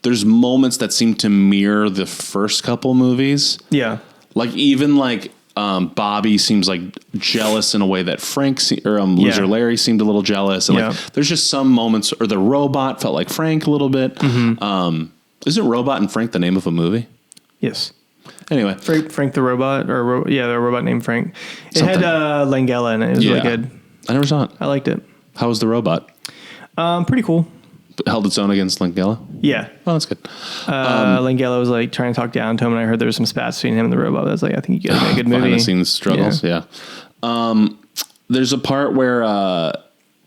there's moments that seem to mirror the first couple movies. Yeah. Like even like Bobby seems like jealous in a way that Frank Loser Larry seemed a little jealous, and like there's just some moments, or the robot felt like Frank a little bit. Isn't Robot and Frank the name of a movie? Yes. Anyway, Frank the robot, the robot named Frank. It Something. had Langella in it. It was really good. I never saw it. I liked it. How was the robot? Pretty cool. Held its own against Langella? Yeah. Oh, that's good. Langella was like trying to talk down to him, and I heard there was some spats between him and the robot. I was like, I think you guys made a good movie. Behind the scenes struggles, yeah. There's a part where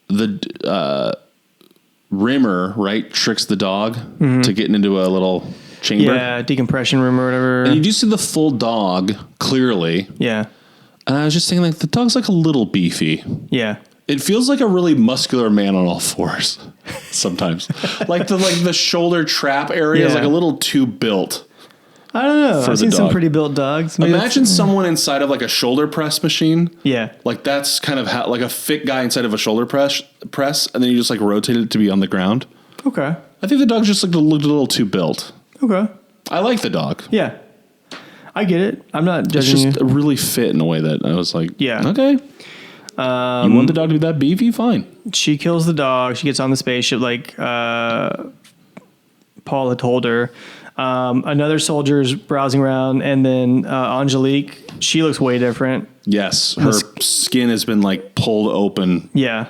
the Rimmer, right, tricks the dog to getting into a little chamber. Yeah, decompression room or whatever. And you do see the full dog clearly. Yeah. And I was just thinking, like, the dog's like a little beefy. Yeah. It feels like a really muscular man on all fours sometimes. like the shoulder trap area is like a little too built. I don't know. I've seen some pretty built dogs. Maybe Imagine someone inside of like a shoulder press machine. Yeah. Like that's kind of how, like a fit guy inside of a shoulder press, and then you just like rotate it to be on the ground. Okay. I think the dog just looked a little too built. Okay. I like the dog. Yeah. I get it. I'm not It's judging just really fit in a way that I was like, Yeah. okay. You want the dog to be that beefy? Fine. She kills the dog. She gets on the spaceship like Paul had told her. Another soldier's browsing around, and then Angelique, she looks way different. Yes. Her skin has been like pulled open. Yeah.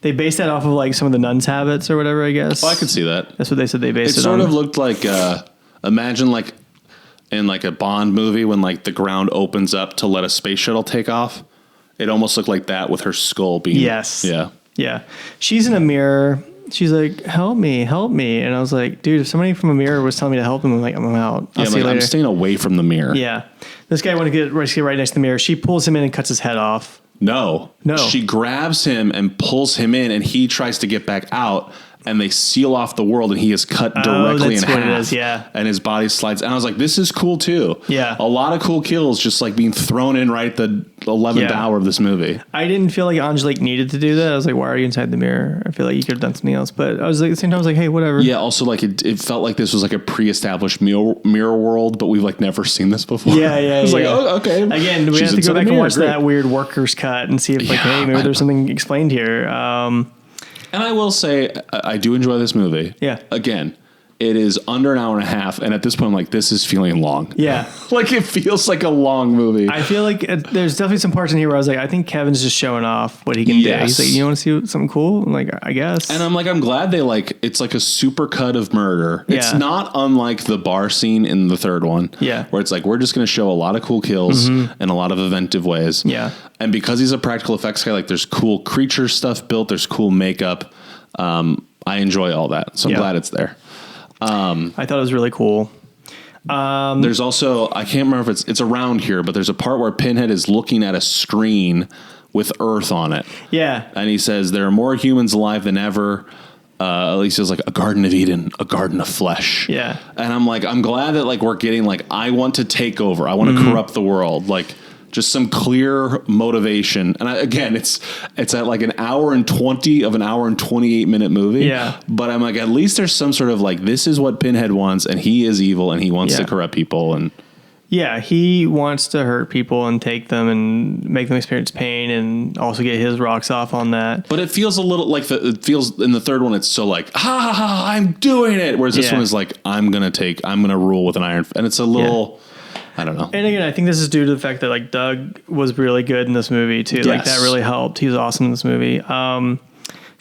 They based that off of like some of the nuns' habits or whatever, I guess. Oh, I could see that. That's what they said they based it on. It sort of looked like, imagine like in like a Bond movie when like the ground opens up to let a space shuttle take off. It almost looked like that with her skull being. Yes. Yeah. Yeah. She's in a mirror. She's like, help me. And I was like, dude, if somebody from a mirror was telling me to help him, I'm like, I'm out. I'll see you later. I'm staying away from the mirror. Yeah. This guy wanted to get right next to the mirror. She pulls him in and cuts his head off. No. No. She grabs him and pulls him in, and he tries to get back out, and they seal off the world, and he is cut directly in half. What it is, yeah. And his body slides. And I was like, this is cool too. Yeah. A lot of cool kills just like being thrown in right at the 11th hour of this movie. I didn't feel like Angelique needed to do that. I was like, why are you inside the mirror? I feel like you could have done something else. But I was like, at the same time, I was like, hey, whatever. Yeah, also like it felt like this was like a pre-established mirror world, but we've like never seen this before. Yeah. It was like, oh, okay. Again, we have to go back and watch that weird workers cut and see if like, hey, maybe there's something explained here. And I will say, I do enjoy this movie. Yeah. Again, it is under an hour and a half, and at this point, I'm like, this is feeling long. Yeah. Like, it feels like a long movie. I feel like there's definitely some parts in here where I was like, I think Kevin's just showing off what he can do. He's like, you want to see something cool? I'm like, I guess. And I'm like, I'm glad they like, it's like a super cut of murder. Yeah. It's not unlike the bar scene in the third one. Yeah. Where it's like, we're just going to show a lot of cool kills in a lot of inventive ways. Yeah. And because he's a practical effects guy, like there's cool creature stuff built, there's cool makeup. I enjoy all that. So I'm glad it's there. I thought it was really cool. There's also, I can't remember if it's around here, but there's a part where Pinhead is looking at a screen with Earth on it. Yeah. And he says, there are more humans alive than ever. At least it's like a Garden of Eden, a garden of flesh. Yeah. And I'm like, I'm glad that like we're getting like, I want to take over. I want to corrupt the world. Like just some clear motivation. And again, it's at like an hour and 20 of an hour and 28 minute movie. Yeah. But I'm like, at least there's some sort of like, this is what Pinhead wants, and he is evil, and he wants to corrupt people. And yeah, he wants to hurt people and take them and make them experience pain, and also get his rocks off on that. But it feels a little like it feels in the third one. It's so like, I'm doing it. Whereas this one is like, I'm going to rule with an iron. And it's a little, I don't know. And again, I think this is due to the fact that like Doug was really good in this movie too. Yes. Like that really helped. He was awesome in this movie.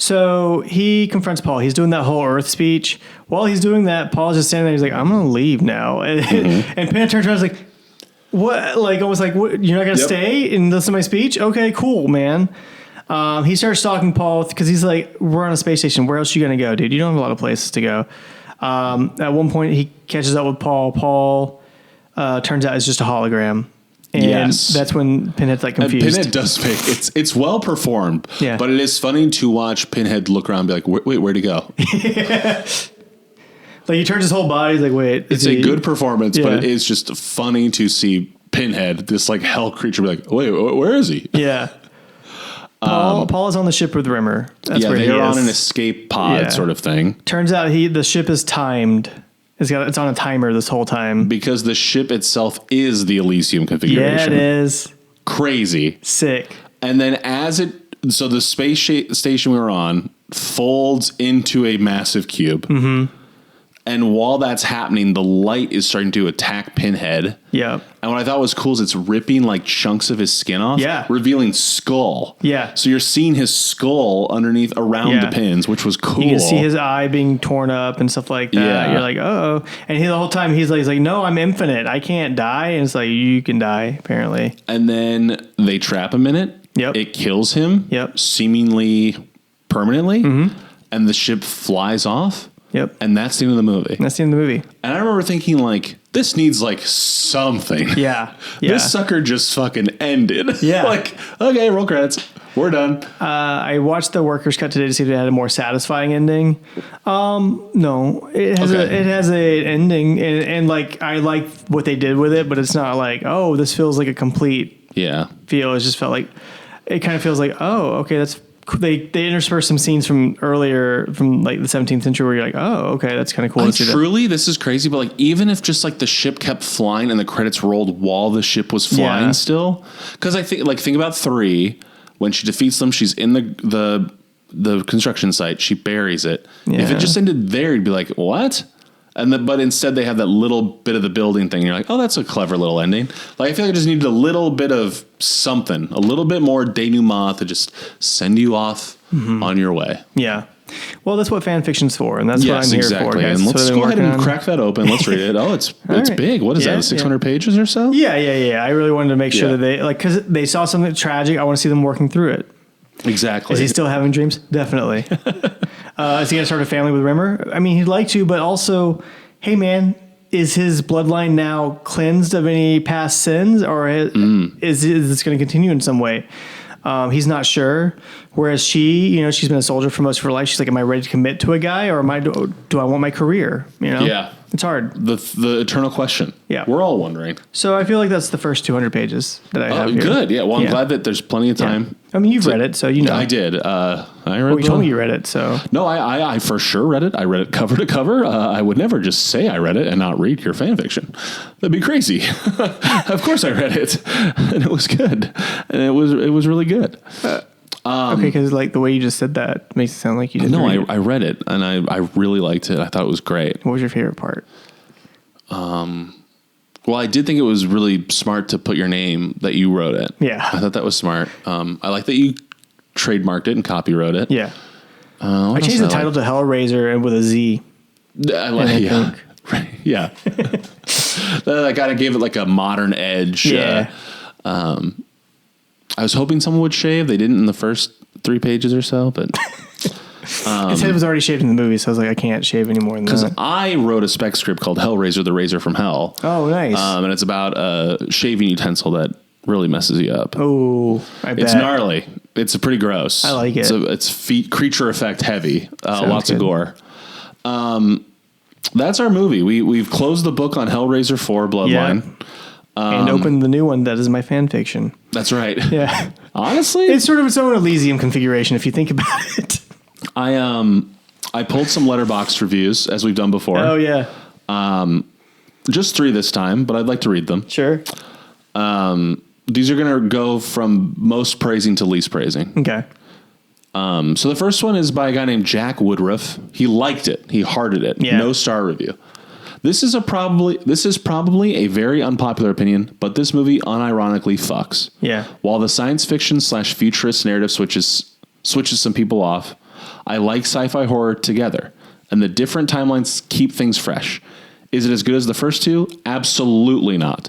So he confronts Paul. He's doing that whole Earth speech. While he's doing that, Paul's just standing there. He's like, I'm going to leave now. And Pinhead turns around and is like, what? Like, almost like, what? You're not going to stay and listen to my speech? Okay, cool, man. He starts stalking Paul because he's like, we're on a space station. Where else are you going to go, dude? You don't have a lot of places to go. At one point, he catches up with Paul. Paul turns out is just a hologram. And that's when Pinhead's like confused. And Pinhead does make it's well performed. Yeah. But it is funny to watch Pinhead look around and be like, wait, where'd he go? Like he turns his whole body. He's like, wait. It's a good performance, but it is just funny to see Pinhead, this like hell creature, be like, wait, where is he? Yeah. Paul is on the ship with Rimmer. That's where they're on an escape pod sort of thing. Turns out the ship is timed. It's on a timer this whole time. Because the ship itself is the Elysium configuration. Yeah, it is. Crazy. Sick. And then so the space station we were on folds into a massive cube. Mm-hmm. And while that's happening, the light is starting to attack Pinhead. Yeah. And what I thought was cool is it's ripping like chunks of his skin off. Yeah. Revealing skull. Yeah. So you're seeing his skull underneath around the pins, which was cool. You can see his eye being torn up and stuff like that. Yeah. You're like, oh. And the whole time he's like, no, I'm infinite. I can't die. And it's like, you can die, apparently. And then they trap him in it. Yep. It kills him. Yep. Seemingly permanently. Mm-hmm. And the ship flies off. Yep. And that's the end of the movie. That's the end of the movie. And I remember thinking, like, this needs, like, something. Yeah. This sucker just fucking ended. Yeah. Like, okay, roll credits. We're done. I watched the Workers Cut today to see if it had a more satisfying ending. No, it has a ending, and like I like what they did with it, but it's not like, oh, this feels like a complete feel. It just felt like it kind of feels like, oh, okay, that's. They intersperse some scenes from earlier, from like the 17th century, where you're like, oh, okay, that's kind of cool. This is crazy, but like even if just like the ship kept flying and the credits rolled while the ship was flying still, because I think about 3 when she defeats them, she's in the construction site, she buries it. Yeah. If it just ended there, you'd be like, what? But instead they have that little bit of the building thing. And you're like, oh, that's a clever little ending. Like I feel like I just needed a little bit of something, a little bit more denouement to just send you off on your way. Yeah. Well, that's what fan fiction's for, and that's what I'm here for. Guys. And let's go ahead and crack that open. Let's read it. Oh, it's big. What is that? 600 pages or so? Yeah. I really wanted to make sure that they because they saw something tragic. I want to see them working through it. Exactly. Is he still having dreams? Definitely. Is he going to start a family with Rimmer? I mean, he'd like to, but also, hey, man, is his bloodline now cleansed of any past sins, or is this going to continue in some way? He's not sure. Whereas she's been a soldier for most of her life. She's like, am I ready to commit to a guy, or do I want my career? Yeah. It's hard. The eternal question. Yeah. We're all wondering. So I feel like that's the first 200 pages that I have here. Good. Yeah. Well, I'm glad that there's plenty of time. Yeah. I mean, you've read it, so you know. I did. I read you told me you read it, so. No, I for sure read it. I read it cover to cover. I would never just say I read it and not read your fan fiction. That'd be crazy. Of course I read it. And it was good. And it was really good. Okay, because like the way you just said that makes it sound like you didn't. No, I read it and I really liked it. I thought it was great. What was your favorite part? Well, I did think it was really smart to put your name that you wrote it. Yeah, I thought that was smart. I like that you trademarked it and copywrote it. Yeah, I changed the title to Hellraiser and with a Z. I like, yeah, right, yeah. That kind of gave it like a modern edge. Yeah. I was hoping someone would shave. They didn't in the first 3 pages or so, but his head was already shaved in the movie, so I was like, I can't shave any more than that. Because I wrote a spec script called Hellraiser, the Razor from Hell. Oh, nice. And it's about a shaving utensil that really messes you up. Oh, I bet. It's gnarly. It's pretty gross. I like it. It's creature effect heavy. Lots of gore. That's our movie. We've closed the book on Hellraiser 4 Bloodline. Yeah. And opened the new one that is my fan fiction. That's right. Yeah. Honestly, it's sort of its own Elysium configuration if you think about it. I pulled some Letterboxd reviews as we've done before. Oh yeah. Just 3 this time, but I'd like to read them. Sure. These are going to go from most praising to least praising. Okay. So the first one is by a guy named Jack Woodruff. He liked it. He hearted it. Yeah. No star review. This is probably a very unpopular opinion, but this movie unironically fucks. Yeah. While the science fiction / futurist narrative switches some people off, I like sci-fi horror together, and the different timelines keep things fresh. Is it as good as the first 2? Absolutely not.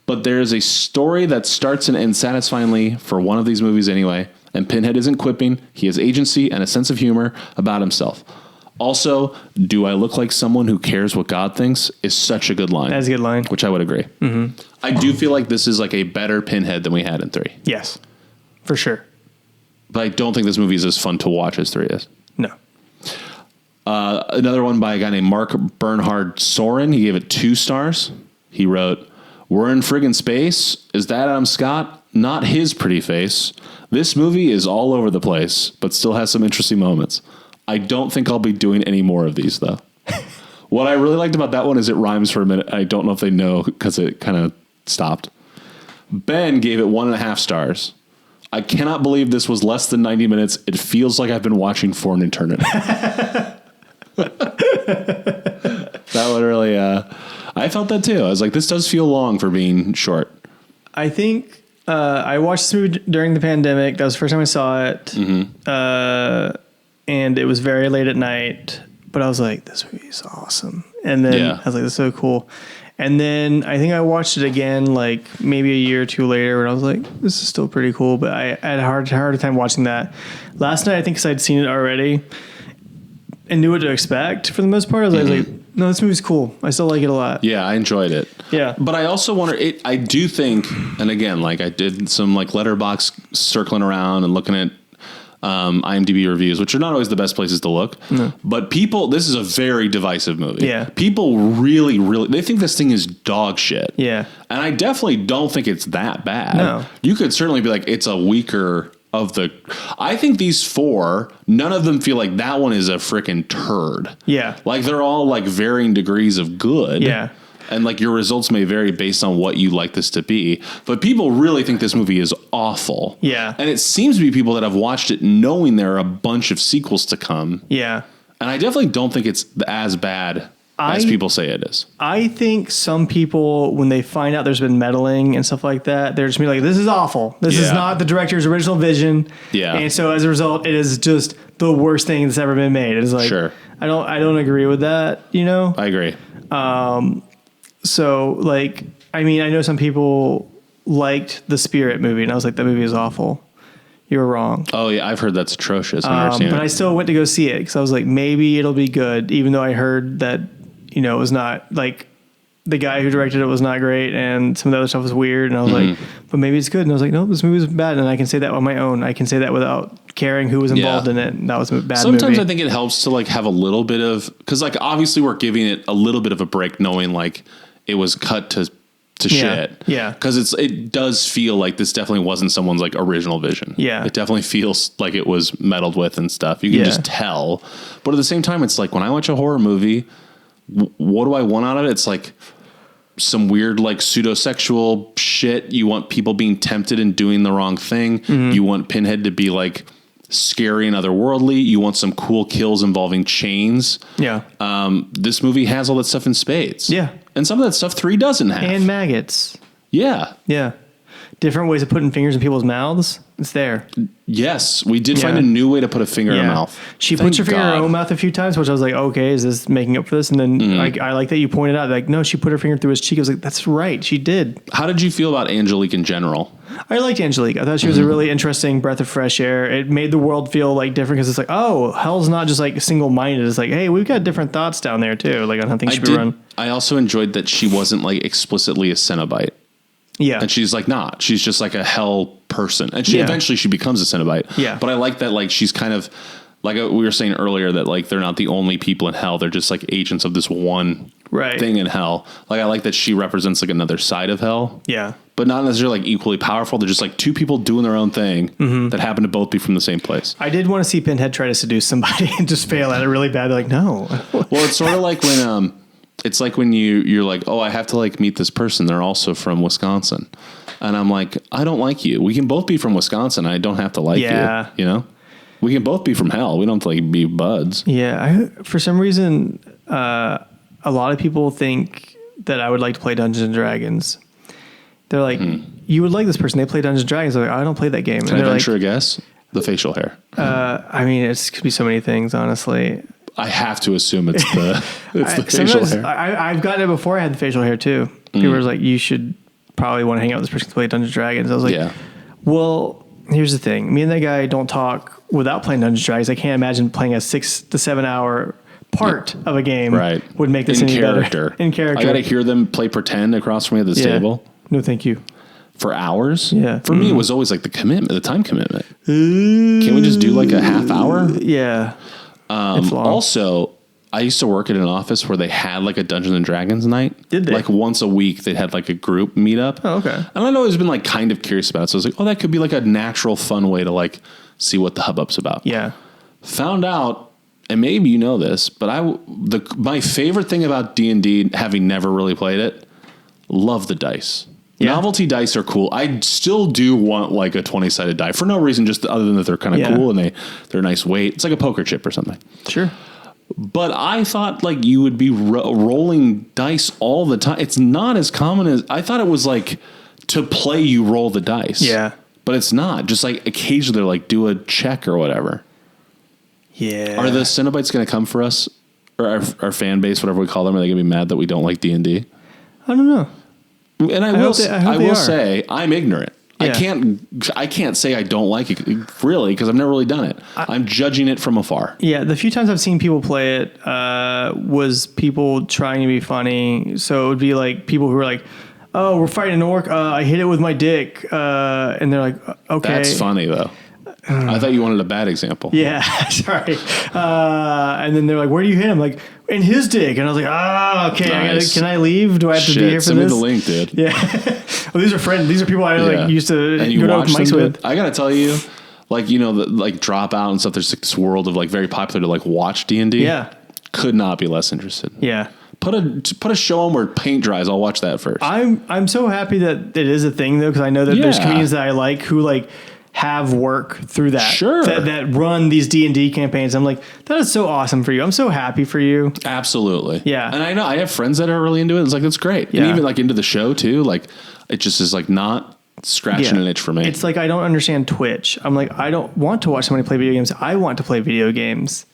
But there is a story that starts and ends satisfyingly for one of these movies anyway, and Pinhead isn't quipping. He has agency and a sense of humor about himself. Also, do I look like someone who cares what God thinks is such a good line. That's a good line. Which I would agree. Mm-hmm. I do feel like this is like a better Pinhead than we had in 3. Yes, for sure. But I don't think this movie is as fun to watch as 3 is. No. Another one by a guy named Mark Bernhard Soren. He gave it 2 stars. He wrote, "We're in friggin' space. Is that Adam Scott? Not his pretty face. This movie is all over the place, but still has some interesting moments. I don't think I'll be doing any more of these, though." What I really liked about that one is it rhymes for a minute. I don't know if they know because it kind of stopped. Ben gave it 1.5 stars. "I cannot believe this was less than 90 minutes. It feels like I've been watching for an eternity." That one really, I felt that too. I was like, this does feel long for being short. I think I watched this movie during the pandemic. That was the first time I saw it. Mm-hmm. And it was very late at night, but I was like, this movie is awesome. And then I was like, this is so cool. And then I think I watched it again, like maybe a year or 2 later, and I was like, this is still pretty cool. But I had a harder time watching that. Last night, I think because I'd seen it already and knew what to expect for the most part. I was like, No, this movie's cool. I still like it a lot. Yeah, I enjoyed it. Yeah. But I also wonder, I do think, and again, like I did some like letterbox circling around and looking at IMDb reviews, which are not always the best places to look. No. But this is a very divisive movie. Yeah. People really, they think this thing is dog shit. Yeah. And I definitely don't think it's that bad. No. You could certainly be like, it's a weaker of the... I think these 4, none of them feel like that one is a freaking turd. Yeah. Like they're all like varying degrees of good. Yeah. And like your results may vary based on what you like this to be. But people really think this movie is awful. Yeah. And it seems to be people that have watched it knowing there are a bunch of sequels to come. Yeah. And I definitely don't think it's as bad as people say it is. I think some people, when they find out there's been meddling and stuff like that, they're just be like, this is awful. This is not the director's original vision. Yeah. And so as a result, it is just the worst thing that's ever been made. It's like, sure. I don't agree with that, you know? I agree. So, like, I mean, I know some people liked the Spirit movie, and I was like, that movie is awful. You were wrong. Oh, yeah, I've heard that's atrocious. I've never seen it. But I still went to go see it, because I was like, maybe it'll be good, even though I heard that, you know, it was not, like, the guy who directed it was not great, and some of the other stuff was weird, and I was like, but maybe it's good. And I was like, no, this movie was bad, and I can say that on my own. I can say that without caring who was involved in it. And that was a bad movie. Sometimes I think it helps to, like, have a little bit of... Because, like, obviously we're giving it a little bit of a break, knowing, like... It was cut to shit. Yeah. Because it does feel like this definitely wasn't someone's like original vision. Yeah. It definitely feels like it was meddled with and stuff. You can just tell. But at the same time, it's like when I watch a horror movie, what do I want out of it? It's like some weird like pseudo-sexual shit. You want people being tempted and doing the wrong thing. Mm-hmm. You want Pinhead to be like scary and otherworldly. You want some cool kills involving chains. Yeah. This movie has all that stuff in spades. Yeah. And some of that stuff 3 doesn't have. And maggots. Yeah. Yeah. Different ways of putting fingers in people's mouths. It's there. Yes. We did find a new way to put a finger in her mouth. She puts her finger in her own mouth a few times, which I was like, okay, is this making up for this? And then I like that you pointed out, like, no, she put her finger through his cheek. I was like, that's right. She did. How did you feel about Angelique in general? I liked Angelique. I thought she was a really interesting breath of fresh air. It made the world feel like different because it's like, oh, hell's not just like single-minded. It's like, hey, we've got different thoughts down there too, like on how things should be run. I also enjoyed that she wasn't like explicitly a Cenobite. Yeah. And she's like not. She's just like a hell person. And she eventually she becomes a Cenobite. Yeah. But I like that like she's kind of like we were saying earlier that like they're not the only people in hell. They're just like agents of this one thing in hell. Like I like that she represents like another side of hell. Yeah. But not necessarily like equally powerful. They're just like two people doing their own thing that happen to both be from the same place. I did want to see Pinhead try to seduce somebody and just fail at it really bad. Like, no. Well, it's sort of like when it's like when you're like, oh, I have to like meet this person. They're also from Wisconsin. And I'm like, I don't like you. We can both be from Wisconsin. I don't have to like you. You know? We can both be from hell. We don't have to like be buds. Yeah. For some reason, a lot of people think that I would like to play Dungeons and Dragons. They're like, you would like this person. They play Dungeons and Dragons. I'm like, I don't play that game. Can I venture a guess? The facial hair. I mean, it could be so many things, honestly. I have to assume it's the facial hair. I've gotten it before I had the facial hair too. People were like, you should probably want to hang out with this person to play Dungeons and Dragons. I was like, well, here's the thing. Me and that guy don't talk without playing Dungeons and Dragons. I can't imagine playing a 6 to 7 hour part of a game would make this any better. In character. I got to hear them play pretend across from me at this table. No, thank you. For hours? Yeah. For me, it was always like the time commitment. Can we just do like a half hour? Yeah. It's long. Also, I used to work at an office where they had like a Dungeons and Dragons night. Did they? Like once a week, they'd had like a group meetup. Oh, okay. And I'd always been like kind of curious about it. So I was like, oh, that could be like a natural, fun way to like see what the hubbub's about. Yeah. Found out, and maybe you know this, but my favorite thing about D&D, having never really played it, love the dice. Yeah. Novelty dice are cool. I still do want like a 20-sided die for no reason, just other than that they're kind of cool and they're a nice weight. It's like a poker chip or something. Sure. But I thought like you would be rolling dice all the time. It's not as common as I thought it was. Like to play, you roll the dice. Yeah. But it's not. Just like occasionally they're like do a check or whatever. Yeah. Are the Cenobites going to come for us or our fan base, whatever we call them? Are they going to be mad that we don't like D&D? I don't know. And I will say I'm ignorant. Yeah. I can't say I don't like it really because I've never really done it. I'm judging it from afar. Yeah, the few times I've seen people play it was people trying to be funny. So it would be like people who were like, "Oh, we're fighting an orc. I hit it with my dick," and they're like, "Okay." That's funny though. I thought you wanted a bad example. Yeah, sorry. And then they're like, "Where do you hit him?" Like, in his dick. And I was like, okay. Nice. Can I leave? Do I have to be here for Send this? me the link, dude. Yeah. Well, these are friends. These are people I used to and you go to watch open mics them with. I gotta tell you, like, you know, like Dropout and stuff. There's like this world of like very popular to like watch D&D. Yeah. Could not be less interested. Yeah. Put a show on where paint dries. I'll watch that first. I'm so happy that it is a thing though, because I know that there's comedians that I like who like have work through that. Sure. That run these D&D campaigns. I'm like, that is so awesome for you. I'm so happy for you. Absolutely. Yeah. And I know I have friends that are really into it. It's like, that's great. Yeah. And even like into the show too. Like it just is like not scratching an itch for me. It's like, I don't understand Twitch. I'm like, I don't want to watch somebody play video games. I want to play video games.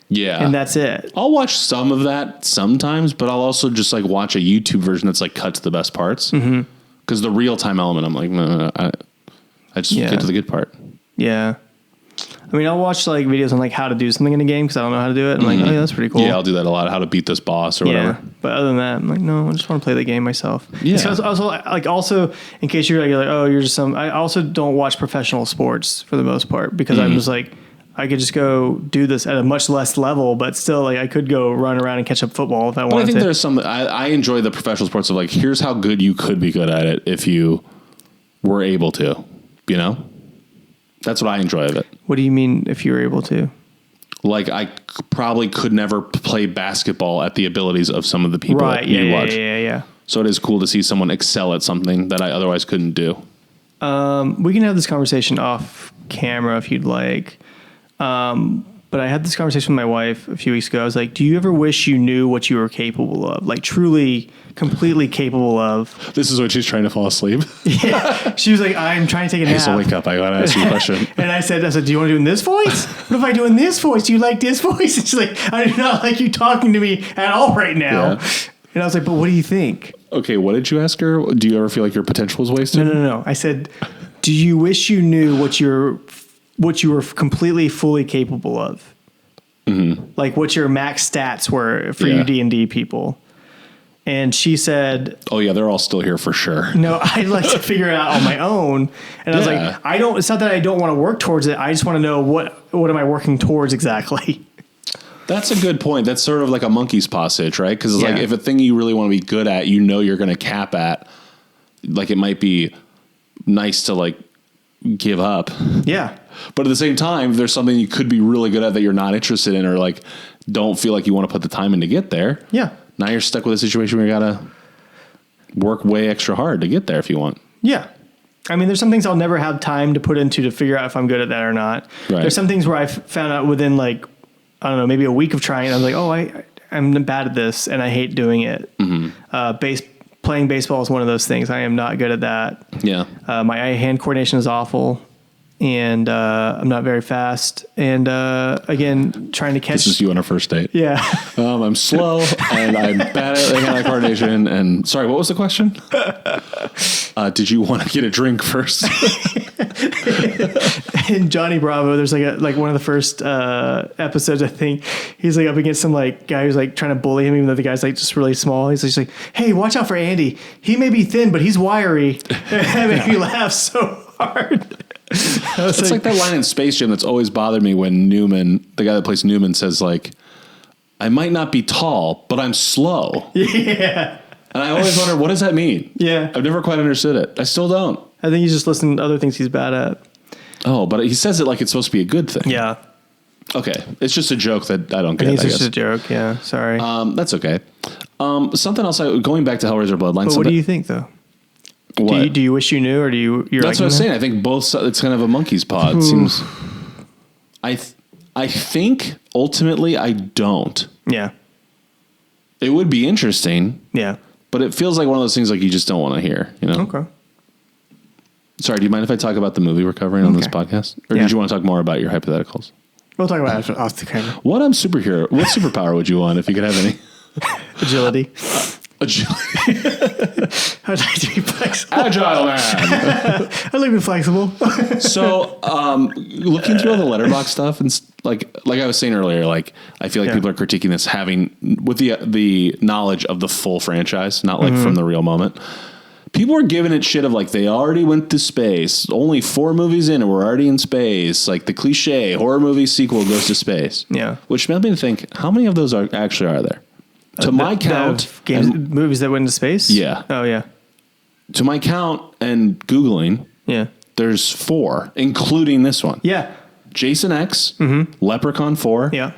Yeah. And that's it. I'll watch some of that sometimes, but I'll also just like watch a YouTube version that's like cut to the best parts. Mm-hmm. Cause the real time element, I'm like, no, I just get to the good part. Yeah. I mean, I'll watch like videos on like how to do something in a game because I don't know how to do it. I'm like, oh yeah, that's pretty cool. Yeah, I'll do that a lot. How to beat this boss or whatever. But other than that, I'm like, no, I just want to play the game myself. Yeah. So also, in case you're like, oh, you're just some. I also don't watch professional sports for the most part because I'm just like, I could just go do this at a much less level, but still, like, I could go run around and catch up football if I wanted to. I think there's some. I enjoy the professional sports of like, here's how good you could be good at it if you were able to. You know. That's what I enjoy of it. What do you mean if you were able to? Like I probably could never play basketball at the abilities of some of the people that you watch. Yeah. So it is cool to see someone excel at something that I otherwise couldn't do. We can have this conversation off camera if you'd like. But I had this conversation with my wife a few weeks ago. I was like, do you ever wish you knew what you were capable of? Like truly, completely capable of. This is when she's trying to fall asleep. Yeah. She was like, I'm trying to take a nap. So wake up. I got to ask you a question. And I said, do you want to do in this voice? What if I do in this voice? Do you like this voice? And she's like, I do not like you talking to me at all right now. Yeah. And I was like, but what do you think? Okay, what did you ask her? Do you ever feel like your potential was wasted? No. I said, do you wish you knew what you were completely, fully capable of? Mm-hmm. Like what your max stats were for you D&D people. And she said, oh yeah, they're all still here for sure. No, I'd like to figure it out on my own. And I was like, it's not that I don't want to work towards it. I just want to know what am I working towards exactly? That's a good point. That's sort of like a monkey's paw sitch, right? Because it's like if a thing you really want to be good at, you know you're going to cap at, like it might be nice to like give up. Yeah. But at the same time, if there's something you could be really good at that you're not interested in or like don't feel like you want to put the time in to get there. Yeah. Now you're stuck with a situation where you got to work way extra hard to get there if you want. Yeah. I mean, there's some things I'll never have time to put into to figure out if I'm good at that or not. Right. There's some things where I've found out within like, I don't know, maybe a week of trying. I was like, oh, I'm bad at this and I hate doing it. Mm-hmm. Playing baseball is one of those things. I am not good at that. Yeah. My eye-hand coordination is awful. And I'm not very fast. And again, trying to catch. This is you on our first date. Yeah. I'm slow and I'm bad at hand-eye coordination. And sorry, what was the question? Did you want to get a drink first? In Johnny Bravo, there's like one of the first episodes. I think he's like up against some like guy who's like trying to bully him, even though the guy's like just really small. He's just like, "Hey, watch out for Andy. He may be thin, but he's wiry." That made me laugh so hard. It's like that line in Space Jam that's always bothered me when Newman, the guy that plays Newman, says like, "I might not be tall, but I'm slow." Yeah. And I always wonder, what does that mean? Yeah. I've never quite understood it. I still don't. I think he's just listening to other things he's bad at. Oh, but he says it like it's supposed to be a good thing. Yeah. Okay. It's just a joke that I don't get. It's just a joke. Yeah. Sorry. That's okay. Something else, going back to Hellraiser Bloodline. But what do you think though? What? Do you wish you knew, or do you? That's what I was saying. I think both. It's kind of a monkey's paw. It seems. I think ultimately I don't. Yeah. It would be interesting. Yeah. But it feels like one of those things like you just don't want to hear. You know. Okay. Sorry. Do you mind if I talk about the movie we're covering on this podcast, or did you want to talk more about your hypotheticals? We'll talk about it off the camera. What superpower would you want if you could have any? Agility. Agility. I'd like to be flexible. Agile man. I'd like to be flexible. So, looking through all the letterbox stuff and like I was saying earlier, like I feel like people are critiquing this having with the knowledge of the full franchise, not like from the real moment. People are giving it shit of like they already went to space. Only 4 movies in and we're already in space. Like the cliche horror movie sequel goes to space. Yeah, which made me think, how many of those are there? To my count, movies that went into space. Yeah. Oh yeah. To my count and Googling, Yeah. there's 4, including this one. Yeah. Jason X, Leprechaun 4. Yeah.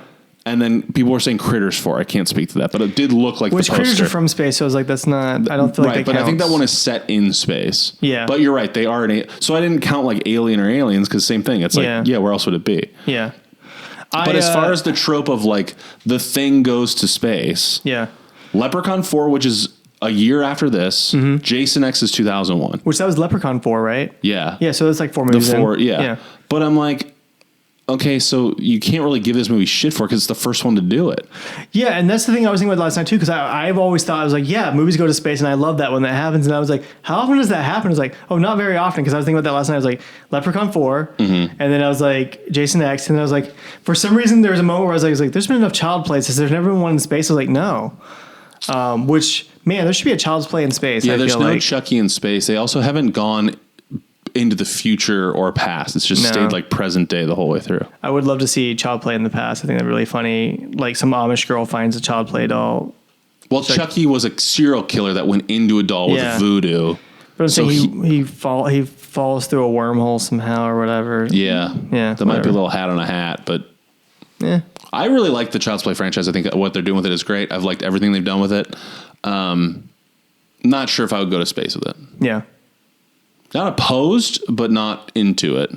And then people were saying Critters 4. I can't speak to that, but it did look like Which the poster. Critters are from space, so I was like, that's not, I don't feel like that but counts. I think that one is set in space. Yeah. But you're right, they are so I didn't count like Alien or Aliens because same thing. It's like, where else would it be? Yeah. But as far as the trope of like the thing goes to space. Yeah. Leprechaun 4, which is a year after this. Jason X is 2001. Which that was Leprechaun 4, right? Yeah. Yeah, so it's like 4 movies The 4, in. yeah. But I'm like, okay, so you can't really give this movie shit for because it's the first one to do it. Yeah, and that's the thing I was thinking about last night too, because I've always thought, I was like, yeah, movies go to space, and I love that when that happens. And I was like, how often does that happen? It's like, oh, not very often, because I was thinking about that last night. I was like, Leprechaun 4, and then I was like, Jason X, and then I was like, for some reason, there was a moment where I was like, there's been enough child play. Since there's never been one in space. I was like, no. Which, man, there should be a Child's Play in space. Yeah, I there's feel no like. Chucky in space. They also haven't gone into the future or past. It's just stayed like present day the whole way through. I would love to see Child Play in the past. I think that'd be really funny. Like some Amish girl finds a Child Play doll. Well, Chucky was a serial killer that went into a doll with voodoo. But I'm saying he falls through a wormhole somehow or whatever. Yeah. Yeah. That might be a little hat on a hat, but yeah. I really like the Child's Play franchise. I think what they're doing with it is great. I've liked everything they've done with it. Not sure if I would go to space with it. Yeah. Not opposed, but not into it.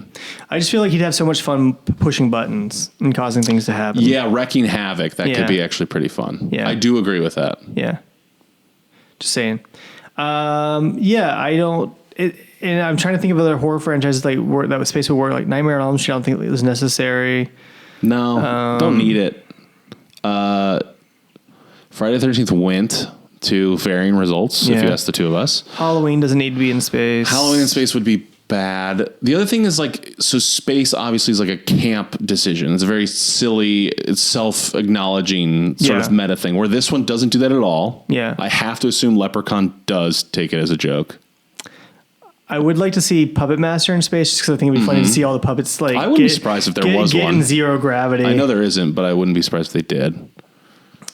I just feel like he'd have so much fun pushing buttons and causing things to happen. Yeah, wrecking havoc. That could be actually pretty fun. Yeah. I do agree with that. Yeah. Just saying. Yeah, I don't... and I'm trying to think of other horror franchises like that was space would work. Like Nightmare on Elm Street, I don't think it was necessary. No, don't need it. Friday the 13th went to varying results, if you ask the two of us. Halloween doesn't need to be in space. Halloween in space would be bad. The other thing is like, so space obviously is like a camp decision. It's a very silly, self-acknowledging sort of meta thing, where this one doesn't do that at all. Yeah. I have to assume Leprechaun does take it as a joke. I would like to see Puppet Master in space, just because I think it'd be funny to see all the puppets like. I wouldn't be surprised if there was one. In zero gravity. I know there isn't, but I wouldn't be surprised if they did.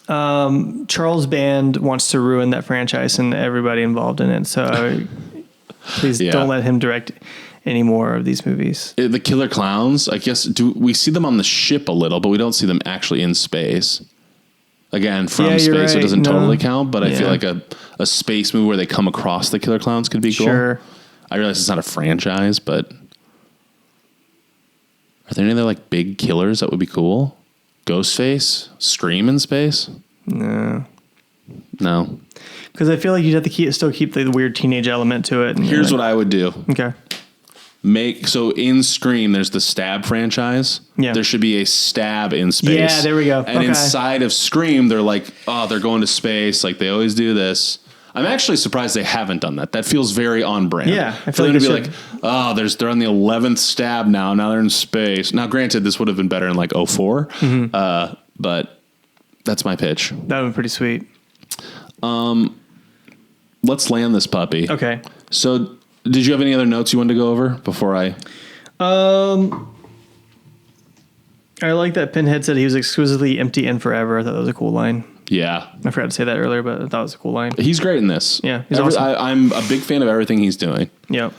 Charles Band wants to ruin that franchise and everybody involved in it, so please don't let him direct any more of these movies. The Killer Clowns, I guess, we see them on the ship a little, but we don't see them actually in space. Again, from space, right. It doesn't totally count, but I feel like a space movie where they come across the Killer Clowns could be cool. Sure. I realize it's not a franchise, but are there any other like big killers that would be cool? Ghostface? Scream in space? No. Because I feel like you'd have to still keep the weird teenage element to it. Here's what I would do. Okay. So in Scream, there's the Stab franchise. Yeah. There should be a Stab in space. Yeah, there we go. And inside of Scream, they're like, oh, they're going to space. Like they always do this. I'm actually surprised they haven't done that. That feels very on brand. Yeah, I feel like to be like, oh, they're on the 11th Stab now. Now they're in space. Now, granted, this would have been better in like 04, but that's my pitch. That would be pretty sweet. Let's land this puppy. Okay. So, did you have any other notes you wanted to go over before I? I like that Pinhead said he was exquisitely empty and forever. I thought that was a cool line. Yeah. I forgot to say that earlier, but I thought it was a cool line. He's great in this. Yeah, he's awesome. I'm a big fan of everything he's doing. Yeah.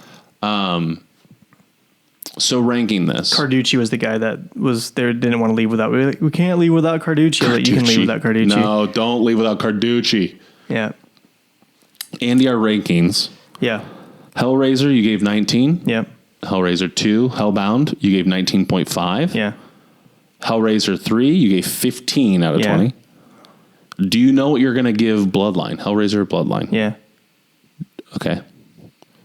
So ranking this. Carducci was the guy that was there, didn't want to leave without. We can't leave without Carducci. Like, you can leave without Carducci. No, don't leave without Carducci. Yeah. Andy, our rankings. Yeah. Hellraiser, you gave 19. Yeah. Hellraiser 2, Hellbound, you gave 19.5. Yeah. Hellraiser 3, you gave 15 out of 20. Do you know what you're going to give Bloodline? Hellraiser or Bloodline? Yeah. Okay.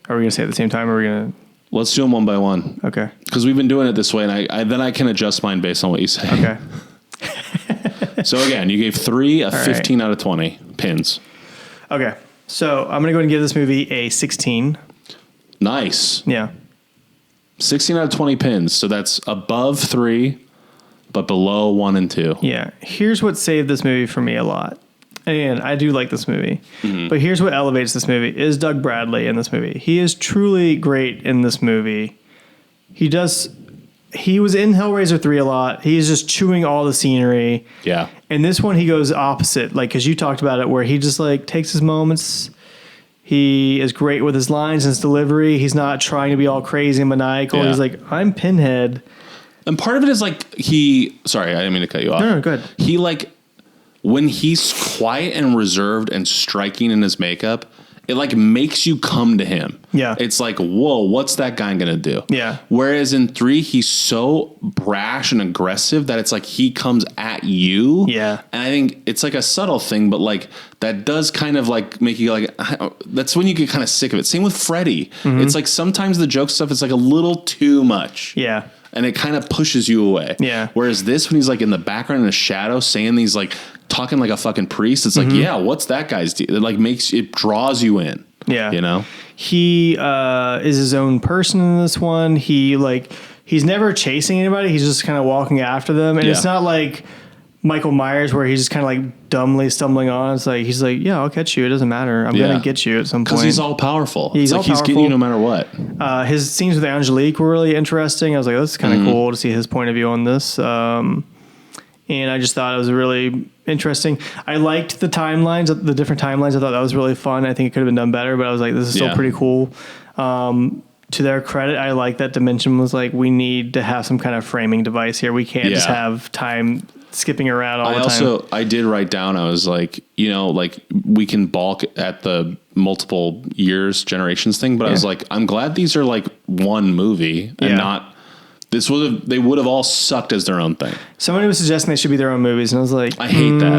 Are we going to say it at the same time, or are we going to... Let's do them one by one. Okay. Because we've been doing it this way, and I can adjust mine based on what you say. Okay. So again, you gave 3 a 15 out of 20 pins. Okay. So I'm going to go ahead and give this movie a 16. Nice. Yeah. 16 out of 20 pins. So that's above 3, but below 1 and 2. Yeah. Here's what saved this movie for me a lot. And I do like this movie. But here's what elevates this movie is Doug Bradley in this movie. He is truly great in this movie. He was in Hellraiser 3 a lot. He's just chewing all the scenery. Yeah. And this one, he goes opposite. Like, because you talked about it, where he just, like, takes his moments. He is great with his lines and his delivery. He's not trying to be all crazy and maniacal. Yeah. He's like, I'm Pinhead. And part of it is like sorry, I didn't mean to cut you off. No, go ahead. He like, when he's quiet and reserved and striking in his makeup, it like makes you come to him. Yeah. It's like, whoa, what's that guy going to do? Yeah. Whereas in 3, he's so brash and aggressive that it's like he comes at you. Yeah. And I think it's like a subtle thing, but like that does kind of like make you like, that's when you get kind of sick of it. Same with Freddy. It's like sometimes the joke stuff is like a little too much. Yeah. And it kind of pushes you away. Yeah. Whereas this, when he's like in the background in the shadow saying these like talking like a fucking priest, it's like, yeah, what's that guy's deal? It like draws you in. Yeah. You know? He is his own person in this one. He's never chasing anybody. He's just kind of walking after them. And it's not like Michael Myers where he's just kind of like dumbly stumbling on. It's like, he's like, yeah, I'll catch you. It doesn't matter. I'm going to get you at some point. Because he's all powerful. He's it's all like he's getting you no matter what. His scenes with Angelique were really interesting. I was like, this is kind of cool to see his point of view on this. And I just thought it was really interesting. I liked the timelines, the different timelines. I thought that was really fun. I think it could have been done better, but I was like, this is still pretty cool. To their credit, I like that Dimension was like, we need to have some kind of framing device here. We can't just have time skipping around all the time. I did write down, I was like, you know, like we can balk at the multiple years, generations thing, but I was like, I'm glad these are like one movie and not, they would have all sucked as their own thing. Somebody was suggesting they should be their own movies, and I was like, I hate that.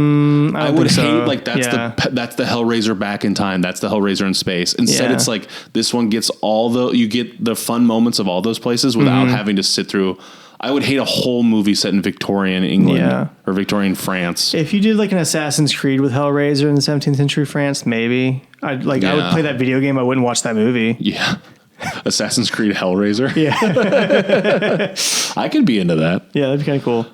I would hate like that's the Hellraiser back in time. That's the Hellraiser in space. Instead, it's like this one gets you get the fun moments of all those places without having to sit through. I would hate a whole movie set in Victorian England or Victorian France. If you did like an Assassin's Creed with Hellraiser in the 17th century France, maybe I would play that video game. I wouldn't watch that movie. Yeah. Assassin's Creed Hellraiser. Yeah. I could be into that. Yeah, that'd be kind of cool.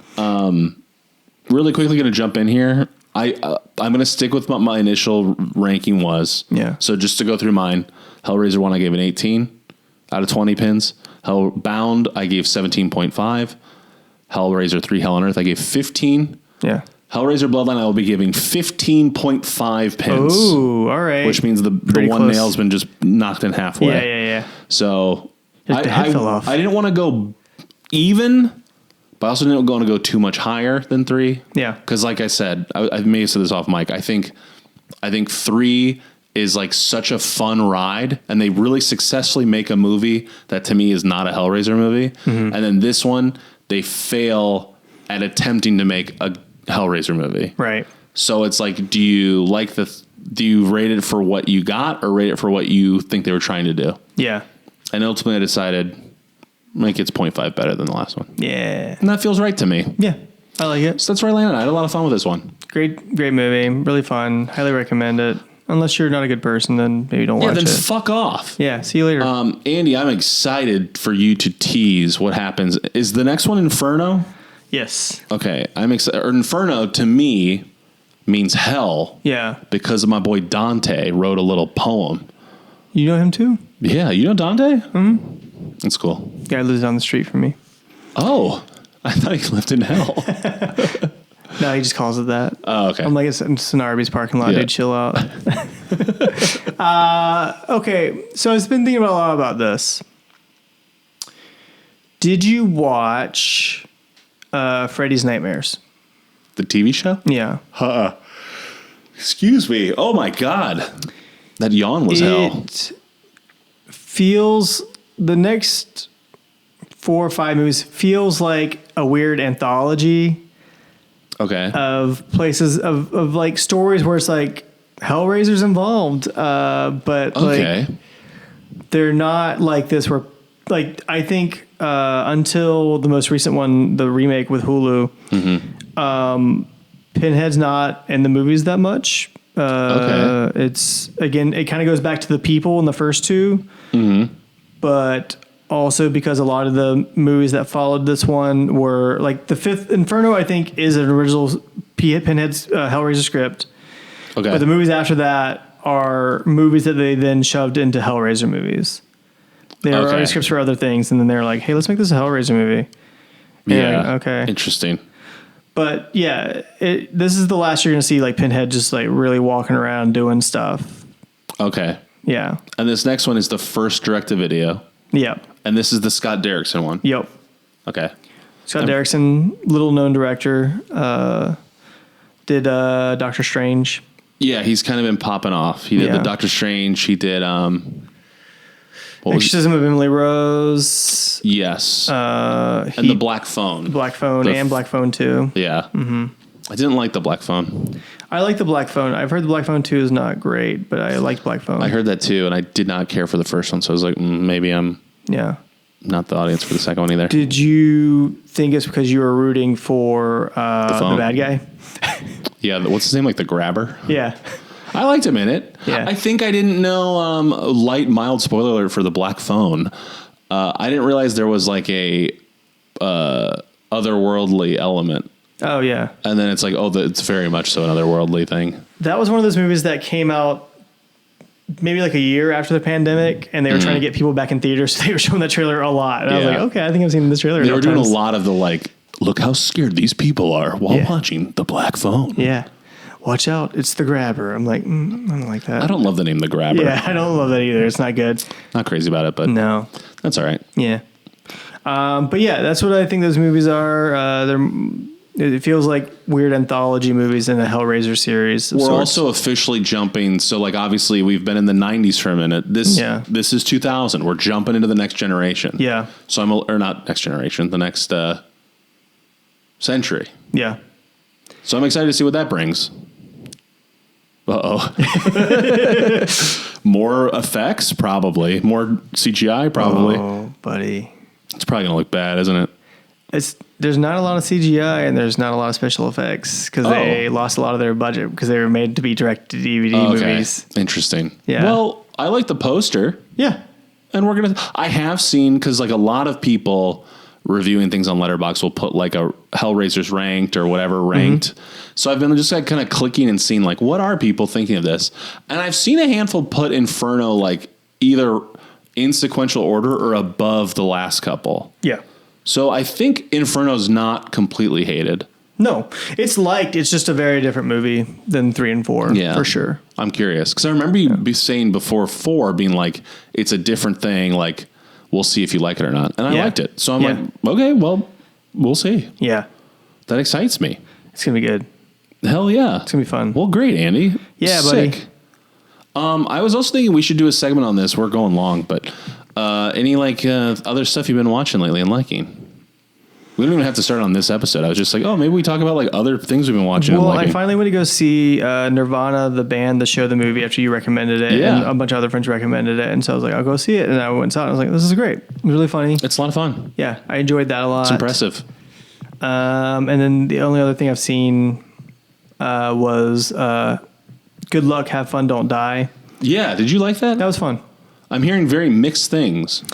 Really quickly going to jump in here. I'm going to stick with what my initial ranking was. Yeah. So just to go through mine, Hellraiser 1, I gave an 18 out of 20 pins. Hellbound, I gave 17.5. Hellraiser 3, Hell on Earth, I gave 15. Yeah. Hellraiser Bloodline, I will be giving 15.5 pins. Ooh, all right. Which means the one close. nail's been just knocked in halfway. Yeah. So the head fell off. I didn't want to go even, but I also didn't want to go too much higher than 3. Yeah. Because like I said, I may have said this off mic, I think 3 is like such a fun ride, and they really successfully make a movie that to me is not a Hellraiser movie. And then this one, they fail at attempting to make a Hellraiser movie. Right. So it's like, do you rate it for what you got or rate it for what you think they were trying to do? Yeah. And ultimately I decided make it's 0.5 better than the last one. Yeah. And that feels right to me. Yeah. I like it. So that's where I landed. I had a lot of fun with this one. Great movie. Really fun. Highly recommend it. Unless you're not a good person, then maybe don't watch then it. Fuck off. Yeah, see you later. Andy, I'm excited for you to tease what happens. Is the next one Inferno? Yes. Okay, I'm excited. Inferno to me means hell. Yeah. Because my boy Dante wrote a little poem. You know him too? Yeah, you know Dante? Mm-hmm. That's cool. Guy lives down the street from me. Oh, I thought he lived in hell. No, he just calls it that. Oh, okay. I'm like, it's an Arby's parking lot, dude. Chill out. Okay, so I've been thinking a lot about this. Did you watch Freddy's Nightmares? The TV show? Yeah. Excuse me. Oh, my God. That yawn was hell. It feels, the next 4 or 5 movies feels like a weird anthology. Okay. Of places of like stories where it's like Hellraiser's involved, but like they're not like this. Where like I think until the most recent one, the remake with Hulu, Pinhead's not in the movies that much. Okay. It's again, it kind of goes back to the people in the first two, but also because a lot of the movies that followed this one were like the fifth Inferno. I think is an original Pinhead's Hellraiser script, Okay. but the movies after that are movies that they then shoved into Hellraiser movies. They were already scripts for other things, and then they're like, "Hey, let's make this a Hellraiser movie." And yeah. like, okay. Interesting. But yeah, this is the last you're gonna see like Pinhead just like really walking around doing stuff. Okay. Yeah. And this next one is the first direct-to-video. Yep. And this is the Scott Derrickson one. Yep. Okay. Scott Derrickson, little known director, did Doctor Strange. Yeah, he's kind of been popping off. He did the Doctor Strange. He did Exorcism of Emily Rose. Yes. And the Black Phone. Black Phone and Black Phone 2. Yeah. Mm-hmm. I didn't like the Black Phone. I like the Black Phone. I've heard the Black Phone 2 is not great, but I liked Black Phone. I heard that too, and I did not care for the first one, so I was like, maybe I'm not the audience for the second one either. Did you think it's because you were rooting for the bad guy? Yeah, what's his name? Like the Grabber? Yeah. I liked him in it. Yeah. I think I didn't know, mild spoiler alert for the Black Phone. I didn't realize there was like a otherworldly element. Oh, yeah. And then it's like, it's very much so an otherworldly thing. That was one of those movies that came out maybe like a year after the pandemic, and they were trying to get people back in theaters, so they were showing that trailer a lot. And I was like, okay, I think I've seen this trailer. They were doing a lot of the like, look how scared these people are while watching the Black Phone. Yeah. Watch out, it's the Grabber. I'm like, I don't like that. I don't love the name the Grabber. Yeah, I don't love that either. It's not good. Not crazy about it, but no, that's all right. Yeah. But yeah, that's what I think those movies are. It feels like weird anthology movies in a Hellraiser series. We're also officially jumping. So like, obviously we've been in the 90s for a minute. This is 2000. We're jumping into the next generation. Yeah. So or not next generation, the next century. Yeah. So I'm excited to see what that brings. Uh-oh. More effects, probably. More CGI, probably. Oh, buddy. It's probably going to look bad, isn't it? There's not a lot of CGI and there's not a lot of special effects because they lost a lot of their budget because they were made to be direct-to-DVD movies. Interesting. Yeah. Well, I like the poster. Yeah. And I have seen, because like a lot of people reviewing things on Letterboxd will put like a Hellraiser's ranked or whatever ranked. So I've been just like kind of clicking and seeing like, what are people thinking of this? And I've seen a handful put Inferno like either in sequential order or above the last couple. Yeah. So I think Inferno's not completely hated. No, it's liked. It's just a very different movie than 3 and 4, for sure. I'm curious because I remember you be saying before 4 being like, it's a different thing. Like, we'll see if you like it or not. And I liked it. So I'm like, okay, well, we'll see. Yeah. That excites me. It's going to be good. Hell yeah. It's going to be fun. Well, great, Andy. Yeah, Sick. Buddy. I was also thinking we should do a segment on this. We're going long, but any like other stuff you've been watching lately and liking? We don't even have to start on this episode. I was just like, maybe we talk about like other things we've been watching. Well, and liking. I finally went to go see Nirvana, the band, the show, the movie after you recommended it. Yeah. And a bunch of other friends recommended it. And so I was like, I'll go see it. And I went and saw it. And I was like, this is great. It was really funny. It's a lot of fun. Yeah, I enjoyed that a lot. It's impressive. And then the only other thing I've seen was Good Luck, Have Fun, Don't Die. Yeah. Did you like that? That was fun. I'm hearing very mixed things.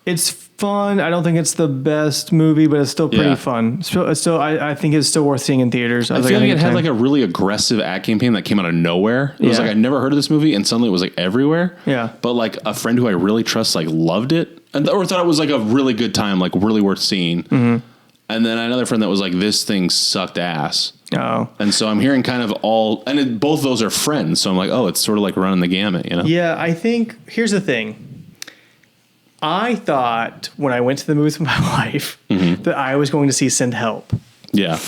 It's fun. I don't think it's the best movie, but it's still pretty fun. I think it's still worth seeing in theaters. I feel like it had like a really aggressive ad campaign that came out of nowhere. It was like, I'd never heard of this movie, and suddenly it was like everywhere. Yeah. But like a friend who I really trust like loved it, or thought it was like a really good time, like really worth seeing. Mm-hmm. And then another friend that was like, this thing sucked ass. Oh. And so I'm hearing kind of both of those are friends. So I'm like, it's sort of like running the gamut, you know? Yeah, I think, here's the thing. I thought when I went to the movies with my wife that I was going to see Send Help. Yeah.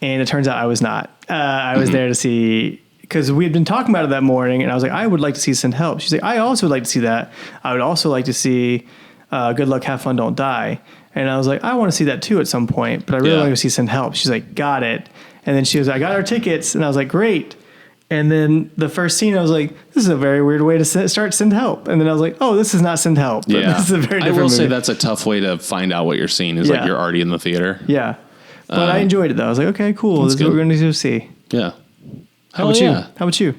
And it turns out I was not. I was there to see, because we had been talking about it that morning, and I was like, I would like to see Send Help. She's like, I also would like to see that. I would also like to see Good Luck, Have Fun, Don't Die. And I was like, I want to see that too at some point, but I really want to see Send Help. She's like, got it. And then she was like, I got our tickets. And I was like, great. And then the first scene, I was like, this is a very weird way to start Send Help. And then I was like, this is not Send Help. But this is a very different movie. Say that's a tough way to find out what you're seeing is like you're already in the theater. Yeah. But I enjoyed it though. I was like, okay, cool. This is what we're going to see. Yeah. How about you? How about you?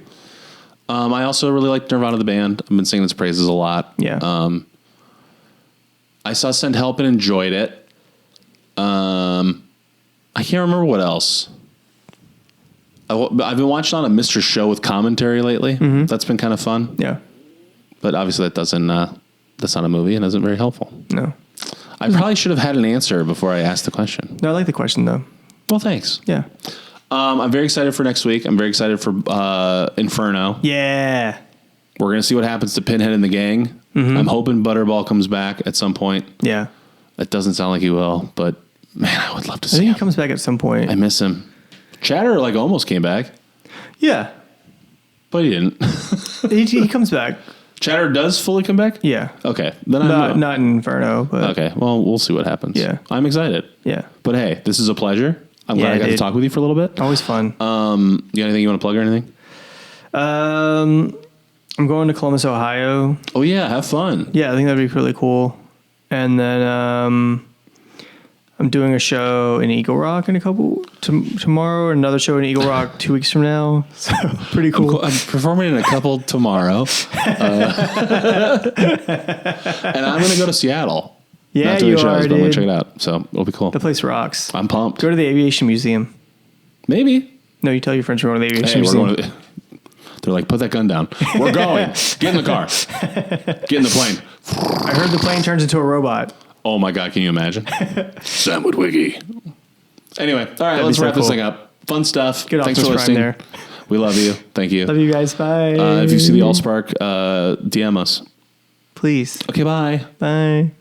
I also really like Nirvana, the band. I've been singing its praises a lot. Yeah. I saw Send Help and enjoyed it. I can't remember what else. I've been watching on a Mr. Show with commentary lately. Mm-hmm. That's been kind of fun. Yeah. But obviously that's not a movie and isn't very helpful. No. I probably should have had an answer before I asked the question. No, I like the question though. Well, thanks. Yeah. I'm very excited for next week. I'm very excited for Inferno. Yeah. We're going to see what happens to Pinhead and the gang. Mm-hmm. I'm hoping Butterball comes back at some point. Yeah. It doesn't sound like he will, but man, I would love to see think him. he comes back at some point. I miss him. Chatter almost came back, Yeah. but he didn't. he comes back. Chatter does fully come back? Yeah. Okay. Then Not in Inferno, but okay. Well, we'll see what happens. Yeah. I'm excited. Yeah. But hey, this is a pleasure. I'm glad I got to talk with you for a little bit. Always fun. You got anything you want to plug or anything? I'm going to Columbus, Ohio. Oh yeah, have fun. Yeah, I think that'd be really cool. And then I'm doing a show in Eagle Rock in tomorrow, another show in Eagle Rock 2 weeks from now. So pretty cool. I'm performing in a couple tomorrow. And I'm going to go to Seattle. Yeah, Not to you shows, are, but I'm going dude. to check it out. So it'll be cool. The place rocks. I'm pumped. Go to the Aviation Museum. Maybe. No, you tell your friends we're going to the Aviation Hey, Museum. we're going to... They're like, put that gun down. We're going. Get in the car. Get in the plane. I heard the plane turns into a robot. Oh my God, can you imagine? Sam Witwicky. Anyway, all right, let's so wrap this cool. thing up. Fun stuff. Good Thanks for Optimus Prime listening. there. We love you. Thank you. Love you guys. Bye. If you see the Allspark, DM us. Please. Okay, bye. Bye.